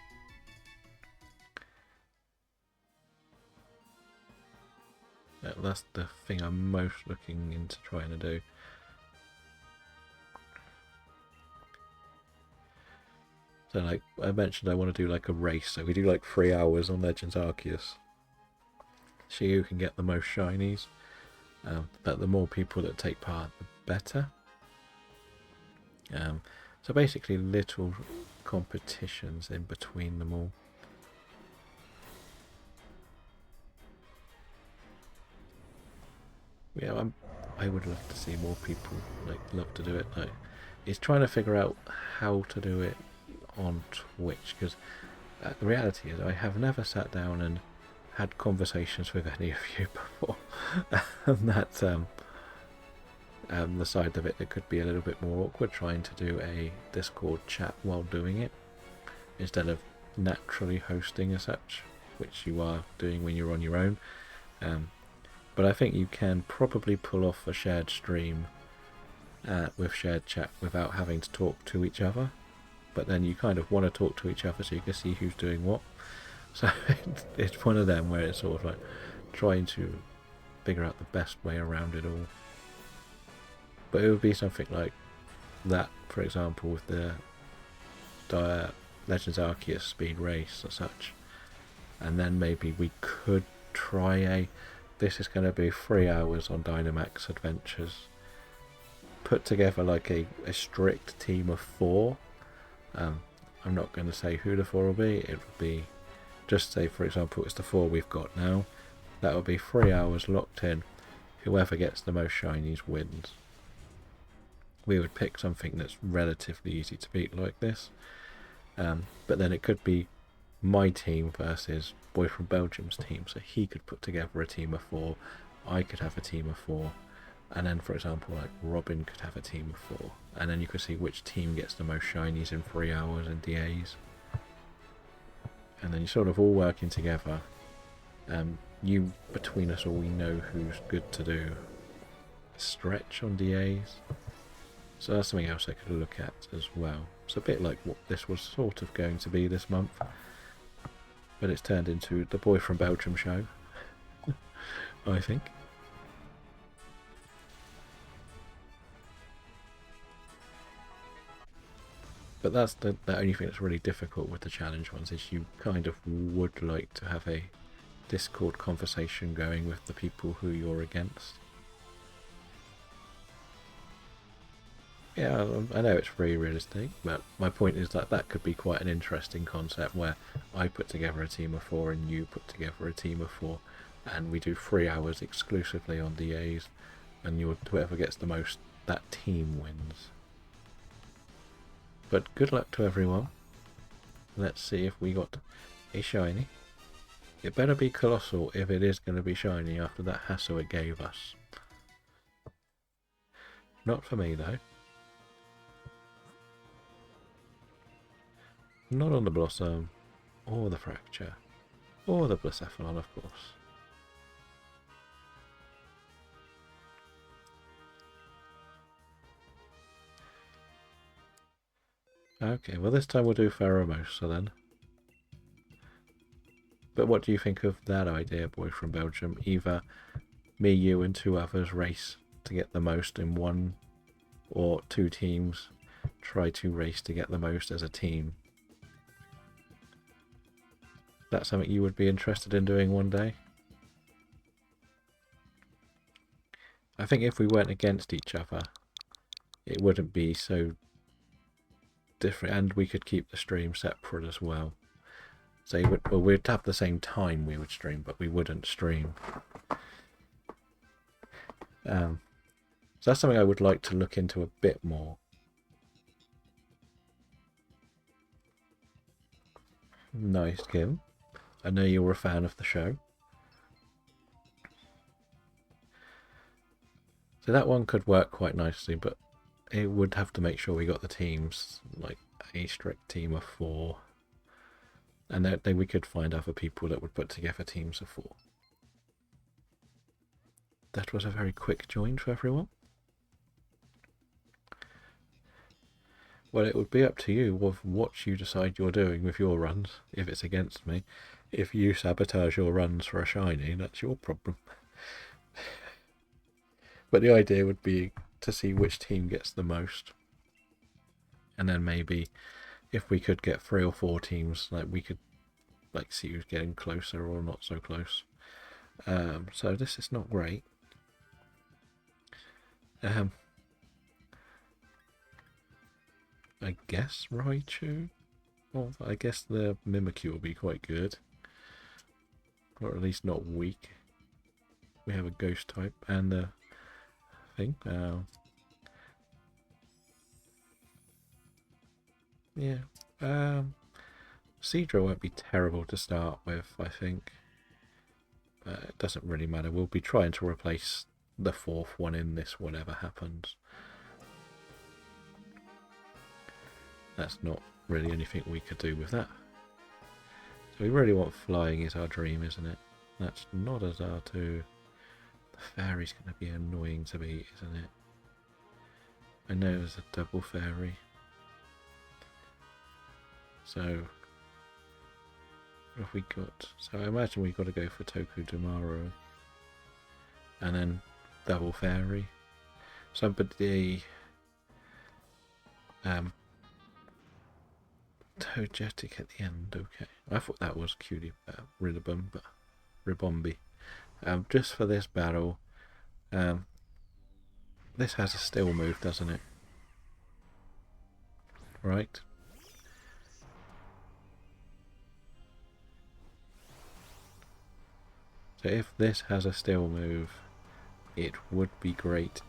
That's the thing I'm most looking into trying to do. So like I mentioned, I want to do like a race, so we do like 3 hours on Legends Arceus. See who can get the most shinies. But the more people that take part, the better. So basically little competitions in between them all. Yeah, I would love to see more people love to do it. It's trying to figure out how to do it on Twitch, because the reality is I have never sat down and had conversations with any of you before. And that's the side of it that could be a little bit more awkward, trying to do a Discord chat while doing it instead of naturally hosting as such, which you are doing when you're on your own. But I think you can probably pull off a shared stream with shared chat without having to talk to each other. But then you kind of want to talk to each other so you can see who's doing what. So it's one of them where it's sort of like trying to figure out the best way around it all. But it would be something like that, for example, with the Legends Arceus speed race or such. And then maybe we could try this is going to be 3 hours on Dynamax Adventures. Put together like a strict team of 4. I'm not going to say who the 4 will be. It will be just say for example it's the 4 we've got now, that would be 3 hours locked in. Whoever gets the most shinies wins. We would pick something that's relatively easy to beat like this, but then it could be my team versus Boy from Belgium's team, so he could put together a team of 4, I could have a team of 4, and then for example like Robin could have a team of 4, and then you could see which team gets the most shinies in 3 hours and DAs, and then you're sort of all working together. You, between us all, we know who's good to do stretch on DAs, so that's something else I could look at as well. It's a bit like what this was sort of going to be this month, but it's turned into the Boy from Belgium show, I think. But that's the only thing that's really difficult with the challenge ones, is you kind of would like to have a Discord conversation going with the people who you're against. Yeah, I know it's very realistic, but my point is that that could be quite an interesting concept where I put together a team of 4 and you put together a team of 4, and we do 3 hours exclusively on DAs, and whoever gets the most, that team wins. But good luck to everyone. Let's see if we got a shiny. It better be colossal if it is going to be shiny after that hassle it gave us. Not for me though. Not on the Blossom, or the Fracture, or the Blacephalon of course. Okay, well this time we'll do Pheromosa then. But what do you think of that idea, Boy from Belgium? Either me, you and 2 others race to get the most in 1, or 2 teams try to race to get the most as a team. That's something you would be interested in doing one day? I think if we went against each other, it wouldn't be so different, and we could keep the stream separate as well. So we'd have the same time we would stream, but we wouldn't stream. So that's something I would like to look into a bit more. Nice, Kim. I know you're a fan of the show. So that one could work quite nicely, but it would have to make sure we got the teams, like a strict team of 4. And then we could find other people that would put together teams of 4. That was a very quick join for everyone. Well, it would be up to you with what you decide you're doing with your runs, if it's against me. If you sabotage your runs for a shiny, that's your problem. But the idea would be to see which team gets the most. And then maybe if we could get 3 or 4 teams, like we could like see who's getting closer or not so close. So this is not great. I guess Raichu? Well, I guess the Mimikyu will be quite good. Or at least not weak. We have a ghost type and the thing. Yeah. Seadra won't be terrible to start with, I think. It doesn't really matter. We'll be trying to replace the 4th one in this, whatever happens. That's not really anything we could do with that. So we really want flying is our dream, isn't it? That's not as R2. The fairy's going to be annoying to beat, isn't it? I know there's a double fairy. So what have we got? So I imagine we've got to go for Tokudamaru. And then double fairy. Somebody Togetic at the end, okay. I thought that was Cutie Ribombi. Just for this battle, this has a still move, doesn't it? Right? So if this has a still move, it would be great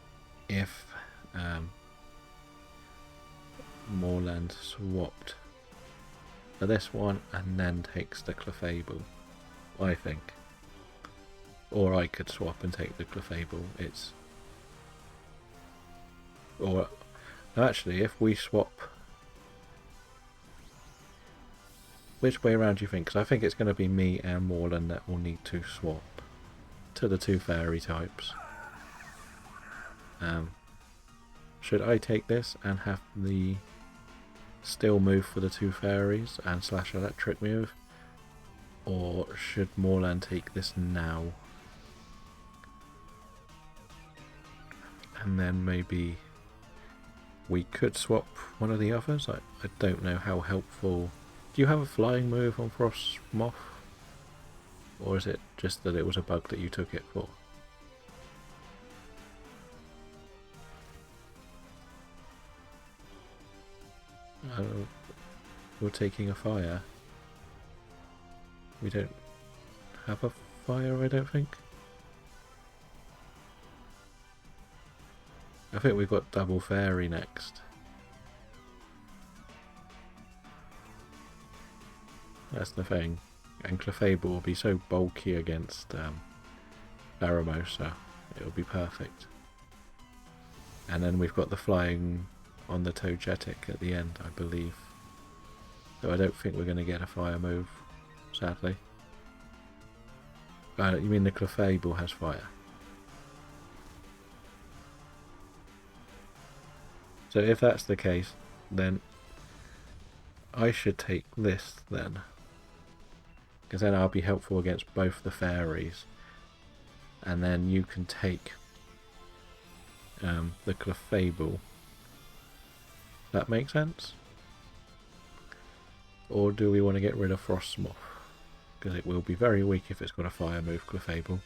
if Moorland swapped for this one and then takes the Clefable, I think. Or I could swap and take the Clefable. Or actually, if we swap, which way around do you think? Because I think it's going to be me and Moorland that will need to swap to the two fairy types. Should I take this and have the still move for the two fairies and slash electric move? Or should Moorland take this now? And then maybe we could swap one of the others. I don't know how helpful. Do you have a flying move on Frost Moth? Or is it just that it was a bug that you took it for? You're taking a fire. We don't have a fire, I don't think. I think we've got double fairy next. That's the thing. And Clefable will be so bulky against Baramosa. It'll be perfect. And then we've got the flying on the Togetic at the end, I believe. So I don't think we're going to get a fire move, sadly. You mean the Clefable has fire? So if that's the case, then I should take this then. Because then I'll be helpful against both the fairies. And then you can take the Clefable. That makes sense? Or do we want to get rid of Frostmoth? Because it will be very weak if it's got a fire move, Clefable.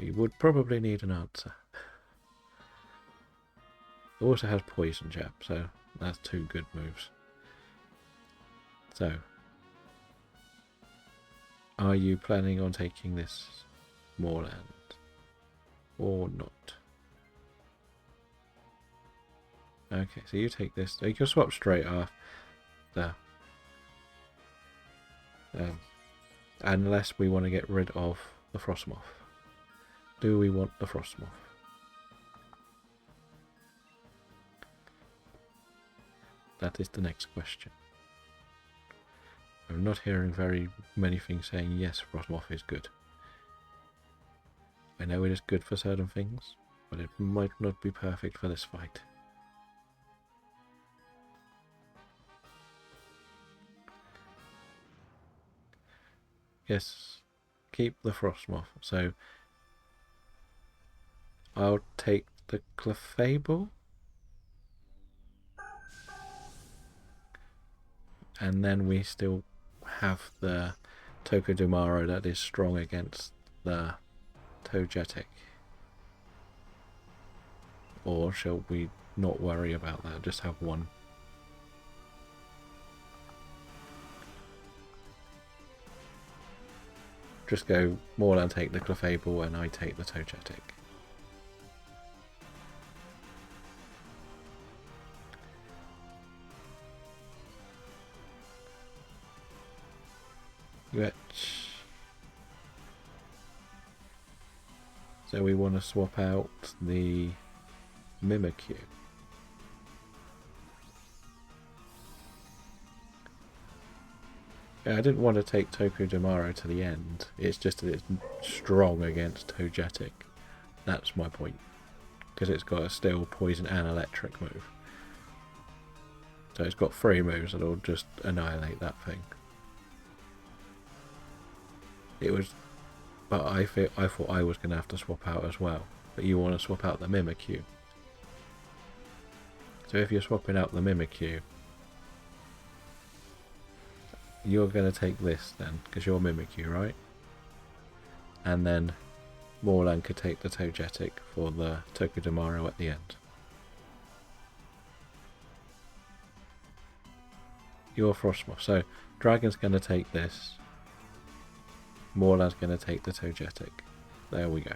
We would probably need an answer. It also has Poison Jab, so that's two good moves. So, are you planning on taking this Moorland or not? Okay, so you take this. You can swap straight after. Unless we want to get rid of the Frostmoth. Do we want the Frostmoth? That is the next question. I'm not hearing very many things saying yes, Frostmoth is good. I know it is good for certain things, but it might not be perfect for this fight. Yes, keep the Frostmoth. So I'll take the Clefable. And then we still have the Togedemaru that is strong against the Togetic. Or shall we not worry about that, just have one? Just go Moorland take the Clefable and I take the Togetic. Which, so we want to swap out the Mimikyu. Yeah, I didn't want to take Togedemaru to the end. It's just that it's strong against Togetic. That's my point. Because it's got a steel, poison and electric move. So it's got 3 moves that'll just annihilate that thing. It was, but I thought I was going to have to swap out as well. But you want to swap out the Mimikyu. So if you're swapping out the Mimikyu, you're going to take this then, because you're Mimikyu, right? And then Moorland could take the Togetic for the Togedemaru at the end. You're Frostmoth, so Dragon's going to take this. Morlan's going to take the Togetic. There we go.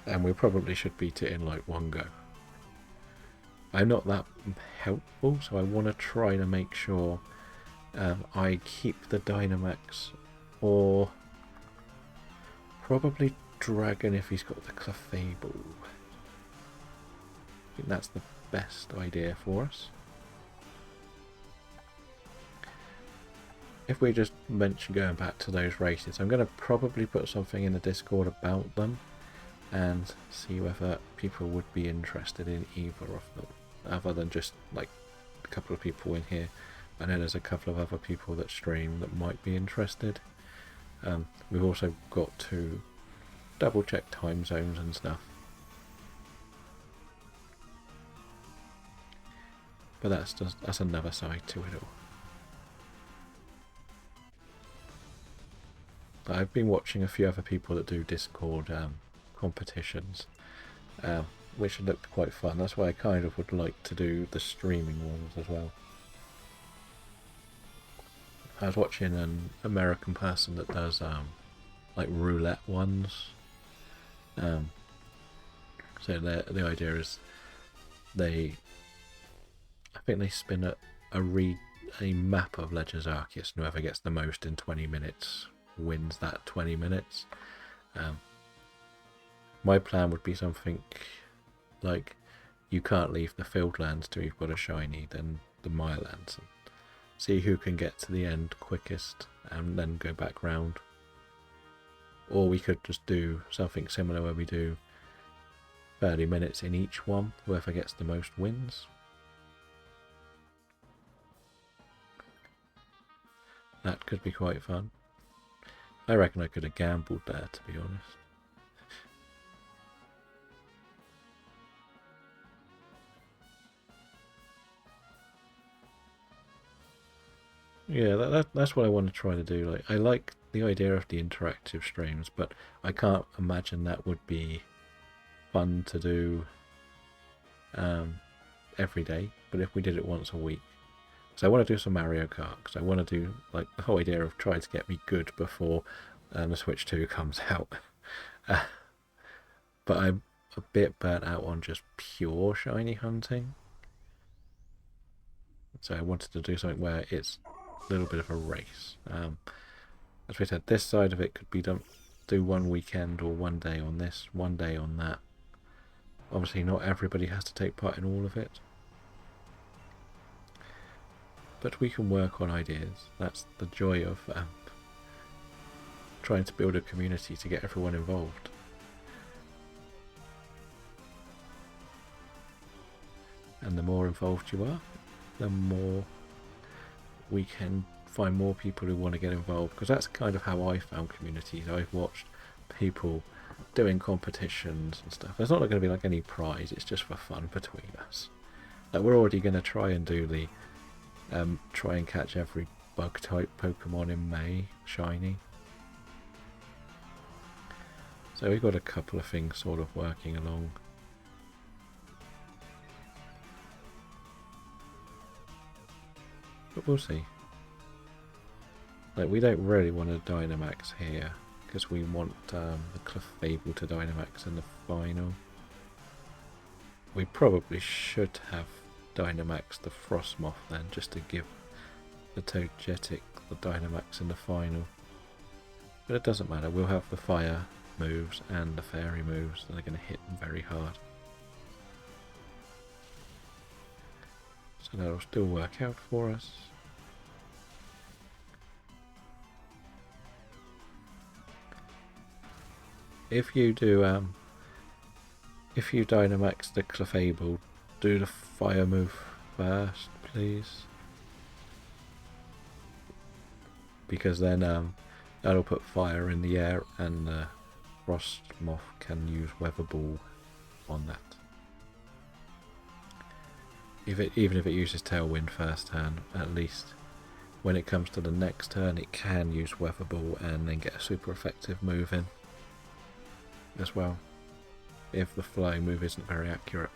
And we probably should beat it in like one go. I'm not that helpful, so I want to try to make sure I keep the Dynamax, or probably Dragon if he's got the Clefable. I think that's the best idea for us. If we just mention going back to those races, I'm going to probably put something in the Discord about them and see whether people would be interested in either of them, other than just like a couple of people in here. I know there's a couple of other people that stream that might be interested. We've also got to double check time zones and stuff. But that's another side to it all. I've been watching a few other people that do Discord competitions, which looked quite fun. That's why I kind of would like to do the streaming ones as well. I was watching an American person that does like roulette ones. So the idea is I think they spin a map of Legends Arceus, and whoever gets the most in 20 minutes wins that 20 minutes. My plan would be something like you can't leave the Fieldlands till you've got a shiny, then the Mirelands. See who can get to the end quickest and then go back round. Or we could just do something similar where we do 30 minutes in each one, whoever gets the most wins. That could be quite fun. I reckon I could have gambled there, to be honest. Yeah, that's what I want to try to do. Like, I like the idea of the interactive streams, but I can't imagine that would be fun to do every day. But if we did it once a week, so I want to do some Mario Kart, because I want to do like the whole idea of trying to get me good before the Switch 2 comes out. But I'm a bit burnt out on just pure shiny hunting. So I wanted to do something where it's a little bit of a race. As we said, this side of it could be done, do one weekend or one day on this, one day on that. Obviously not everybody has to take part in all of it, but we can work on ideas. That's the joy of trying to build a community to get everyone involved. And the more involved you are, the more we can find more people who want to get involved, because that's kind of how I found communities. I've watched people doing competitions and stuff. There's not going to be like any prize, it's just for fun between us. Like, we're already going to try and do the try and catch every bug type Pokemon in May shiny. So we've got a couple of things sort of working along. But we'll see. Like, we don't really want a Dynamax here, because we want the Clefable to Dynamax in the final. We probably should have Dynamax the Frostmoth then, just to give the Togetic the Dynamax in the final. But it doesn't matter, we'll have the Fire moves and the Fairy moves that are going to hit them very hard. So that'll still work out for us. If you do, if you Dynamax the Clefable, do the Fire move first, please. Because then that'll put fire in the air, and the Frostmoth can use Weather Ball on that. Even if it uses Tailwind first turn, at least when it comes to the next turn it can use Weather Ball and then get a super effective move in as well, if the flying move isn't very accurate.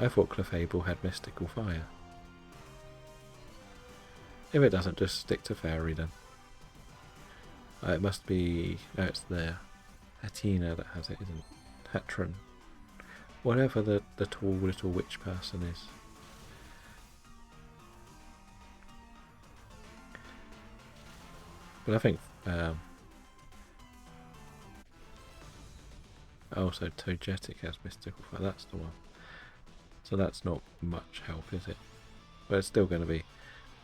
I thought Clefable had mystical fire. If it doesn't, just stick to fairy then. It must be... Oh, it's there. Hatina that has it, isn't it? Hatron. Whatever the tall little witch person is. But I think... also, Togetic has mystical fire. That's the one. So that's not much help, is it? But it's still going to be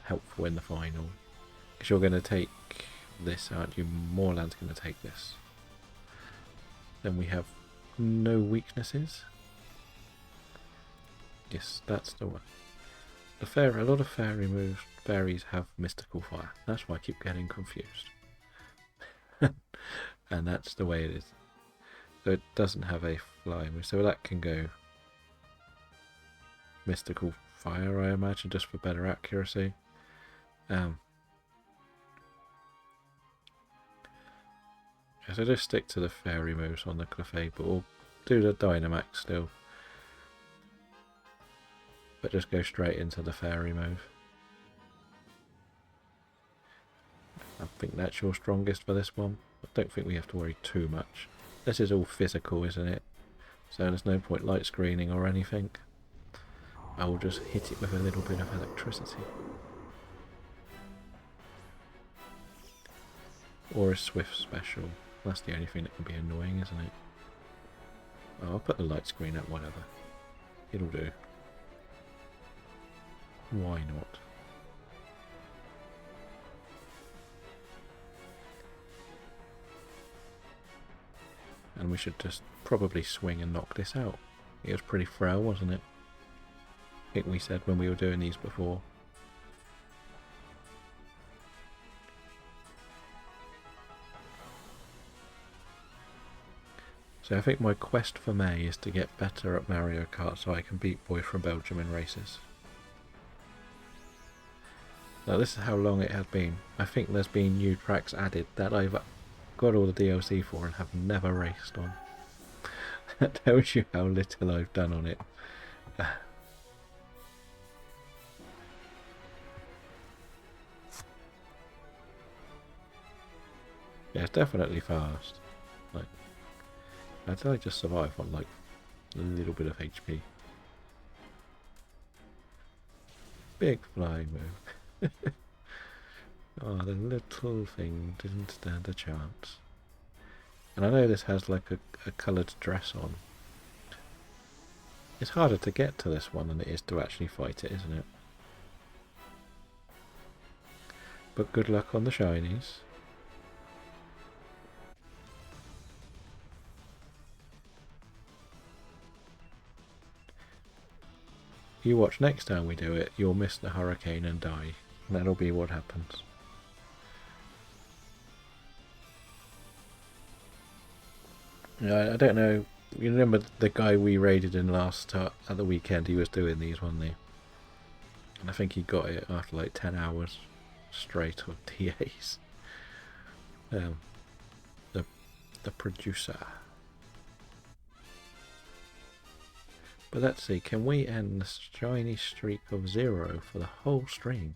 helpful in the final. Because you're going to take this, aren't you? Moorland's going to take this. Then we have no weaknesses. Yes, that's the one. A lot of fairies have mystical fire. That's why I keep getting confused. And that's the way it is. So it doesn't have a fly move, so that can go mystical fire, I imagine, just for better accuracy. So just stick to the fairy moves on the Clefable, or do the Dynamax still. But just go straight into the fairy move. I think that's your strongest for this one. I don't think we have to worry too much. This is all physical, isn't it? So there's no point light screening or anything. I will just hit it with a little bit of electricity. Or a swift special. That's the only thing that can be annoying, isn't it? Oh, I'll put the light screen up, whatever. It'll do. Why not? And we should just probably swing and knock this out. It was pretty frail, wasn't it? I think we said when we were doing these before. So I think my quest for May is to get better at Mario Kart so I can beat Boy from Belgium in races. Now this is how long it has been. I think there's been new tracks added that I've got all the DLC for and have never raced on. That tells you how little I've done on it. Yeah, it's definitely fast. Like, until I just survive on like a little bit of HP. Big flying move. Oh, the little thing didn't stand a chance. And I know this has like a coloured dress on. It's harder to get to this one than it is to actually fight it, isn't it? But good luck on the shinies. You watch next time we do it, you'll miss the hurricane and die. That'll be what happens. I don't know. You remember the guy we raided in last at the weekend? He was doing these, wasn't he? And I think he got it after like 10 hours straight of TAs. The producer. But let's see, can we end the shiny streak of 0 for the whole stream?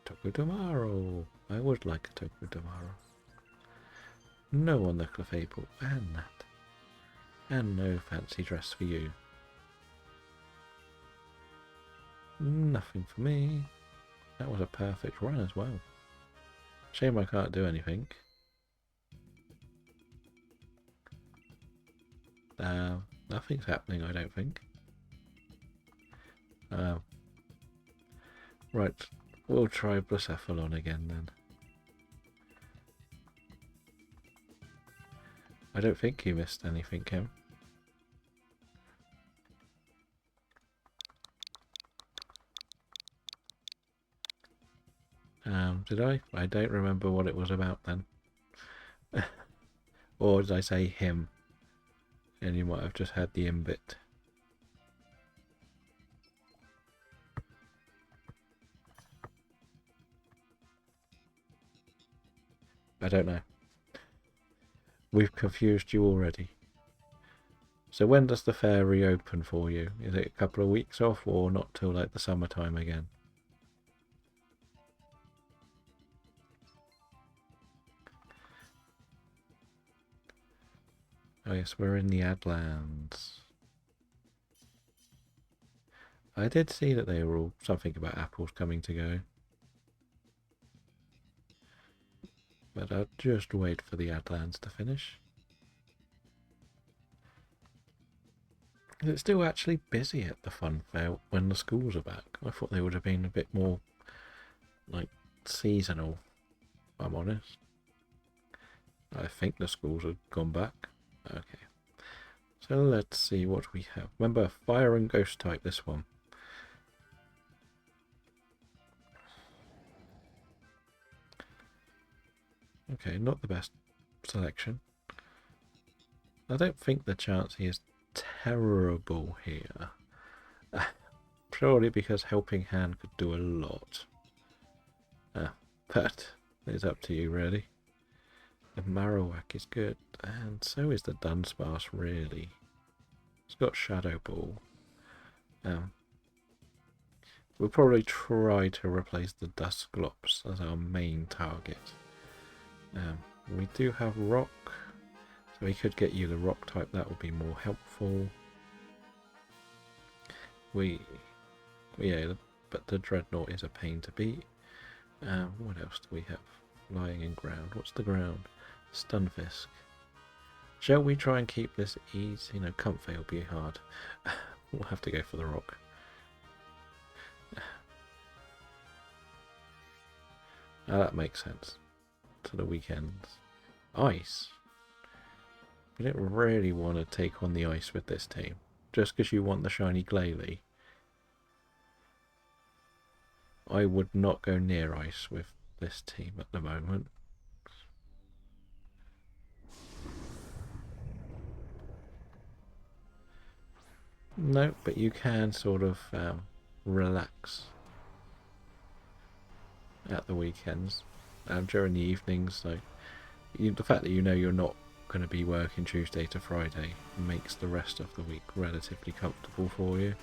Tokudamaro. I would like a Tokudamaro. No on the Clefable, and that. And no fancy dress for you. Nothing for me. That was a perfect run as well. Shame I can't do anything. Nothing's happening, I don't think. Right, we'll try Blacephalon again then. I don't think you missed anything, Kim. Did I? I don't remember what it was about then. Or did I say him? And you might have just had the in bit. I don't know. We've confused you already. So when does the fair reopen for you? Is it a couple of weeks off or not till like the summertime again? Oh yes, we're in the Adlands. I did see that they were all something about apples coming to go. But I'll just wait for the Adlands to finish. It's still actually busy at the fun fair when the schools are back. I thought they would have been a bit more, like, seasonal, if I'm honest. I think the schools have gone back. Okay. So let's see what we have. Remember, fire and ghost type, this one. Okay, not the best selection. I don't think the Chansey is terrible here. Purely because Helping Hand could do a lot. But it's up to you, really. The Marowak is good, and so is the Dunsparce, really. It's got Shadow Ball. We'll probably try to replace the Dusclops as our main target. We do have Rock, so we could get you the Rock type, that would be more helpful. But the Dreadnought is a pain to beat. What else do we have? Lying in ground. What's the ground? Stunfisk. Shall we try and keep this easy? No, Comfey will be hard. We'll have to go for the Rock. That makes sense. To the weekends. Ice. You don't really want to take on the ice with this team. Just because you want the shiny Glalie. I would not go near ice with this team at the moment. No, but you can sort of relax at the weekends. During the evenings, so the fact that you know you're not going to be working Tuesday to Friday makes the rest of the week relatively comfortable for you.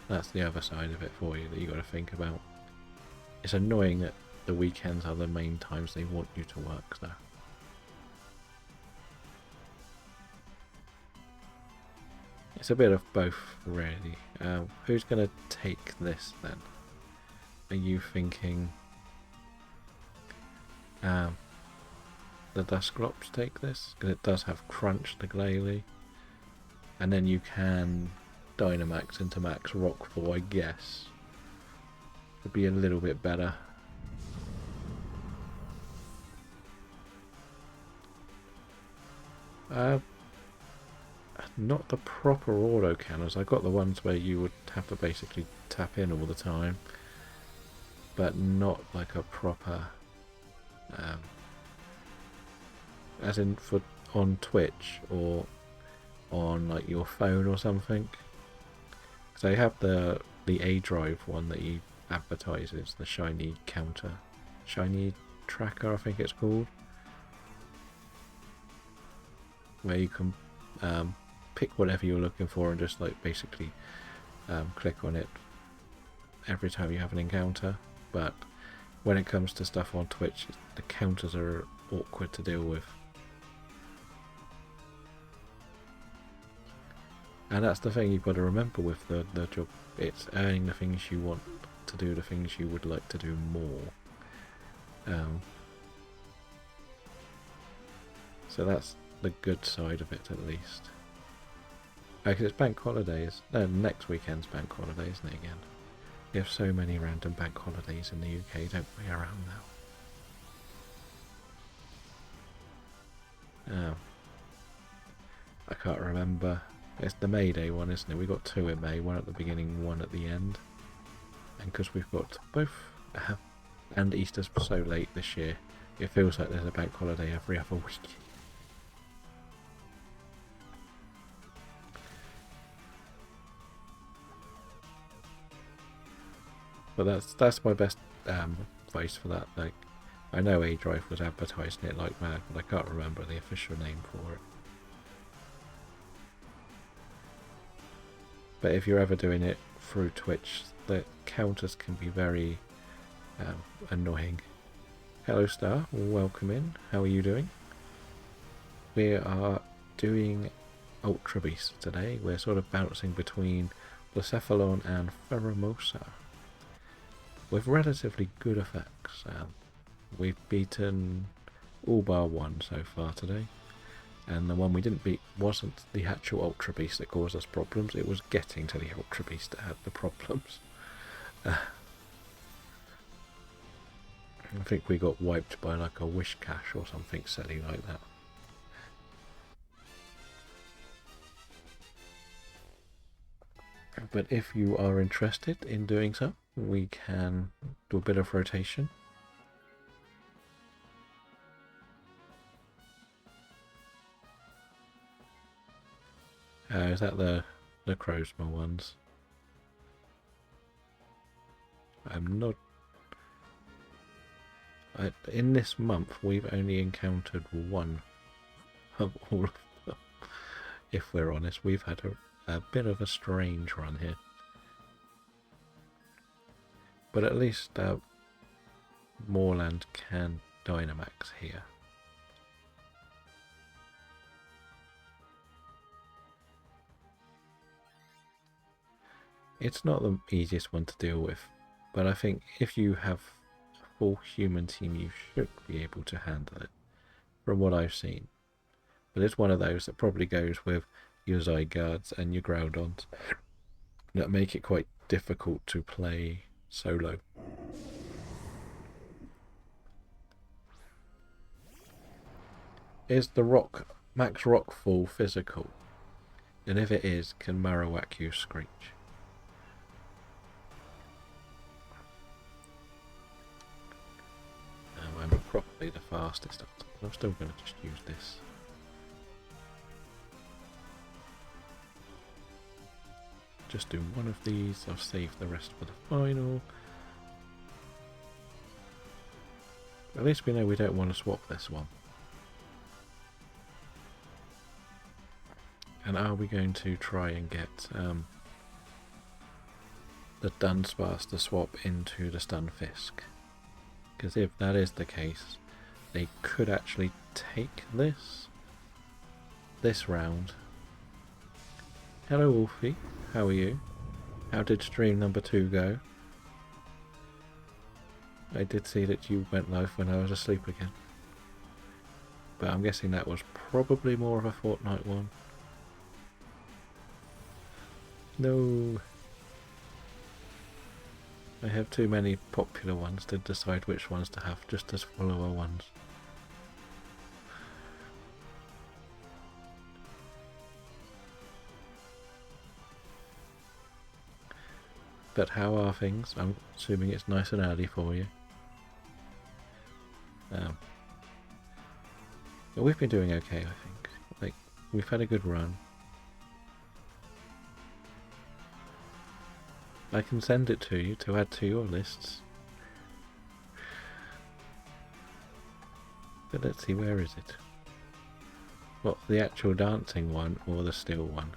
That's the other side of it for you that you got to think about. It's annoying that the weekends are the main times they want you to work, though. It's a bit of both, really. Who's going to take this, then? Are you thinking the Dusclops take this? Because it does have Crunch, the Glalie. And then you can Dynamax into Max Rockfall, I guess. Would be a little bit better. Not the proper auto cannons. I got the ones where you would have to basically tap in all the time, but not like a proper, as in for on Twitch or on like your phone or something. So they have the A Drive one that he advertises, the shiny tracker, I think it's called, where you can pick whatever you're looking for and just like basically click on it every time you have an encounter. But when it comes to stuff on Twitch, the counters are awkward to deal with. And that's the thing you've got to remember with the job. It's earning the things you want to do, the things you would like to do more. So that's the good side of it, at least. Because it's bank holidays. No, next weekend's bank holiday, isn't it, again? We have so many random bank holidays in the UK, don't we, around now? I can't remember. It's the May Day one, isn't it? We got two in May, one at the beginning, one at the end. And because we've got both, and Easter's so late this year, it feels like there's a bank holiday every other week. But that's my best advice for that. Like, I know A-Drive was advertising it like mad, but I can't remember the official name for it. But if you're ever doing it through Twitch, the counters can be very annoying. Hello Star, welcome in. How are you doing? We are doing Ultra Beast today. We're sort of bouncing between Blacephalon and Pheromosa with relatively good effects. We've beaten all bar one so far today, and the one we didn't beat wasn't the actual Ultra Beast that caused us problems, it was getting to the Ultra Beast that had the problems. I think we got wiped by like a wish cache or something silly like that. But if you are interested in doing so, we can do a bit of rotation. Is that the Crozma ones? I'm not... in this month, we've only encountered one of all of them. If we're honest, we've had a bit of a strange run here. But at least Moorland can Dynamax here. It's not the easiest one to deal with, but I think if you have a full human team, you should be able to handle it, from what I've seen. But it's one of those that probably goes with your Zygardes and your Groudons that make it quite difficult to play solo. Is the Max Rockfall physical? And if it is, can Marowak use Screech? I'm probably the fastest, but I'm still going to just use this. Just do one of these, I'll save the rest for the final. At least we know we don't want to swap this one. And are we going to try and get the Dunsparce to swap into the Stunfisk? Because if that is the case, they could actually take this round. Hello Wolfie, how are you? How did stream number 2 go? I did see that you went live when I was asleep again. But I'm guessing that was probably more of a Fortnite one. No. I have too many popular ones to decide which ones to have, just as follower ones. But how are things? I'm assuming it's nice and early for you. But we've been doing okay, I think. Like, we've had a good run. I can send it to you to add to your lists. But let's see, where is it? What, the actual dancing one or the still one?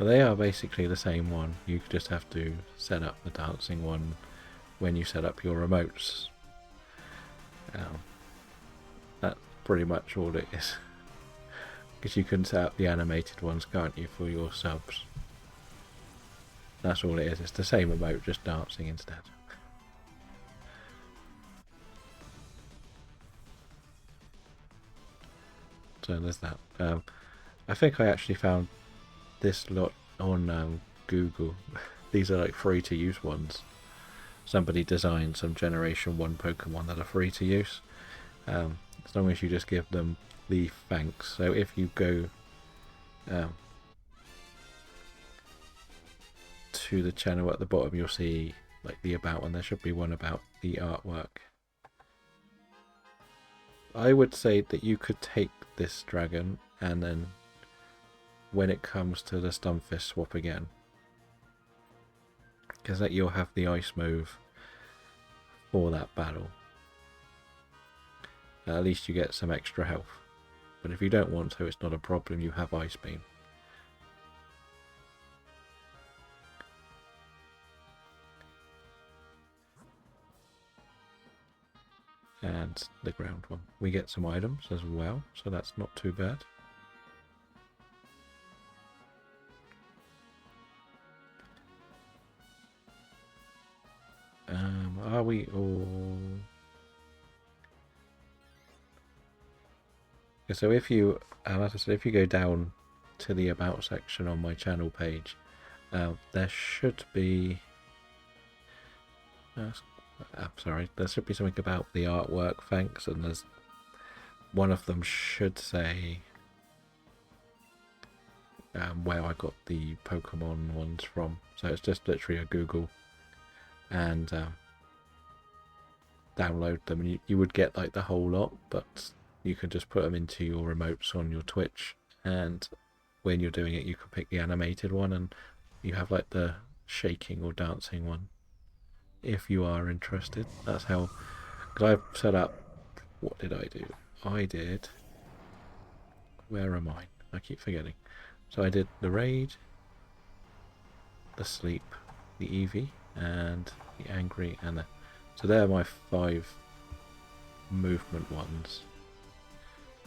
Well, they are basically the same one. You just have to set up the dancing one when you set up your remotes. That's pretty much all it is. Because you can set up the animated ones, can't you, for your subs? That's all it is. It's the same emote, just dancing instead. So there's that. I think I actually found this lot on Google. These are like free to use ones. Somebody designed some Generation 1 Pokemon that are free to use. As long as you just give them the thanks. So if you go to the channel at the bottom, you'll see like the about one. There should be one about the artwork. I would say that you could take this dragon and then when it comes to the Stunfisk swap again. Because that you'll have the ice move for that battle. At least you get some extra health. But if you don't want to, it's not a problem, you have Ice Beam. And the ground one. We get some items as well, so that's not too bad. Are we all... So if you, as I said, if you go down to the About section on my channel page, there should be... sorry, there should be something about the artwork, thanks, and there's one of them should say where I got the Pokemon ones from. So it's just literally a Google and download them, and you would get like the whole lot, but you can just put them into your remotes on your Twitch, and when you're doing it you can pick the animated one, and you have like the shaking or dancing one if you are interested. That's how, because I've set up, what did I do? I did, where am I keep forgetting. So I did the Raid, the Sleep, the Eevee, and the Angry, and the... So they're my 5 movement ones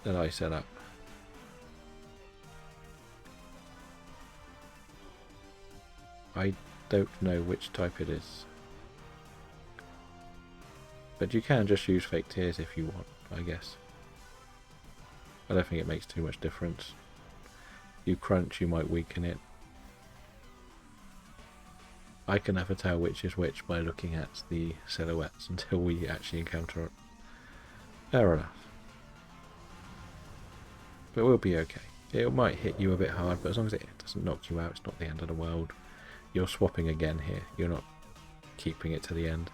that I set up. I don't know which type it is. But you can just use fake tears if you want, I guess. I don't think it makes too much difference. You crunch, you might weaken it. I can never tell which is which by looking at the silhouettes until we actually encounter it. Fair enough. But we'll be okay. It might hit you a bit hard, but as long as it doesn't knock you out, it's not the end of the world. You're swapping again here. You're not keeping it to the end.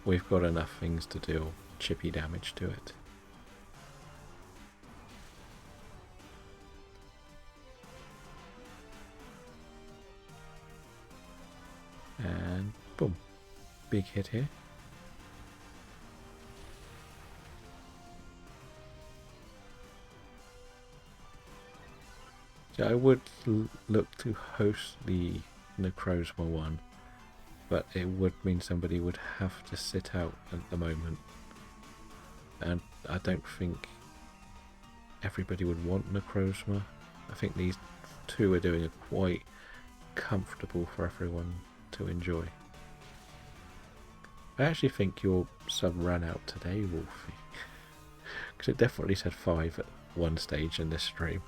We've got enough things to deal chippy damage to it. And boom, big hit here. So I would look to host the Necrozma one, but it would mean somebody would have to sit out at the moment, and I don't think everybody would want Necrozma. I think these two are doing it quite comfortable for everyone to enjoy. I actually think your sub ran out today, Wolfie, because it definitely said 5 at one stage in this stream.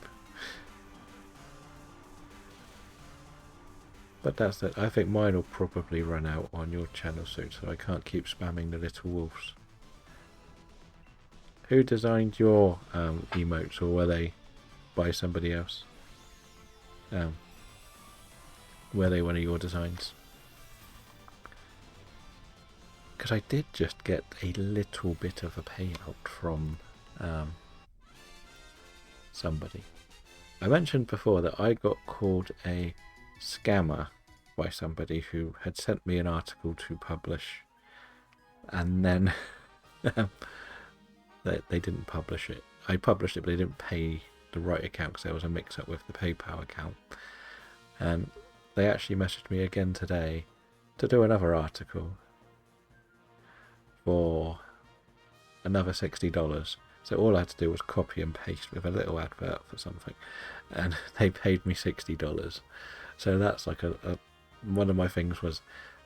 But that's it. I think mine will probably run out on your channel soon, so I can't keep spamming the little wolves. Who designed your emotes, or were they by somebody else? Were they one of your designs? Because I did just get a little bit of a payout from somebody. I mentioned before that I got called a scammer by somebody who had sent me an article to publish, and then they didn't publish it. I published it, but they didn't pay the right account because there was a mix-up with the PayPal account. And they actually messaged me again today to do another article for another $60. So all I had to do was copy and paste with a little advert for something, and they paid me $60. So that's like one of my things was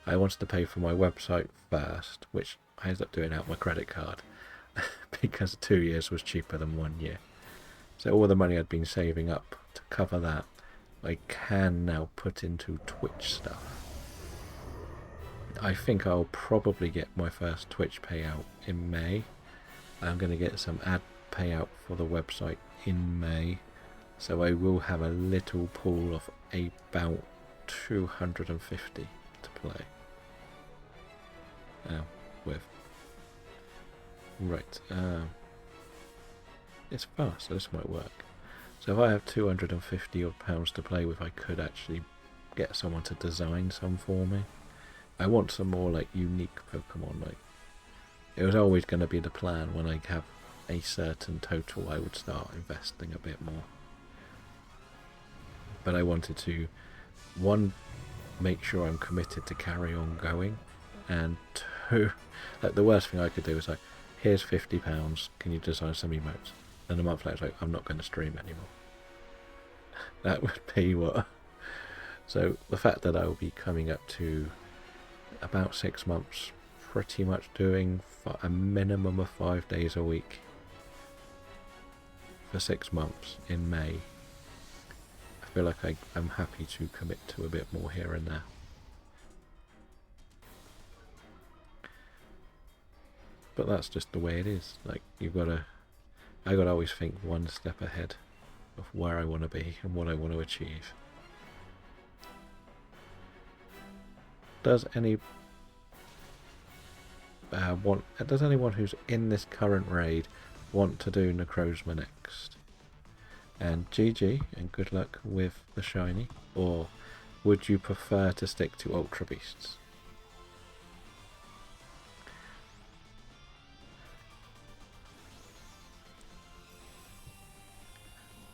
I wanted to pay for my website first, which I ended up doing out my credit card because 2 years was cheaper than 1 year. So all the money I'd been saving up to cover that, I can now put into Twitch stuff. I think I'll probably get my first Twitch payout in May. I'm going to get some ad payout for the website in May. So I will have a little pool of about 250 to play with. Right. it's fast, so this might work. So if I have 250 odd pounds to play with, I could actually get someone to design some for me. I want some more like unique Pokemon. Like, it was always going to be the plan when I have a certain total, I would start investing a bit more. But I wanted to, one, make sure I'm committed to carry on going, and two, like the worst thing I could do is like, here's £50, can you design some emotes? And a month later, it's like, I'm not going to stream anymore. That would be what. So the fact that I will be coming up to about 6 months, pretty much doing a minimum of 5 days a week for 6 months in May, I feel like I'm happy to commit to a bit more here and there. But that's just the way it is. Like, I gotta always think one step ahead of where I want to be and what I want to achieve. Does anyone who's in this current raid want to do Necrozma next? And GG and good luck with the shiny, or would you prefer to stick to Ultra Beasts?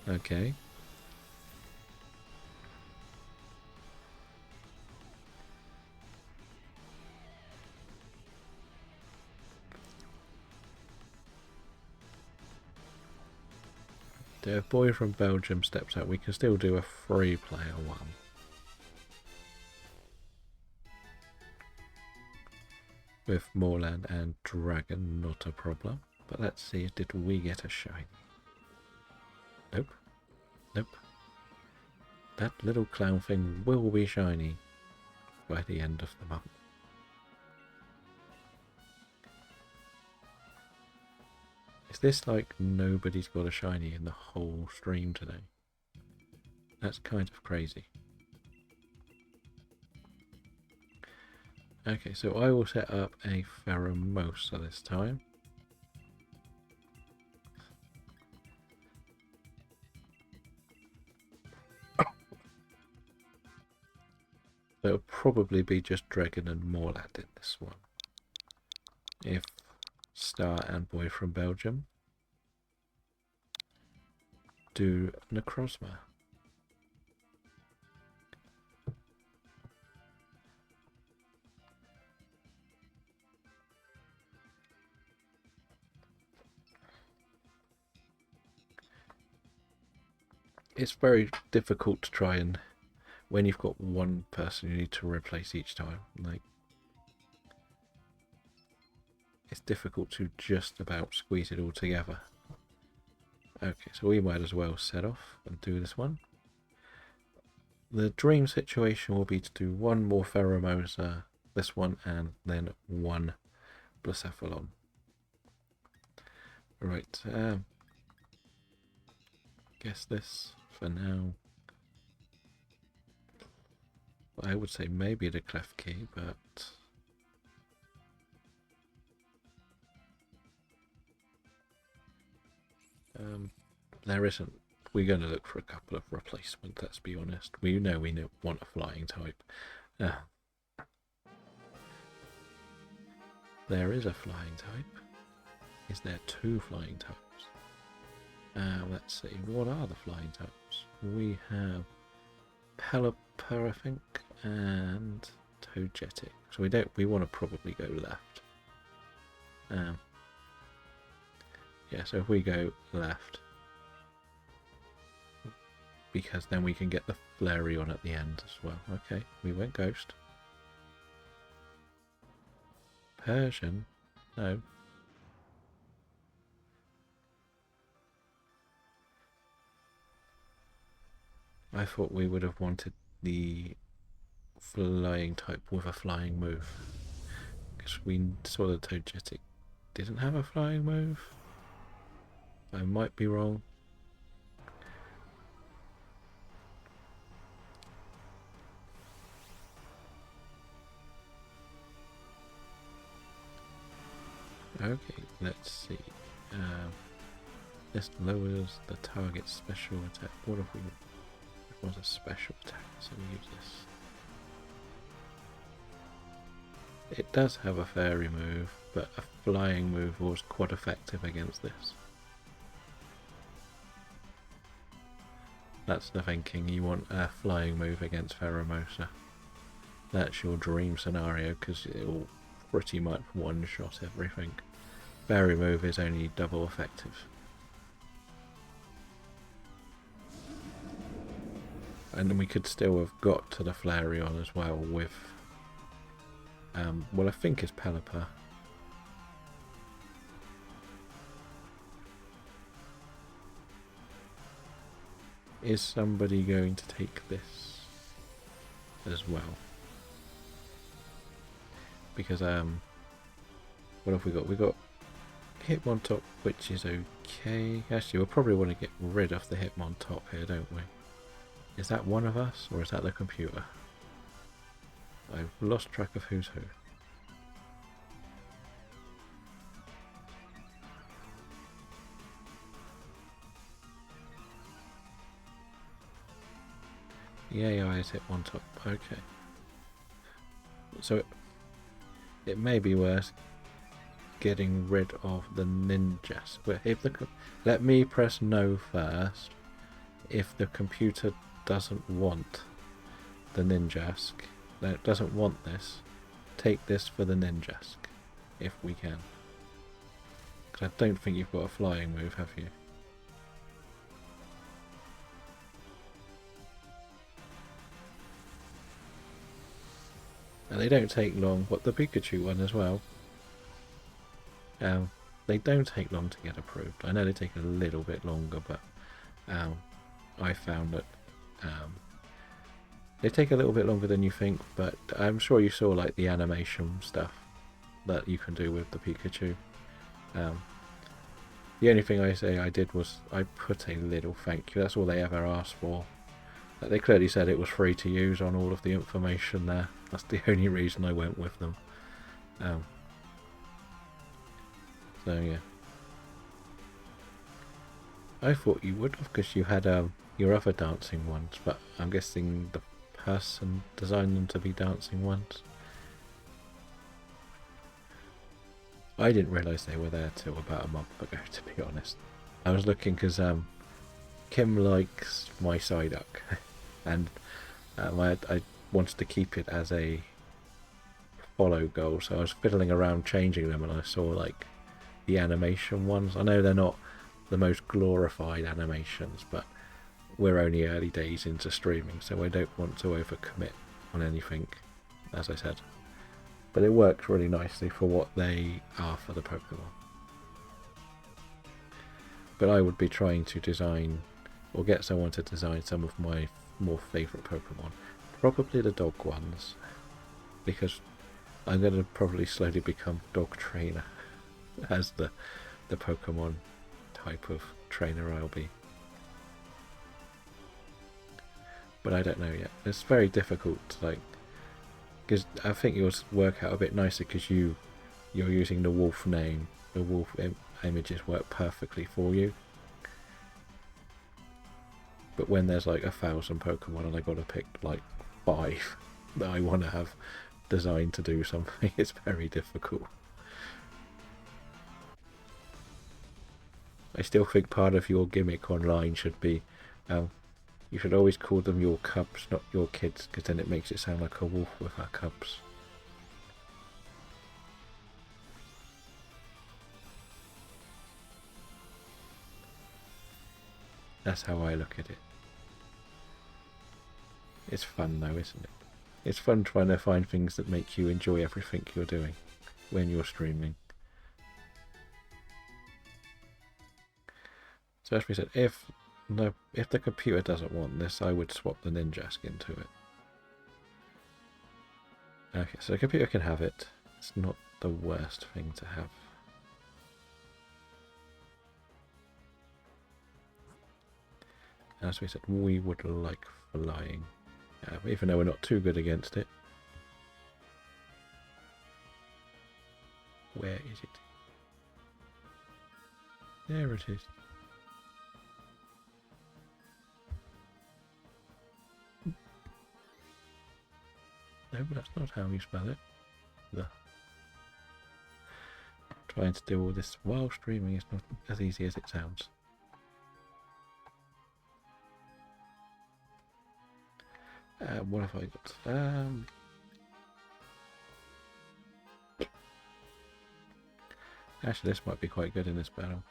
Okay. The boy from Belgium steps out. We can still do a 3-player one. With Moorland and Dragon, not a problem. But let's see, did we get a shiny? Nope. Nope. That little clown thing will be shiny by the end of the month. Is this like nobody's got a shiny in the whole stream today? That's kind of crazy. Okay, so I will set up a Pheromosa this time. So it'll probably be just Dragon and Moorland in this one. If Star and Boy from Belgium do Necrozma. It's very difficult to try and, when you've got one person you need to replace each time, like, it's difficult to just about squeeze it all together. Okay, so we might as well set off and do this one. The dream situation will be to do one more Pheromosa, this one, and then one Blacephalon. Right, guess this for now. I would say maybe the Clef Key, but there isn't. We're going to look for a couple of replacements, let's be honest. We want a flying type. There is a flying type. Is there 2 flying types? Let's see, what are the flying types? We have Pelipper, I think, and Togetic. So we want to probably go left. Yeah, so if we go left, because then we can get the Flareon at the end as well. Okay, we went Ghost. Persian? No. I thought we would have wanted the flying type with a flying move, because we saw the Togetic didn't have a flying move. I might be wrong. Okay, let's see. This lowers the target's special attack. What if we want a special attack? So we use this. It does have a fairy move, but a flying move was quite effective against this. That's the thinking, you want a flying move against Pheromosa. That's your dream scenario, because it'll pretty much one-shot everything. Fairy move is only double effective. And then we could still have got to the Flareon as well with... well, I think it's Pelipper. Is somebody going to take this as well? Because, what have we got? We got Hitmontop, which is okay. Actually, we'll probably want to get rid of the Hitmontop here, don't we? Is that one of us, or is that the computer? I've lost track of who's who. The AI is Hitmontop. Okay. So it may be worth getting rid of the Ninjask. But if let me press no first. If the computer doesn't want the Ninjask, doesn't want this, take this for the Ninjask, if we can. Because I don't think you've got a flying move, have you? And they don't take long. What, the Pikachu one as well? They don't take long to get approved. I know they take a little bit longer, but I found that they take a little bit longer than you think, but I'm sure you saw like the animation stuff that you can do with the Pikachu. The only thing I did was I put a little thank you. That's all they ever asked for. They clearly said it was free to use on all of the information there. That's the only reason I went with them. So yeah. I thought you would have, because you had your other dancing ones, but I'm guessing the person designed them to be dancing ones. I didn't realise they were there till about a month ago, to be honest. I was looking because Kim likes my Psyduck, and I wanted to keep it as a follow goal, so I was fiddling around changing them, and I saw like the animation ones. I know they're not the most glorified animations, but we're only early days into streaming, so I don't want to overcommit on anything, as I said. But it works really nicely for what they are for the Pokemon. But I would be trying to design, or get someone to design some of my more favourite Pokemon. Probably the dog ones, because I'm going to probably slowly become dog trainer as the Pokemon type of trainer I'll be. But I don't know yet. It's very difficult to, like, because I think yours work out a bit nicer because you're using the wolf name. The wolf images work perfectly for you. But when there's like 1,000 Pokemon and I got to pick like 5 that I want to have designed to do something, it's very difficult. I still think part of your gimmick online should be you should always call them your cubs, not your kids, because then it makes it sound like a wolf with her cubs. That's how I look at it. It's fun though, isn't it? It's fun trying to find things that make you enjoy everything you're doing when you're streaming. So as we said, if the computer doesn't want this, I would swap the Ninjask into it. Okay, so the computer can have it. It's not the worst thing to have. As we said, we would like flying, even though we're not too good against it. Where is it? There it is. No, but that's not how you spell it. The. Trying to do all this while streaming is not as easy as it sounds. What have I got? Actually, this might be quite good in this battle.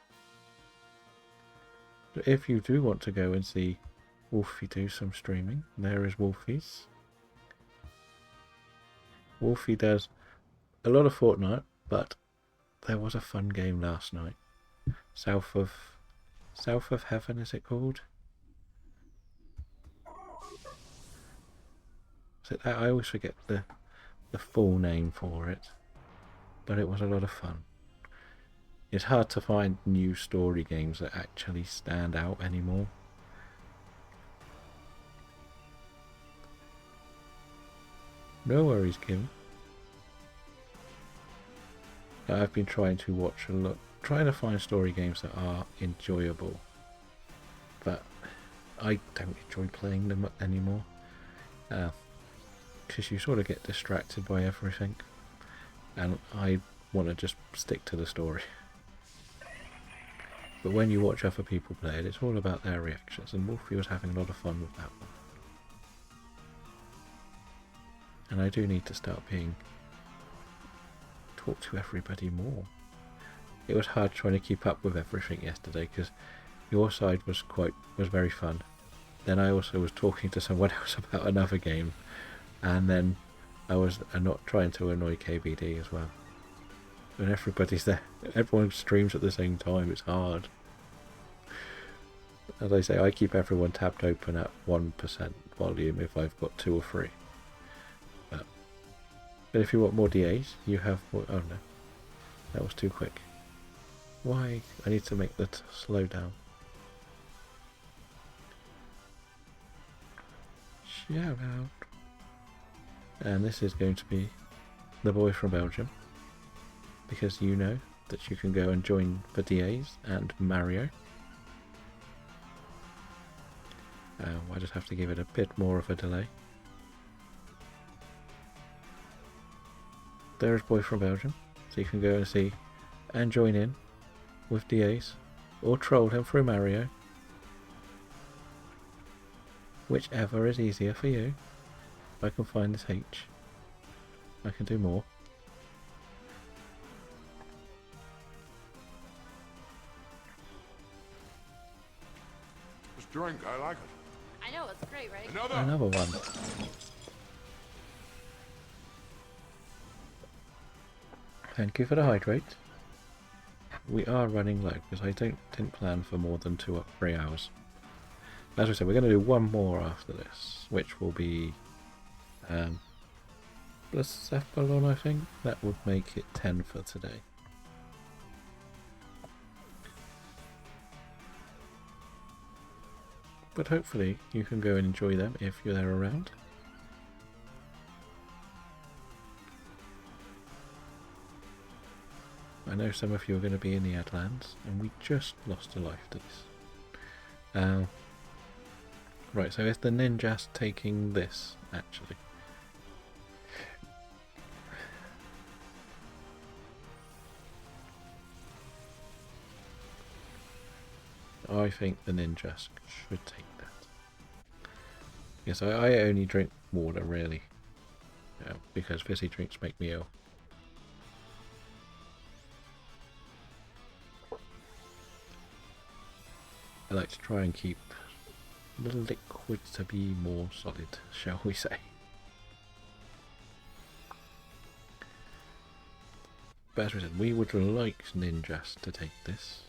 But if you do want to go and see Wolfie do some streaming, there is Wolfie's. Wolfie does a lot of Fortnite, but there was a fun game last night. South of Heaven, is it called? Is it that? I always forget the full name for it, but it was a lot of fun. It's hard to find new story games that actually stand out anymore. No worries, Kim. I've been trying to watch a lot, trying to find story games that are enjoyable, but I don't enjoy playing them anymore, because you sort of get distracted by everything, and I want to just stick to the story. But when you watch other people play it, it's all about their reactions, and Wolfie was having a lot of fun with that one. And I do need to start talk to everybody more. It was hard trying to keep up with everything yesterday because your side was very fun. Then I also was talking to someone else about another game, and then I was not trying to annoy KBD as well. When everybody's there, everyone streams at the same time, it's hard. As I say, I keep everyone tabbed open at 1% volume if I've got 2 or 3. But if you want more DAs, you have more. Oh no, that was too quick. Why? I need to make that slow down. Shout out. And this is going to be the boy from Belgium, because you know that you can go and join the DAs and Mario. I just have to give it a bit more of a delay. There's boy from Belgium, so you can go and see and join in with DAs, or troll him through Mario. Whichever is easier for you. If I can find this H, I can do more. This drink, I like it. I know, it's great, right? Another one. Thank you for the hydrate. We are running low because I didn't plan for more than 2 or 3 hours. As I said, we're going to do one more after this, which will be Blacephalon, I think. That would make it 10 for today. But hopefully you can go and enjoy them if you're there around. I know some of you are going to be in the Adlands, and we just lost a life to this. Right, so is the Ninjas taking this, actually? I think the Ninjas should take that. Yes, I only drink water, really. Because fizzy drinks make me ill. I like to try and keep the liquids to be more solid, shall we say. But as we said, we would like Ninjas to take this.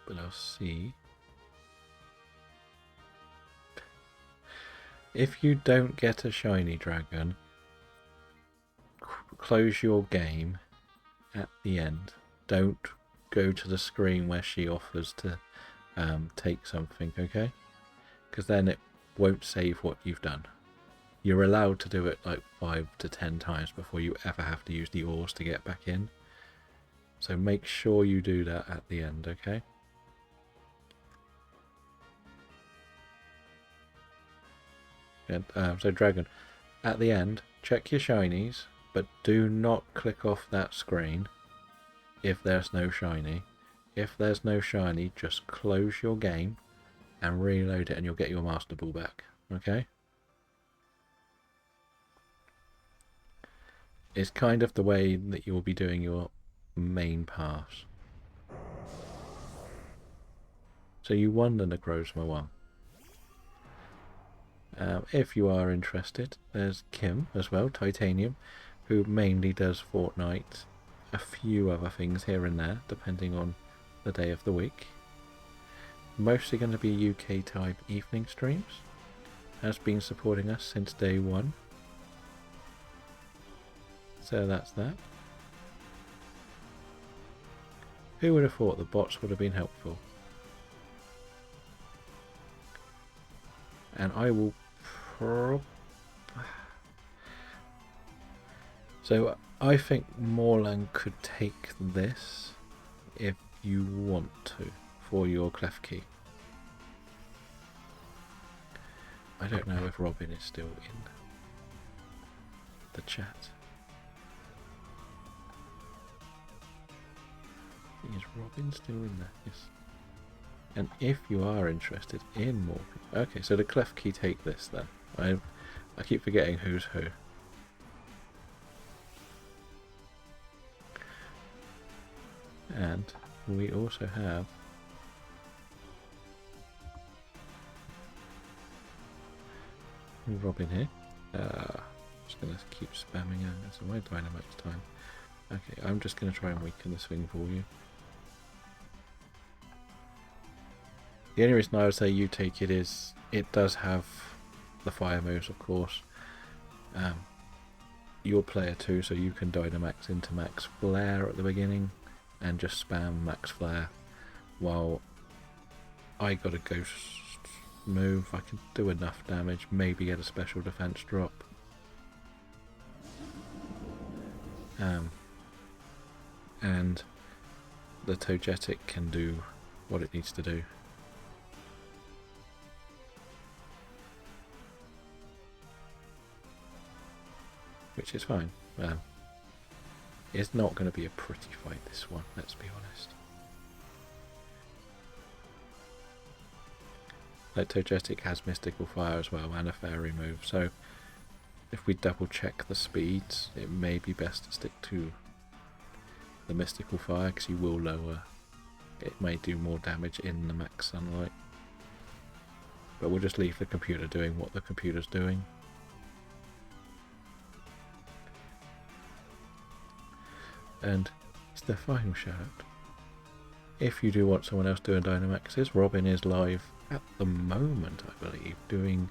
But I'll see. If you don't get a shiny dragon, close your game at the end. Don't go to the screen where she offers to take something, okay? Because then it won't save what you've done. You're allowed to do it like 5 to 10 times before you ever have to use the ores to get back in. So make sure you do that at the end, okay? And, so Dragon, at the end, check your shinies, but do not click off that screen if there's no shiny. If there's no shiny, just close your game and reload it and you'll get your Master Ball back. Okay? It's kind of the way that you'll be doing your main pass. So you won the Necrozma one. If you are interested, there's Kim as well, Titanium, who mainly does Fortnite, a few other things here and there, depending on the day of the week. Mostly going to be UK type evening streams. Has been supporting us since day one. So that's that. Who would have thought the bots would have been helpful? And I will so I think Morlang could take this if you want to for your clef key. I don't know if Robin is still in the chat. Is Robin still in there? Yes. And if you are interested in more... Okay, so the clef key take this then. I keep forgetting who's who. And we also have... Robin here. Just going to keep spamming out. It's my Dynamax time. Okay, I'm just going to try and weaken this thing for you. The only reason I would say you take it is it does have the fire moves, of course. You're player 2, so you can Dynamax into max flare at the beginning and just spam max flare, while I got a ghost move. I can do enough damage, maybe get a special defense drop. And the Togetic can do what it needs to do. Which is fine. It's not going to be a pretty fight, this one, let's be honest. Like, Togetic has Mystical Fire as well, and a Fairy move, so if we double check the speeds, it may be best to stick to the Mystical Fire, because you will lower. It may do more damage in the max sunlight. But we'll just leave the computer doing what the computer's doing. And it's the final shout out. If you do want someone else doing Dynamaxes, Robin is live at the moment, I believe, doing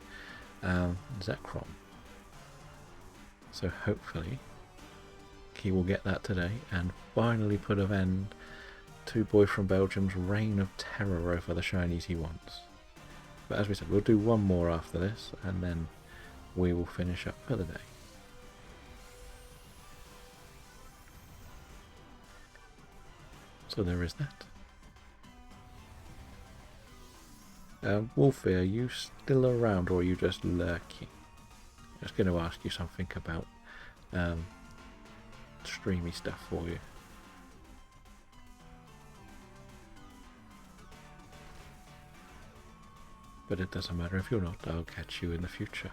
Zekrom. So hopefully he will get that today and finally put an end to Boy from Belgium's reign of terror over the shinies he wants. But as we said, we'll do one more after this and then we will finish up for the day. So there is that. Wolfie, are you still around or are you just lurking? I was going to ask you something about streamy stuff for you. But it doesn't matter if you're not, I'll catch you in the future.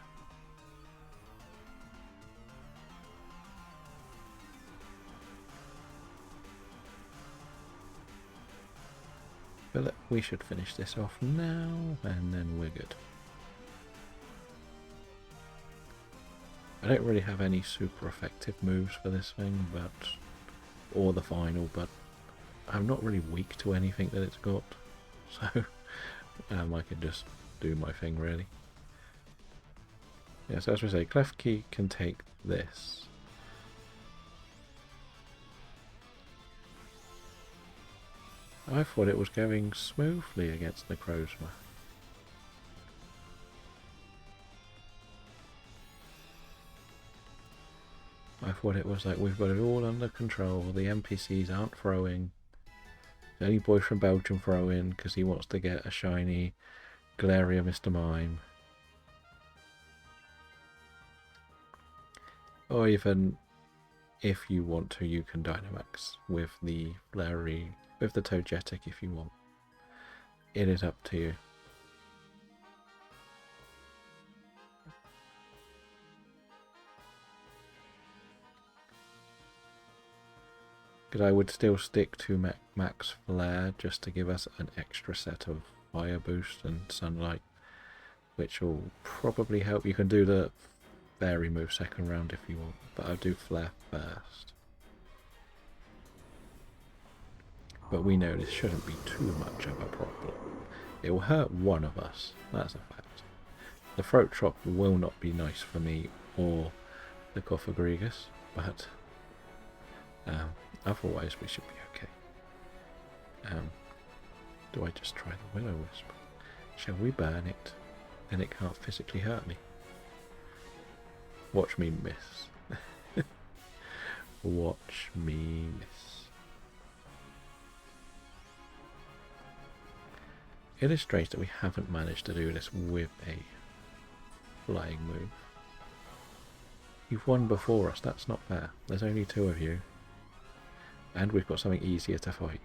But we should finish this off now, and then we're good. I don't really have any super effective moves for this thing, or the final, but I'm not really weak to anything that it's got, so I can just do my thing really. Yeah, so as we say, Klefki can take this. I thought it was going smoothly against Necrozma. I thought it was like, we've got it all under control, the NPCs aren't throwing. The only boy from Belgium throwing because he wants to get a shiny Galeria Mr. Mime. Or even, if you want to, you can Dynamax with the Flurry, with the Togetic if you want. It is up to you. Because I would still stick to Max Flare just to give us an extra set of Fire Boost and Sunlight, which will probably help. You can do the Fairy move second round if you want, but I'll do Flare first. But we know this shouldn't be too much of a problem. It will hurt one of us, that's a fact. The Throat Chop will not be nice for me or the Cophagrigus, but otherwise we should be okay. Do I just try the Will-O-Wisp? Shall we burn it? Then it can't physically hurt me. Watch me miss. Watch me miss. It is strange that we haven't managed to do this with a flying move. You've won before us, that's not fair. There's only 2 of you. And we've got something easier to fight.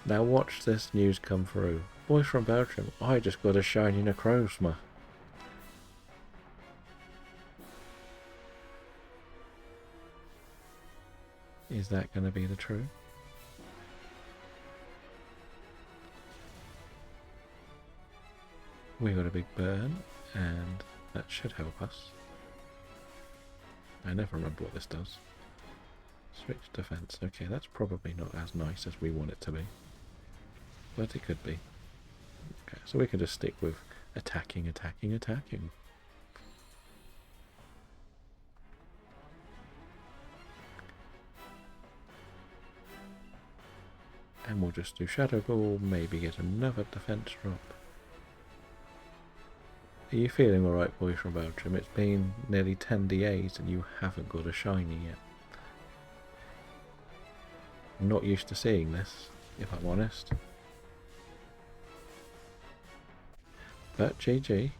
Now watch this news come through. Boys from Belgium, I just got a shiny Necrozma. Is that going to be the truth? We got a big burn, and that should help us. I never remember what this does. Switch defense. Okay, that's probably not as nice as we want it to be. But it could be. Okay, so we can just stick with attacking, attacking, attacking. And we'll just do Shadow Ball, maybe get another defense drop. Are you feeling alright, boys from Belgium? It's been nearly 10 DAs and you haven't got a shiny yet. I'm not used to seeing this, if I'm honest. But GG.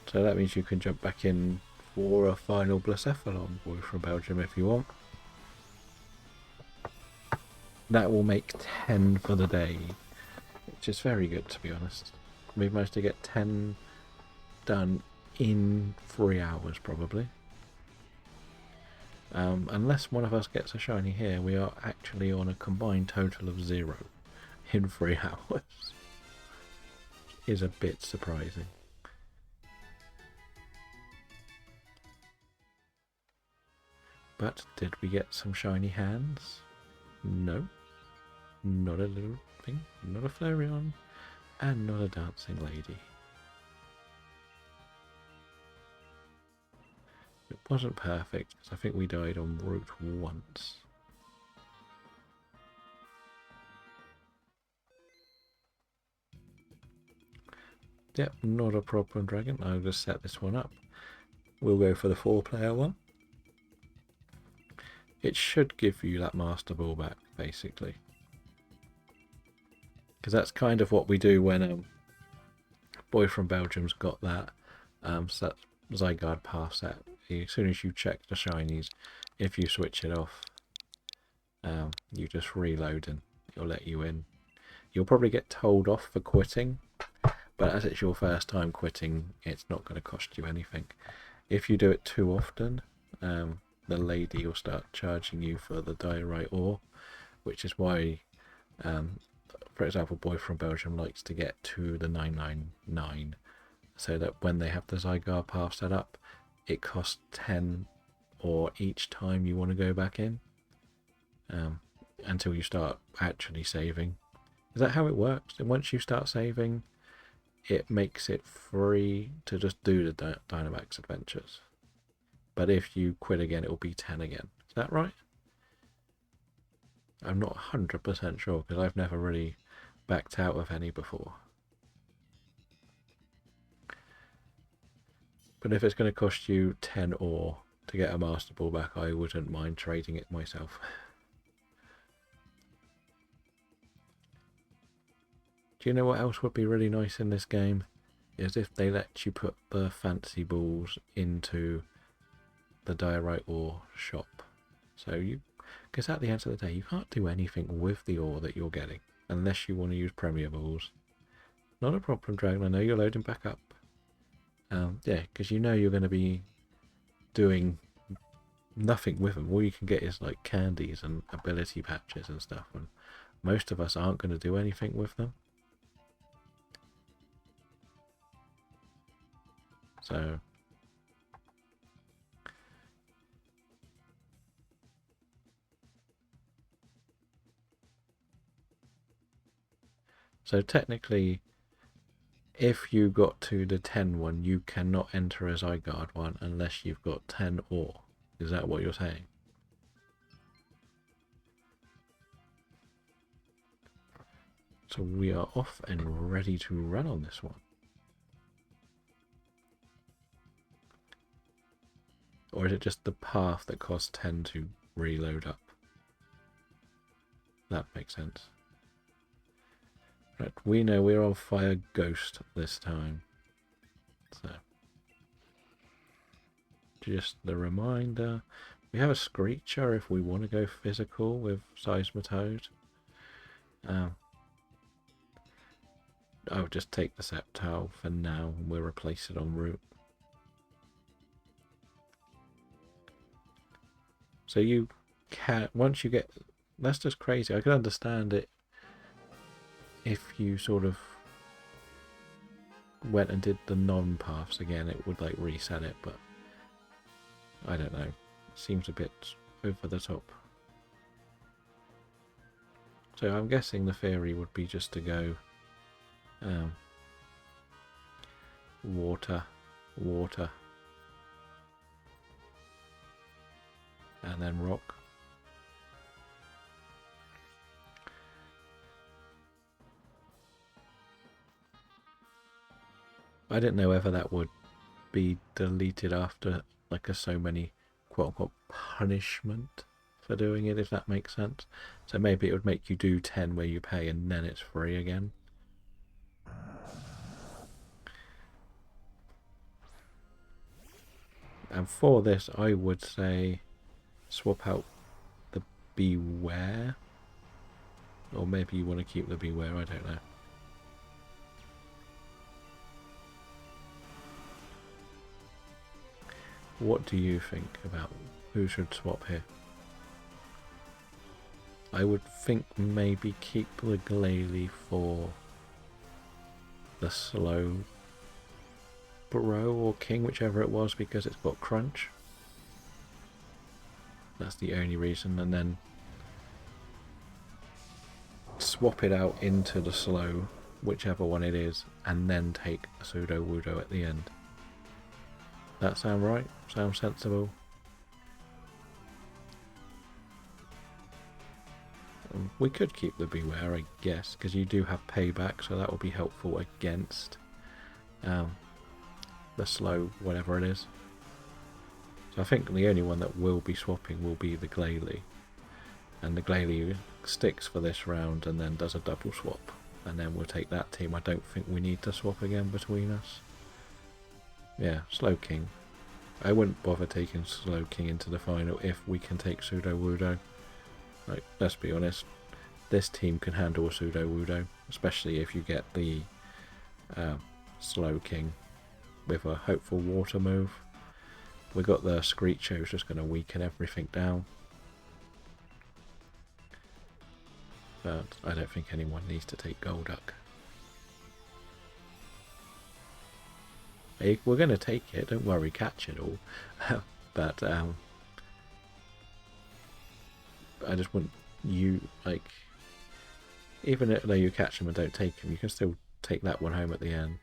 So that means you can jump back in for a final Blacephalon, boy from Belgium, if you want. That will make 10 for the day, which is very good, to be honest. We've managed to get 10 done in 3 hours, probably. Unless one of us gets a shiny here, we are actually on a combined total of 0 in 3 hours. Is a bit surprising. But did we get some shiny hands? No. Not a little thing, not a Flareon, and not a Dancing Lady. It wasn't perfect, because I think we died en route once. Yep, not a problem, Dragon. I'll just set this one up. We'll go for the 4-player one. It should give you that Master Ball back, basically. Because that's kind of what we do when Boy from Belgium's got that set Zygarde path set. As soon as you check the shinies, if you switch it off, you just reload and it'll let you in. You'll probably get told off for quitting, but as it's your first time quitting, it's not going to cost you anything. If you do it too often, the lady will start charging you for the diorite ore, which is why, for example, Boy from Belgium likes to get to the 999, so that when they have the Zygarde path set up, it costs 10 ore each time you want to go back in, until you start actually saving. Is that how it works? And once you start saving, it makes it free to just do the Dynamax adventures. But if you quit again, it will be 10 again. Is that right? I'm not 100% sure, because I've never really backed out of any before. But if it's going to cost you 10 ore to get a Master Ball back, I wouldn't mind trading it myself. Do you know what else would be really nice in this game? Is if they let you put the fancy balls into the diorite ore shop. So you, because at the end of the day, you can't do anything with the ore that you're getting unless you want to use premier balls. Not a problem, Dragon. I know you're loading back up. Yeah, because you know you're going to be doing nothing with them. All you can get is like candies and ability patches and stuff, and most of us aren't going to do anything with them. So technically, if you got to the 10 one, you cannot enter as Zygarde one unless you've got 10 ore. Is that what you're saying? So we are off and ready to run on this one. Or is it just the path that costs 10 to reload up? That makes sense. Right, we know we're on Fire Ghost this time. So, just the reminder, we have a Screecher if we want to go physical with Seismitoad. I'll just take the Sceptile for now and we'll replace it en route. So you can, once you get, that's just crazy. I can understand it if you sort of went and did the non-paths again, it would like reset it, but I don't know. It seems a bit over the top. So I'm guessing the theory would be just to go water, water, and then rock. I didn't know whether that would be deleted after like a so many quote-unquote punishment for doing it, if that makes sense. So maybe it would make you do 10 where you pay and then it's free again. And for this, I would say swap out the Beware. Or maybe you want to keep the Beware, I don't know. What do you think about who should swap here? I would think maybe keep the Glalie for the slow Bro or King, whichever it was, because it's got crunch. That's the only reason, and then swap it out into the slow, whichever one it is, and then take a Sudowoodo at the end. That sound right? Sound sensible? We could keep the Beware, I guess, because you do have payback, so that will be helpful against the slow, whatever it is. So I think the only one that will be swapping will be the Glalie. And the Glalie sticks for this round and then does a double swap. And then we'll take that team. I don't think we need to swap again between us. Yeah, Slow King. I wouldn't bother taking Slow King into the final if we can take Sudowoodo. Like, let's be honest, this team can handle a Sudowoodo, especially if you get the Slow King with a hopeful water move. We got the Screecher who's just going to weaken everything down. But I don't think anyone needs to take Golduck. Hey, we're going to take it, don't worry, catch it all. But I just want you, like, even though you catch them and don't take them, you can still take that one home at the end.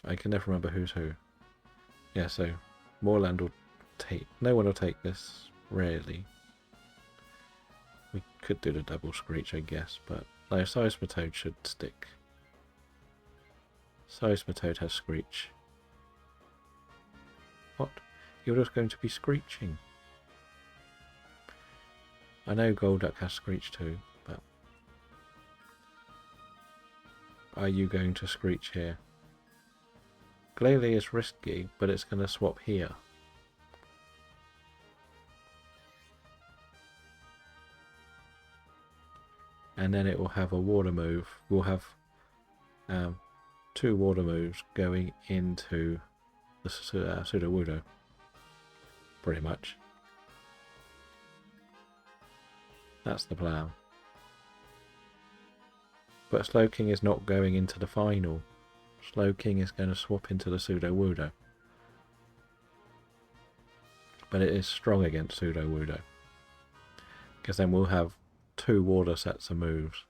I can never remember who's who. Yeah, so Moorland will take... No one will take this, really. We could do the double Screech, I guess, but no, Seismitoad should stick. Seismitoad has Screech. What? You're just going to be screeching? I know Golduck has Screech too, but are you going to Screech here? Glalie is risky, but it's going to swap here. And then it will have a water move. We'll have 2 water moves going into the Sudowoodo. Pretty much. That's the plan. But Slowking is not going into the final. Slowking is going to swap into the Sudowoodo. But it is strong against Sudowoodo. Because then we'll have 2 water sets of moves.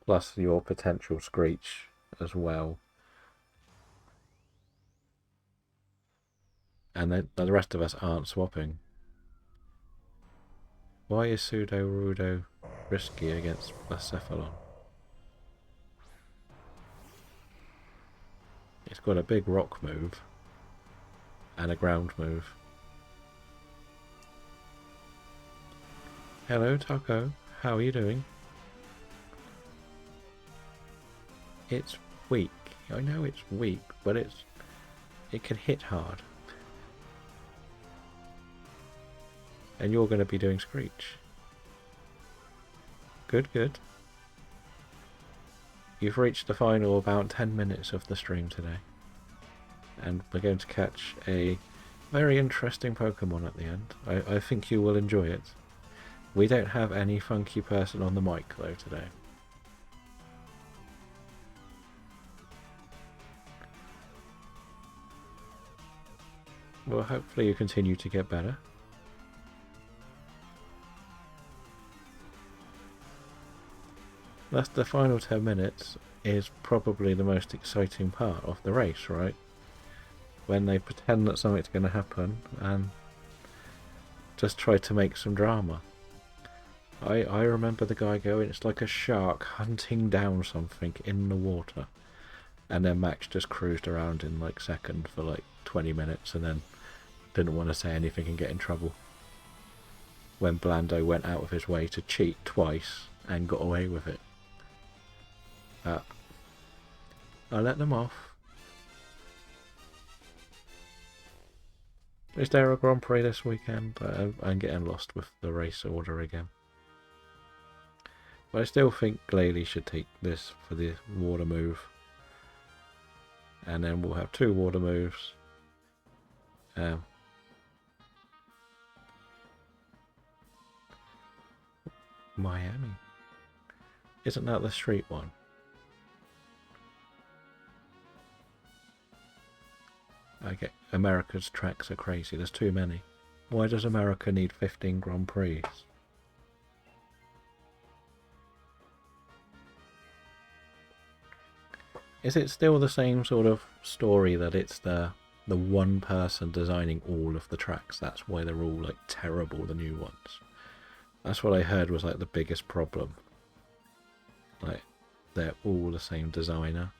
Plus your potential Screech as well. And then the rest of us aren't swapping. Why is Sudowoodo risky against Blacephalon? It's got a big rock move and a ground move. Hello Taco, how are you doing? It's weak. I know it's weak, but it can hit hard. And you're going to be doing Screech. Good, good. You've reached the final about 10 minutes of the stream today. And we're going to catch a very interesting Pokemon at the end. I think you will enjoy it. We don't have any funky person on the mic though today. Well, hopefully you continue to get better. That's the final 10 minutes is probably the most exciting part of the race, right? When they pretend that something's going to happen and just try to make some drama. I remember the guy going, it's like a shark hunting down something in the water. And then Max just cruised around in like second for like 20 minutes and then didn't want to say anything and get in trouble. When Blando went out of his way to cheat twice and got away with it. I let them off. Is there a Grand Prix this weekend? I'm getting lost with the race order again. But I still think Glalie should take this for the water move. And then we'll have 2 water moves. Miami. Isn't that the street one? Okay, America's tracks are crazy. There's too many. Why does America need 15 Grand Prix? Is it still the same sort of story that it's the one person designing all of the tracks? That's why they're all like terrible, the new ones. That's what I heard was like the biggest problem. Like, they're all the same designer.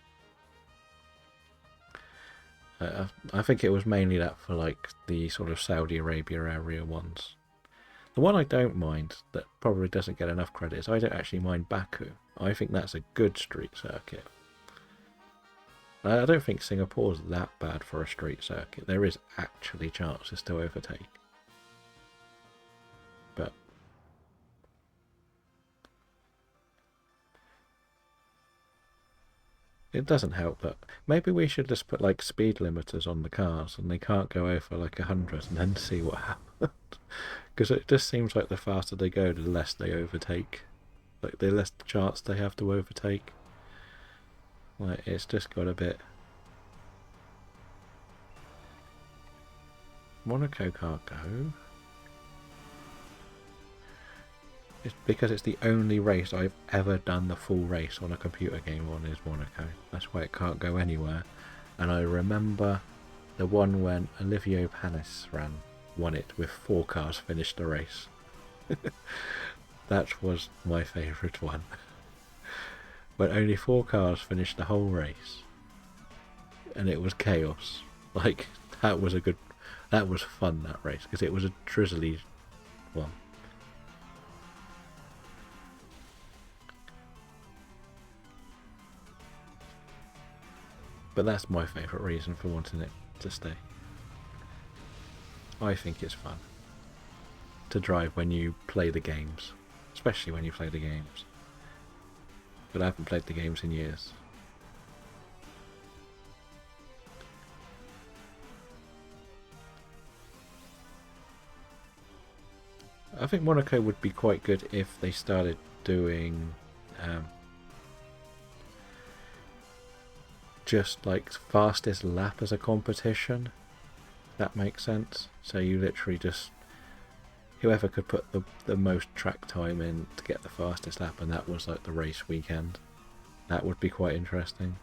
I think it was mainly that for like the sort of Saudi Arabia area ones. The one I don't mind, that probably doesn't get enough credit, is I don't actually mind Baku. I think that's a good street circuit. I don't think Singapore's that bad for a street circuit. There is actually chances to overtake. But it doesn't help that maybe we should just put like speed limiters on the cars and they can't go over like 100 and then see what happens. Because it just seems like the faster they go, the less they overtake. Like the less chance they have to overtake. Like, it's just got a bit... Monaco can't go. It's because it's the only race I've ever done the full race on a computer game on is Monaco. That's why it can't go anywhere. And I remember the one when Olivier Panis won it with 4 cars finished the race. That was my favourite one. But only 4 cars finished the whole race. And it was chaos. Like, that was fun, that race, because it was a drizzly one. But that's my favourite reason for wanting it to stay. I think it's fun to drive when you play the games, especially when you play the games. But I haven't played the games in years. I think Monaco would be quite good if they started doing just like fastest lap as a competition. That makes sense. So you literally just, whoever could put the most track time in to get the fastest lap, and that was like the race weekend. That would be quite interesting.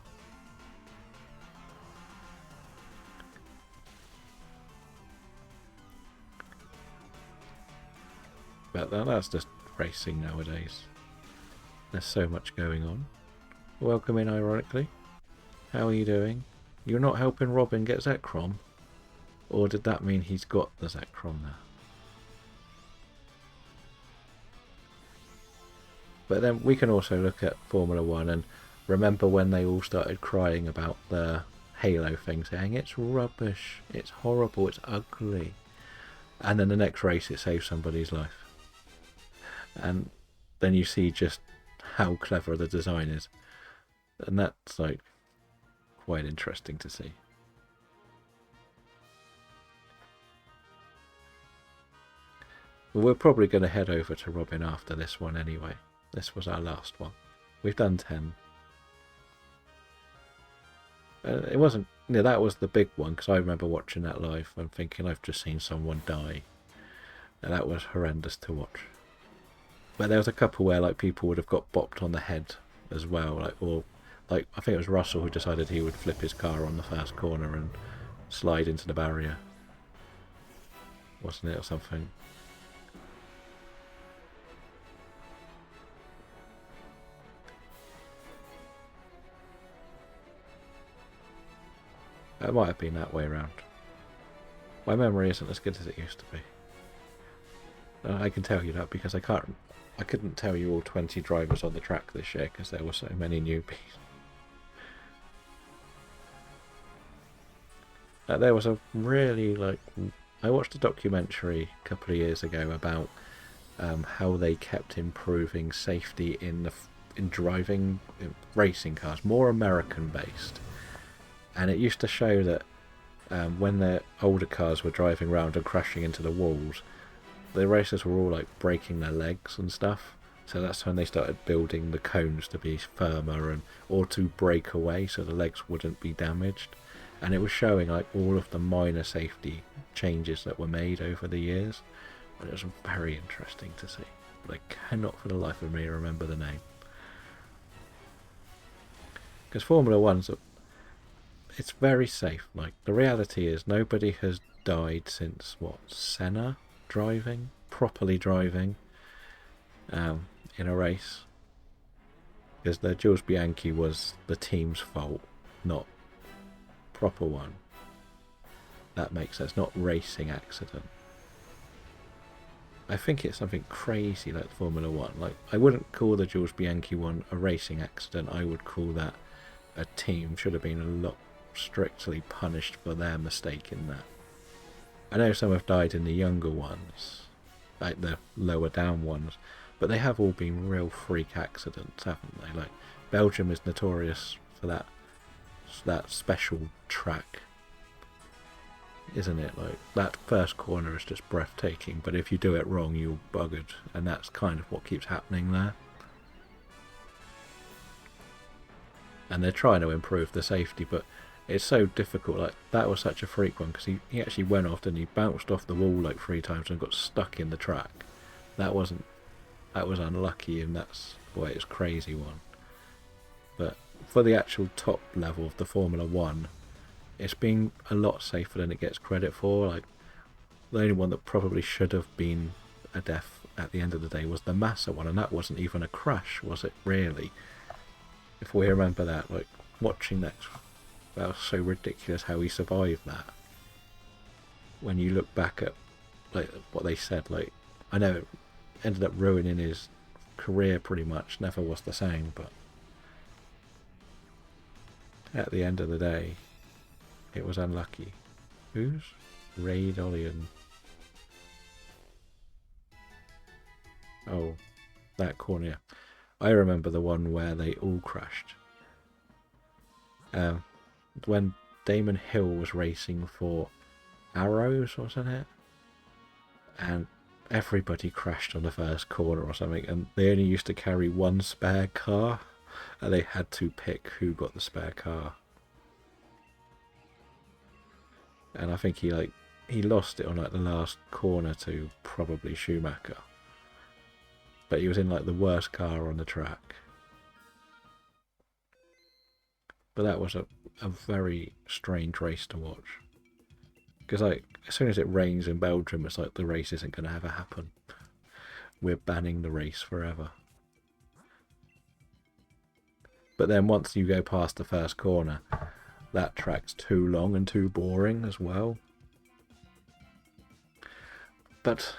But that's just racing nowadays. There's so much going on. Welcome in, ironically. How are you doing? You're not helping Robin get Zekrom? Or did that mean he's got the Zekrom now? But then we can also look at Formula 1 and remember when they all started crying about the Halo thing, saying it's rubbish, it's horrible, it's ugly. And then the next race it saves somebody's life. And then you see just how clever the design is. And that's like quite interesting to see. Well, we're probably going to head over to Robin after this one anyway. This was our last one. We've done 10. It wasn't... Yeah, that was the big one, because I remember watching that live and thinking I've just seen someone die. And that was horrendous to watch. But there was a couple where like people would have got bopped on the head as well, or I think it was Russell who decided he would flip his car on the first corner and slide into the barrier, wasn't it, or something? It might have been that way around. My memory isn't as good as it used to be. I can tell you that because I couldn't tell you all 20 drivers on the track this year because there were so many newbies. There was a really, I watched a documentary a couple of years ago about how they kept improving safety in driving racing cars, more American based. And it used to show that when the older cars were driving around and crashing into the walls, the racers were all like breaking their legs and stuff. So that's when they started building the cones to be firmer or to break away so the legs wouldn't be damaged. And it was showing like all of the minor safety changes that were made over the years. And it was very interesting to see. But I cannot for the life of me remember the name. Because Formula 1's it's very safe. Like, the reality is nobody has died since, Senna properly driving in a race. Because the Jules Bianchi was the team's fault, not proper one. That makes sense, not racing accident. I think it's something crazy like Formula 1. Like, I wouldn't call the Jules Bianchi one a racing accident. I would call that a team should have been a lot strictly punished for their mistake in that. I know some have died in the younger ones, like the lower down ones, but they have all been real freak accidents, haven't they? Like, Belgium is notorious for that special track, isn't it? Like, that first corner is just breathtaking, but if you do it wrong, you're buggered, and that's kind of what keeps happening there. And they're trying to improve the safety, but it's so difficult. Like, that was such a freak one because he actually went off and he bounced off the wall like 3 times and got stuck in the track. That was unlucky, and that's why it's a crazy one. But for the actual top level of the Formula 1, it's been a lot safer than it gets credit for. Like, the only one that probably should have been a death at the end of the day was the Massa one, and that wasn't even a crash, was it really? If we remember that, like, watching that was so ridiculous how he survived that. When you look back at like what they said, like, I know it ended up ruining his career pretty much, never was the same, but at the end of the day, it was unlucky. Who's Raidolian? Oh, that corner. I remember the one where they all crashed. When Damon Hill was racing for Arrows, wasn't it? And everybody crashed on the first corner or something, and they only used to carry one spare car, and they had to pick who got the spare car. And I think he lost it on like the last corner to probably Schumacher. But he was in like the worst car on the track. But that was a very strange race to watch. Because like as soon as it rains in Belgium, it's like the race isn't going to ever happen. We're banning the race forever. But then once you go past the first corner, that track's too long and too boring as well. But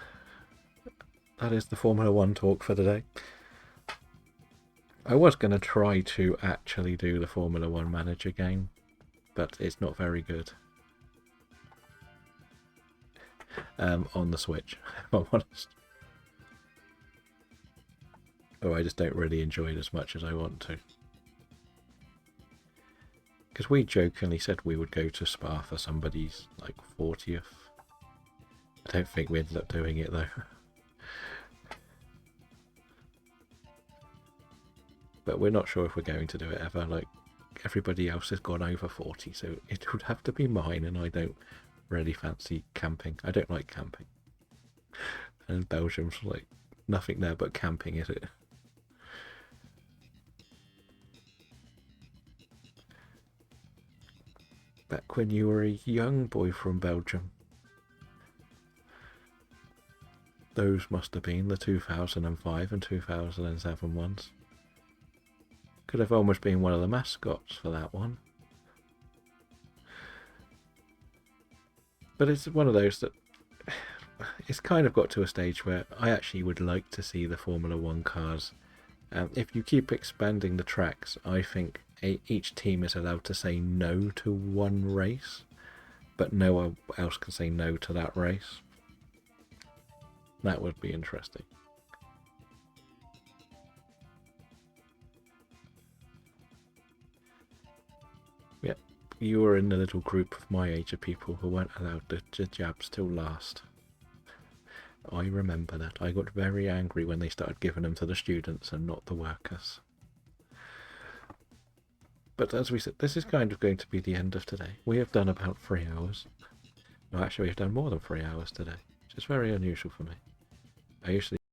that is the Formula 1 talk for today. I was going to try to actually do the Formula 1 Manager game, but it's not very good. On the Switch, if I'm honest. Or I just don't really enjoy it as much as I want to. Because we jokingly said we would go to Spa for somebody's like 40th. I don't think we ended up doing it though. But we're not sure if we're going to do it ever. Like everybody else has gone over 40, so it would have to be mine, and I don't really fancy camping. I don't like camping. And Belgium's like nothing there but camping, is it? Back when you were a young boy from Belgium. Those must have been the 2005 and 2007 ones. Could have almost been one of the mascots for that one. But it's one of those that it's kind of got to a stage where I actually would like to see the Formula 1 cars. If you keep expanding the tracks, I think each team is allowed to say no to one race, but no one else can say no to that race. That would be interesting. Yep, you were in the little group of my age of people who weren't allowed the jabs till last. I remember that. I got very angry when they started giving them to the students and not the workers. But as we said, this is kind of going to be the end of today. We have done about 3 hours. No, actually, we've done more than 3 hours today, which is very unusual for me. I usually